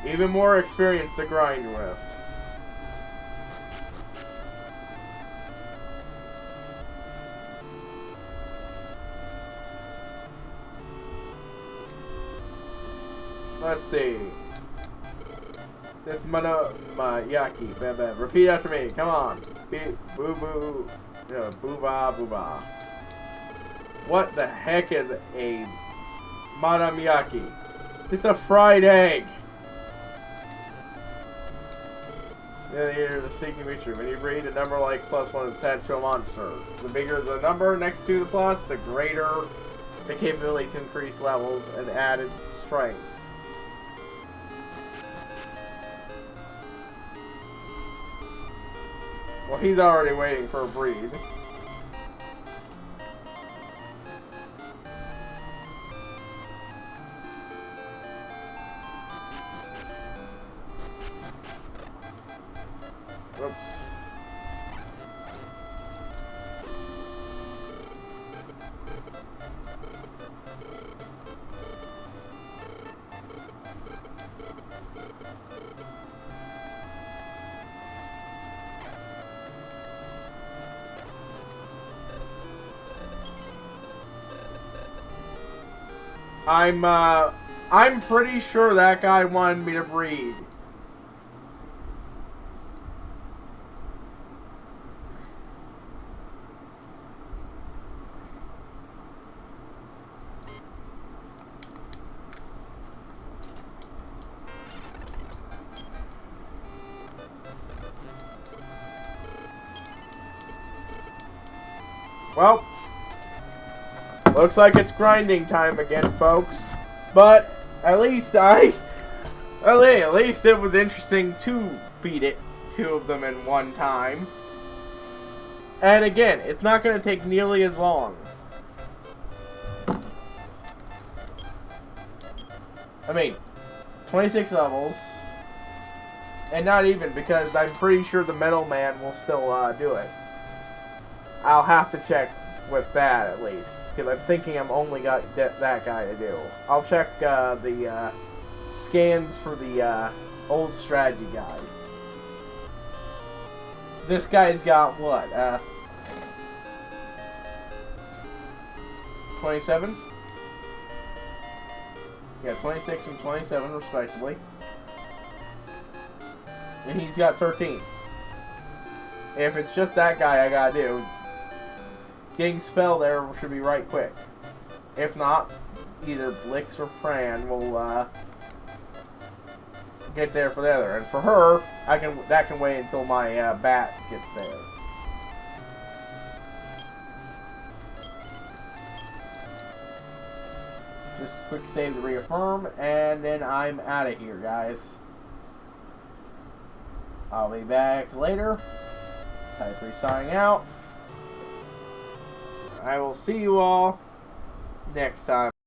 even more experience to grind with. Let's see. This Mayaki. Repeat after me. Come on. Boo boo. No, boo ba boo ba. What the heck is a Manamiyaki? It's a fried egg. Here's the sneaky feature. When you breed, a number like +1 is attached to a monster. The bigger the number next to the plus, the greater the capability to increase levels and added strength. Well, he's already waiting for a breed. Whoops. I'm pretty sure that guy wanted me to breed. Well, looks like it's grinding time again, folks. But at least it was interesting to beat it, 2 of them in one time. And again, it's not going to take nearly as long. I mean, 26 levels. And not even, because I'm pretty sure the Metal Man will still do it. I'll have to check with that at least, because I'm thinking I'm only got that guy to do. I'll check the scans for the old strategy guide. This guy's got what? 27? Yeah, 26 and 27 respectively. And he's got 13. If it's just that guy I gotta do, getting spell there should be right quick. If not, either Blix or Fran will get there for the other. And for her, that can wait until my bat gets there. Just a quick save to reaffirm, and then I'm out of here, guys. I'll be back later. HighPriest signing out. I will see you all next time.